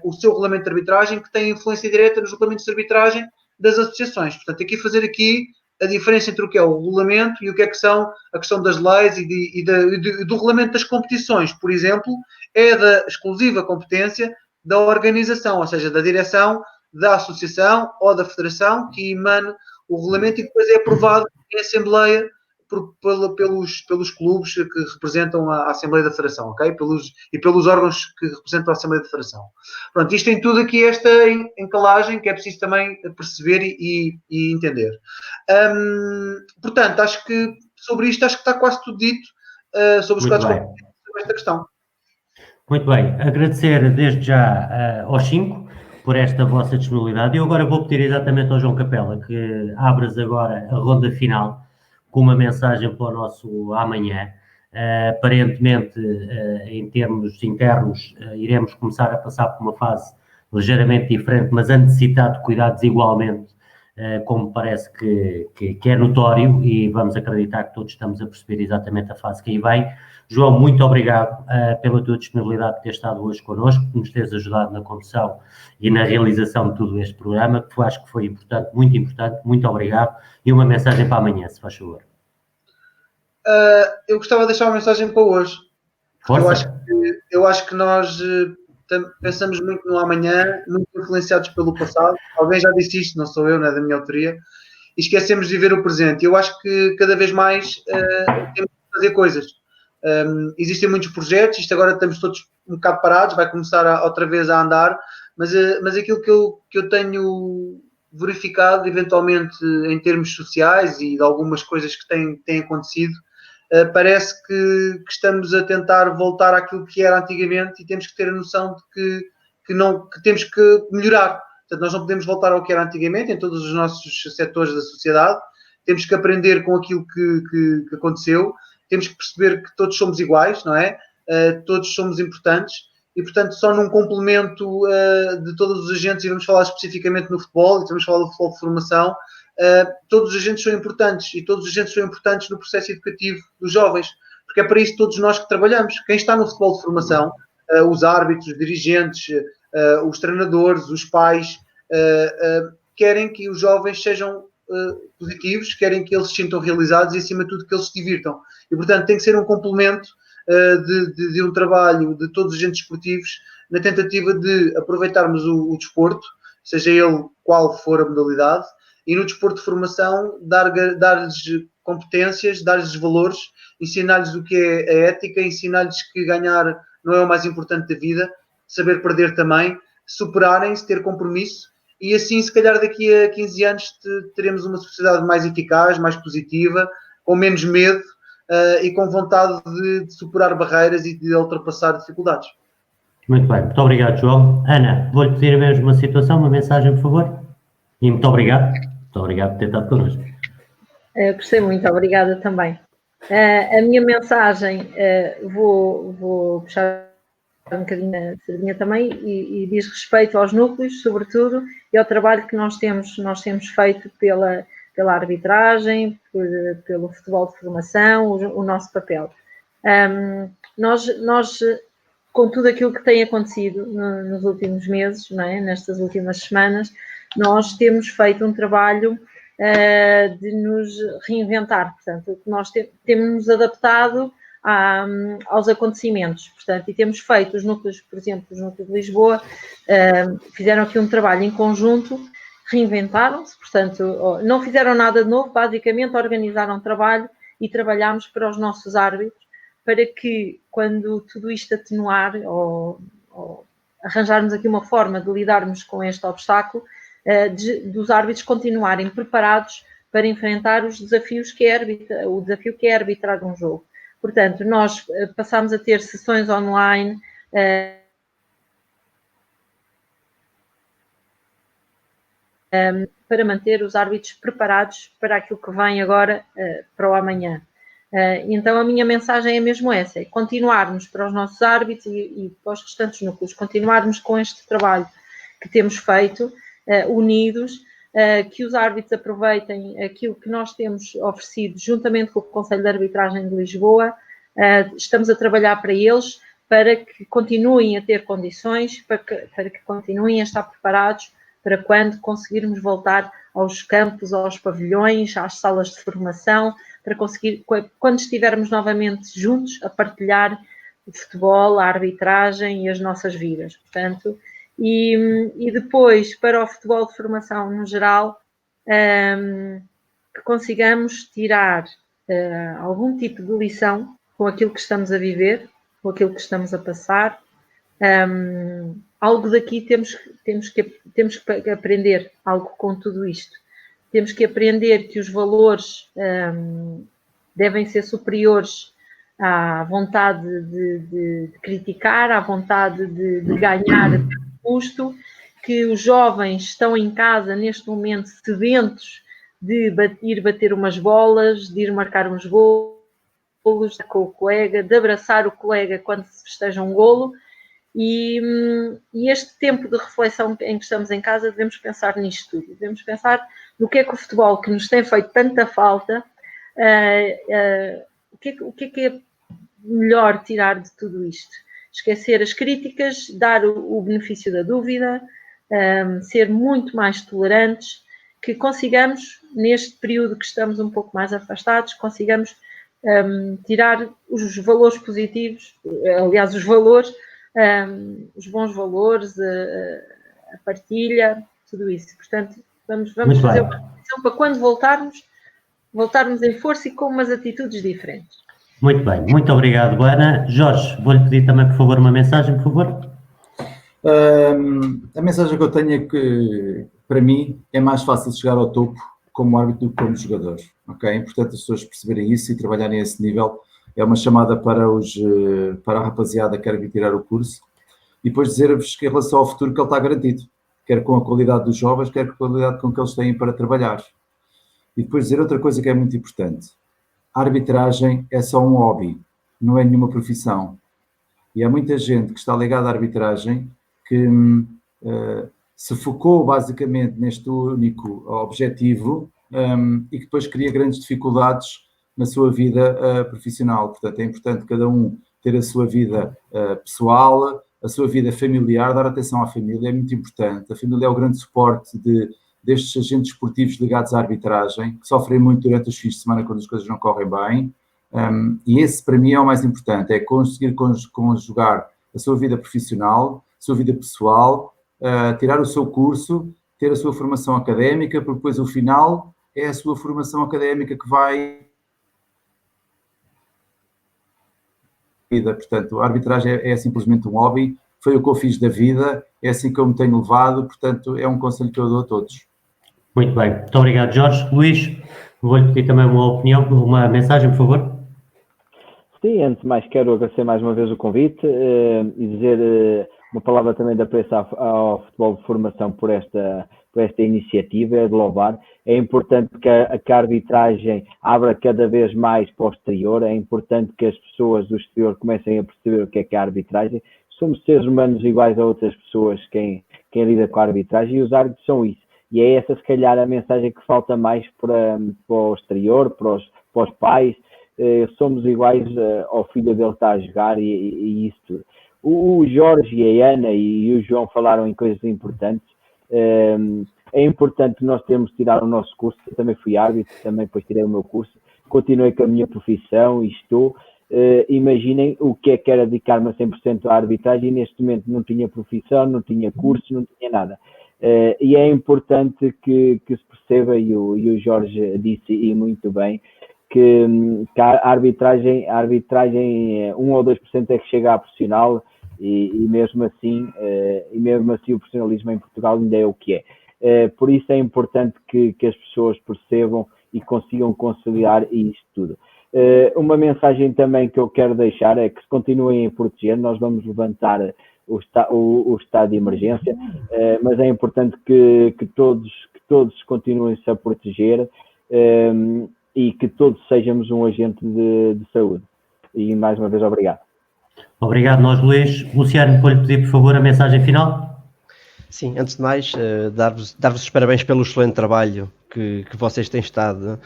o seu regulamento de arbitragem, que tem influência direta nos regulamentos de arbitragem das associações. Portanto, fazer aqui a diferença entre o que é o regulamento e o que é que são a questão das leis e do regulamento das competições, por exemplo, é da exclusiva competência da organização, ou seja, da direção da associação ou da federação, que emana o regulamento e depois é aprovado em assembleia pelos clubes que representam a Assembleia da Federação, ok? Pelos órgãos que representam a Assembleia da Federação. Pronto, isto tem tudo aqui esta encalagem que é preciso também perceber e entender. Portanto, acho que sobre isto está quase tudo dito, sobre os quadros competitivos, sobre esta questão. Muito bem, agradecer desde já aos 5 por esta vossa disponibilidade. Eu agora vou pedir exatamente ao João Capela que abras agora a ronda final com uma mensagem para o nosso amanhã. Aparentemente, em termos internos, iremos começar a passar por uma fase ligeiramente diferente, mas a necessidade de cuidados igualmente como parece que é notório, e vamos acreditar que todos estamos a perceber exatamente a fase que aí vem. João, muito obrigado pela tua disponibilidade de ter estado hoje connosco, por nos teres ajudado na condução e na realização de todo este programa, que acho que foi importante, muito obrigado, e uma mensagem para amanhã, se faz favor. Eu gostava de deixar uma mensagem para hoje. Eu acho que nós pensamos muito no amanhã, muito influenciados pelo passado. Alguém já disse isto, não sou eu, não é da minha autoria, e esquecemos de viver o presente. Eu acho que cada vez mais temos que fazer coisas. Existem muitos projetos, isto agora estamos todos um bocado parados, vai começar outra vez a andar, mas aquilo que eu tenho verificado, eventualmente, em termos sociais e de algumas coisas que têm acontecido, parece que estamos a tentar voltar àquilo que era antigamente e temos que ter a noção de que temos que melhorar. Portanto, nós não podemos voltar ao que era antigamente em todos os nossos setores da sociedade, temos que aprender com aquilo que aconteceu, temos que perceber que todos somos iguais, não é? Todos somos importantes e, portanto, só num complemento de todos os agentes, e vamos falar especificamente no futebol, e vamos falar do futebol de formação, todos os agentes são importantes e todos os agentes são importantes no processo educativo dos jovens, porque é para isso todos nós que trabalhamos. Quem está no futebol de formação, os árbitros, os dirigentes, os treinadores, os pais, querem que os jovens sejam positivos, querem que eles se sintam realizados e, acima de tudo, que eles se divirtam. E, portanto, tem que ser um complemento de um trabalho de todos os agentes esportivos na tentativa de aproveitarmos o desporto, seja ele qual for a modalidade, e no desporto de formação dar-lhes competências, dar-lhes valores, ensinar-lhes o que é a ética, ensinar-lhes que ganhar não é o mais importante da vida, saber perder também, superarem-se, ter compromisso, e assim, se calhar, daqui a 15 anos teremos uma sociedade mais eficaz, mais positiva, com menos medo e com vontade de superar barreiras e de ultrapassar dificuldades. Muito bem, muito obrigado, João. Ana, vou-lhe pedir a mesma situação, uma mensagem, por favor. E muito obrigado por ter estado connosco. Gostei muito, obrigada também. A minha mensagem, vou puxar um bocadinho a sardinha também, e diz respeito aos núcleos, sobretudo, e ao trabalho que nós temos feito pela arbitragem, pelo futebol de formação, o nosso papel. Nós, com tudo aquilo que tem acontecido nos últimos meses, não é? Nestas últimas semanas, nós temos feito um trabalho de nos reinventar, portanto, nós temos-nos adaptado aos acontecimentos, portanto, e temos feito os núcleos, por exemplo, os núcleos de Lisboa, fizeram aqui um trabalho em conjunto, reinventaram-se, portanto, não fizeram nada de novo, basicamente organizaram trabalho e trabalhámos para os nossos árbitros, para que, quando tudo isto atenuar, ou arranjarmos aqui uma forma de lidarmos com este obstáculo, dos árbitros continuarem preparados para enfrentar os desafios o desafio que é arbitrar um jogo. Portanto, nós passámos a ter sessões online, para manter os árbitros preparados para aquilo que vem agora, para o amanhã. Então, a minha mensagem é mesmo essa, é continuarmos para os nossos árbitros e para os restantes núcleos, continuarmos com este trabalho que temos feito, unidos, que os árbitros aproveitem aquilo que nós temos oferecido juntamente com o Conselho de Arbitragem de Lisboa. Estamos a trabalhar para eles, para que continuem a ter condições, para que continuem a estar preparados para quando conseguirmos voltar aos campos, aos pavilhões, às salas de formação, para conseguir, quando estivermos novamente juntos, a partilhar o futebol, a arbitragem e as nossas vidas. Portanto, e depois, para o futebol de formação no geral, que consigamos tirar algum tipo de lição com aquilo que estamos a viver, com aquilo que estamos a passar. Algo daqui temos que aprender, algo com tudo isto. Temos que aprender que os valores devem ser superiores à vontade de criticar, à vontade de ganhar a custo, que os jovens estão em casa neste momento sedentos de ir bater umas bolas, de ir marcar uns golos com o colega, de abraçar o colega quando se festeja um golo. E este tempo de reflexão em que estamos em casa, devemos pensar nisto tudo. Devemos pensar do que é que o futebol, que nos tem feito tanta falta, o que é melhor tirar de tudo isto? Esquecer as críticas, dar o benefício da dúvida, ser muito mais tolerantes, que consigamos, neste período que estamos um pouco mais afastados, consigamos tirar os valores positivos, aliás, os valores, os bons valores, a partilha, tudo isso. Portanto, vamos fazer uma reflexão para quando voltarmos em força e com umas atitudes diferentes. Muito bem, muito obrigado, Ana. Jorge, vou-lhe pedir também, por favor, uma mensagem, por favor. A mensagem que eu tenho é que, para mim, é mais fácil chegar ao topo como árbitro do que como jogador, ok? É importante as pessoas perceberem isso e trabalharem a esse nível. É uma chamada para a rapaziada que quer vir tirar o curso e depois dizer-vos que em relação ao futuro que ele está garantido, quer com a qualidade dos jovens, quer com a qualidade com que eles têm para trabalhar. E depois dizer outra coisa que é muito importante. A arbitragem é só um hobby, não é nenhuma profissão. E há muita gente que está ligada à arbitragem que se focou basicamente neste único objetivo e que depois cria grandes dificuldades na sua vida profissional. Portanto, é importante cada um ter a sua vida pessoal, a sua vida familiar, dar atenção à família, é muito importante. A família é o grande suporte destes agentes esportivos ligados à arbitragem, que sofrem muito durante os fins de semana quando as coisas não correm bem. E esse, para mim, é o mais importante, é conseguir conjugar a sua vida profissional, a sua vida pessoal, tirar o seu curso, ter a sua formação académica, porque depois o final é a sua formação académica que vai... Portanto, a arbitragem é simplesmente um hobby, foi o que eu fiz da vida, é assim que eu me tenho levado, portanto, é um conselho que eu dou a todos. Muito bem, muito obrigado, Jorge. Luís, vou-lhe pedir também uma opinião, uma mensagem, por favor. Sim, antes de mais quero agradecer mais uma vez o convite e dizer uma palavra também de apreço ao futebol de formação por esta iniciativa de louvar. É importante que a arbitragem abra cada vez mais para o exterior, é importante que as pessoas do exterior comecem a perceber o que é a arbitragem. Somos seres humanos iguais a outras pessoas quem lida com a arbitragem e os árbitros são isso. E é essa, se calhar, a mensagem que falta mais para o exterior, para os pais. Somos iguais ao filho dele que está a jogar e isso tudo. O Jorge e a Ana e o João falaram em coisas importantes. É importante nós termos de tirar o nosso curso. Eu também fui árbitro, também depois tirei o meu curso. Continuei com a minha profissão e estou. Imaginem o que era dedicar-me a 100% à arbitragem e neste momento não tinha profissão, não tinha curso, não tinha nada. E é importante que se perceba, e o Jorge disse e muito bem, que a arbitragem 1 ou 2% é que chega à profissional e mesmo assim o profissionalismo em Portugal ainda é o que é. Por isso é importante que as pessoas percebam e consigam conciliar isto tudo. Uma mensagem também que eu quero deixar é que se continuem a proteger, nós vamos levantar o estado de emergência, mas é importante que todos continuem-se a proteger e que todos sejamos um agente de saúde. E mais uma vez, obrigado. Obrigado, nós, Luís. Luciano, vou-lhe pedir, por favor, a mensagem final. Sim, antes de mais, dar-vos os parabéns pelo excelente trabalho que vocês têm estado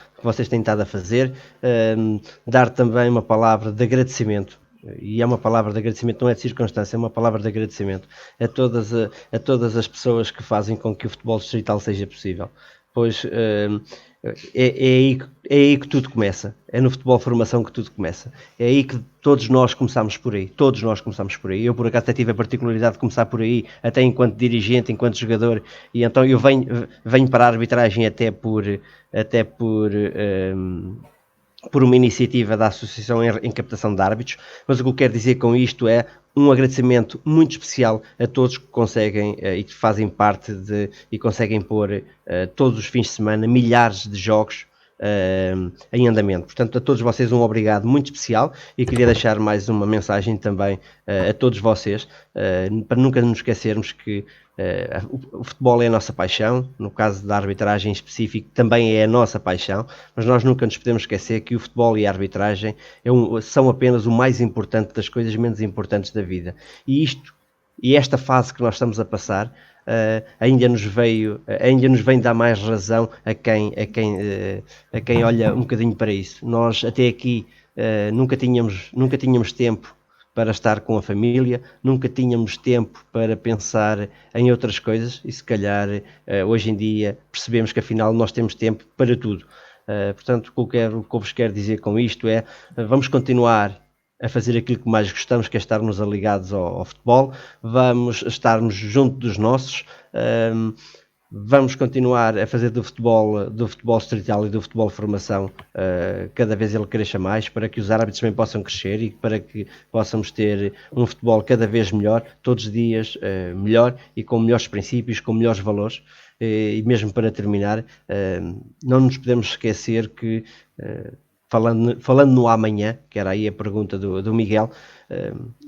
a fazer. Dar também uma palavra de agradecimento. E é uma palavra de agradecimento, não é de circunstância, é uma palavra de agradecimento a todas as pessoas que fazem com que o futebol distrital seja possível. Pois é aí que tudo começa, é no futebol formação que tudo começa, é aí que todos nós começamos por aí, eu por acaso até tive a particularidade de começar por aí, até enquanto dirigente, enquanto jogador, e então eu venho para a arbitragem até por uma iniciativa da Associação em Captação de Árbitros, mas o que eu quero dizer com isto é um agradecimento muito especial a todos que conseguem e que fazem parte e conseguem pôr todos os fins de semana milhares de jogos em andamento. Portanto, a todos vocês um obrigado muito especial e queria deixar mais uma mensagem também a todos vocês, para nunca nos esquecermos que o futebol é a nossa paixão, no caso da arbitragem em específico também é a nossa paixão, mas nós nunca nos podemos esquecer que o futebol e a arbitragem são apenas o mais importante das coisas menos importantes da vida. E esta fase que nós estamos a passar, ainda nos vem dar mais razão a quem olha um bocadinho para isso. Nós até aqui nunca tínhamos tempo para estar com a família, nunca tínhamos tempo para pensar em outras coisas e se calhar hoje em dia percebemos que afinal nós temos tempo para tudo. Portanto, o que eu vos quero dizer com isto é, vamos continuar a fazer aquilo que mais gostamos, que é estarmos ligados ao futebol, vamos estarmos junto dos nossos, vamos continuar a fazer do futebol distrital e do futebol de formação cada vez ele cresça mais, para que os árbitros também possam crescer e para que possamos ter um futebol cada vez melhor, todos os dias melhor e com melhores princípios, com melhores valores. E mesmo para terminar, não nos podemos esquecer que, falando no amanhã, que era aí a pergunta do Miguel,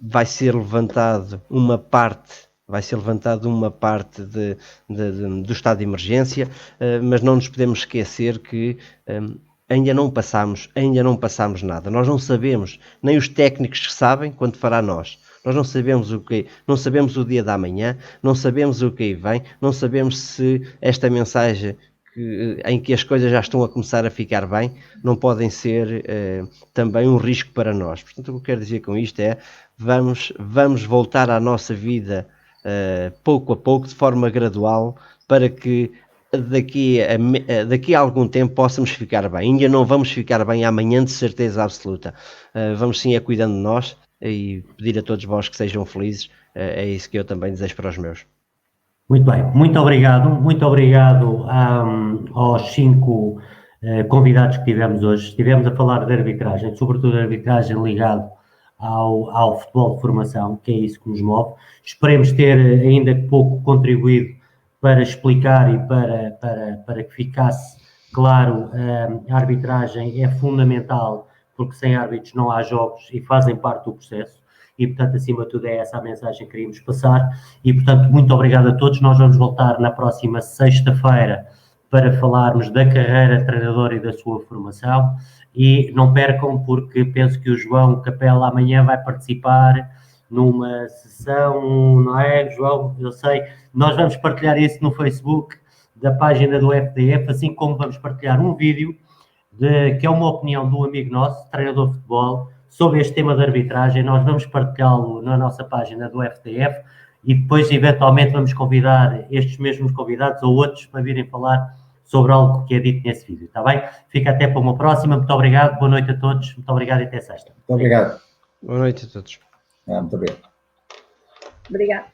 vai ser levantado uma parte do estado de emergência, mas não nos podemos esquecer que ainda não passamos nada. Nós não sabemos, nem os técnicos sabem quando fará nós. Nós não sabemos o dia da manhã, não sabemos o que aí vem, não sabemos se esta mensagem em que as coisas já estão a começar a ficar bem, não podem ser também um risco para nós. Portanto, o que eu quero dizer com isto é, vamos voltar à nossa vida pouco a pouco, de forma gradual, para que daqui a algum tempo possamos ficar bem. Ainda não vamos ficar bem amanhã, de certeza absoluta. Vamos sim cuidando de nós e pedir a todos vós que sejam felizes. É isso que eu também desejo para os meus. Muito bem, muito obrigado aos 5 convidados que tivemos hoje. Estivemos a falar de arbitragem, sobretudo de arbitragem ligado ao futebol de formação, que é isso que nos move. Esperemos ter ainda pouco contribuído para explicar e para que ficasse claro, a arbitragem é fundamental, porque sem árbitros não há jogos e fazem parte do processo. E, portanto, acima de tudo, é essa a mensagem que queríamos passar. E, portanto, muito obrigado a todos. Nós vamos voltar na próxima sexta-feira para falarmos da carreira de treinador e da sua formação. E não percam, porque penso que o João Capela amanhã vai participar numa sessão, não é, João? Eu sei. Nós vamos partilhar isso no Facebook da página do FDF, assim como vamos partilhar um vídeo que é uma opinião de um amigo nosso, treinador de futebol, sobre este tema de arbitragem. Nós vamos partilhá-lo na nossa página do FDF e depois, eventualmente, vamos convidar estes mesmos convidados ou outros para virem falar sobre algo que é dito nesse vídeo, está bem? Fica até para uma próxima. Muito obrigado, boa noite a todos. Muito obrigado e até sexta. Muito obrigado. Boa noite a todos. Muito obrigado. Obrigada.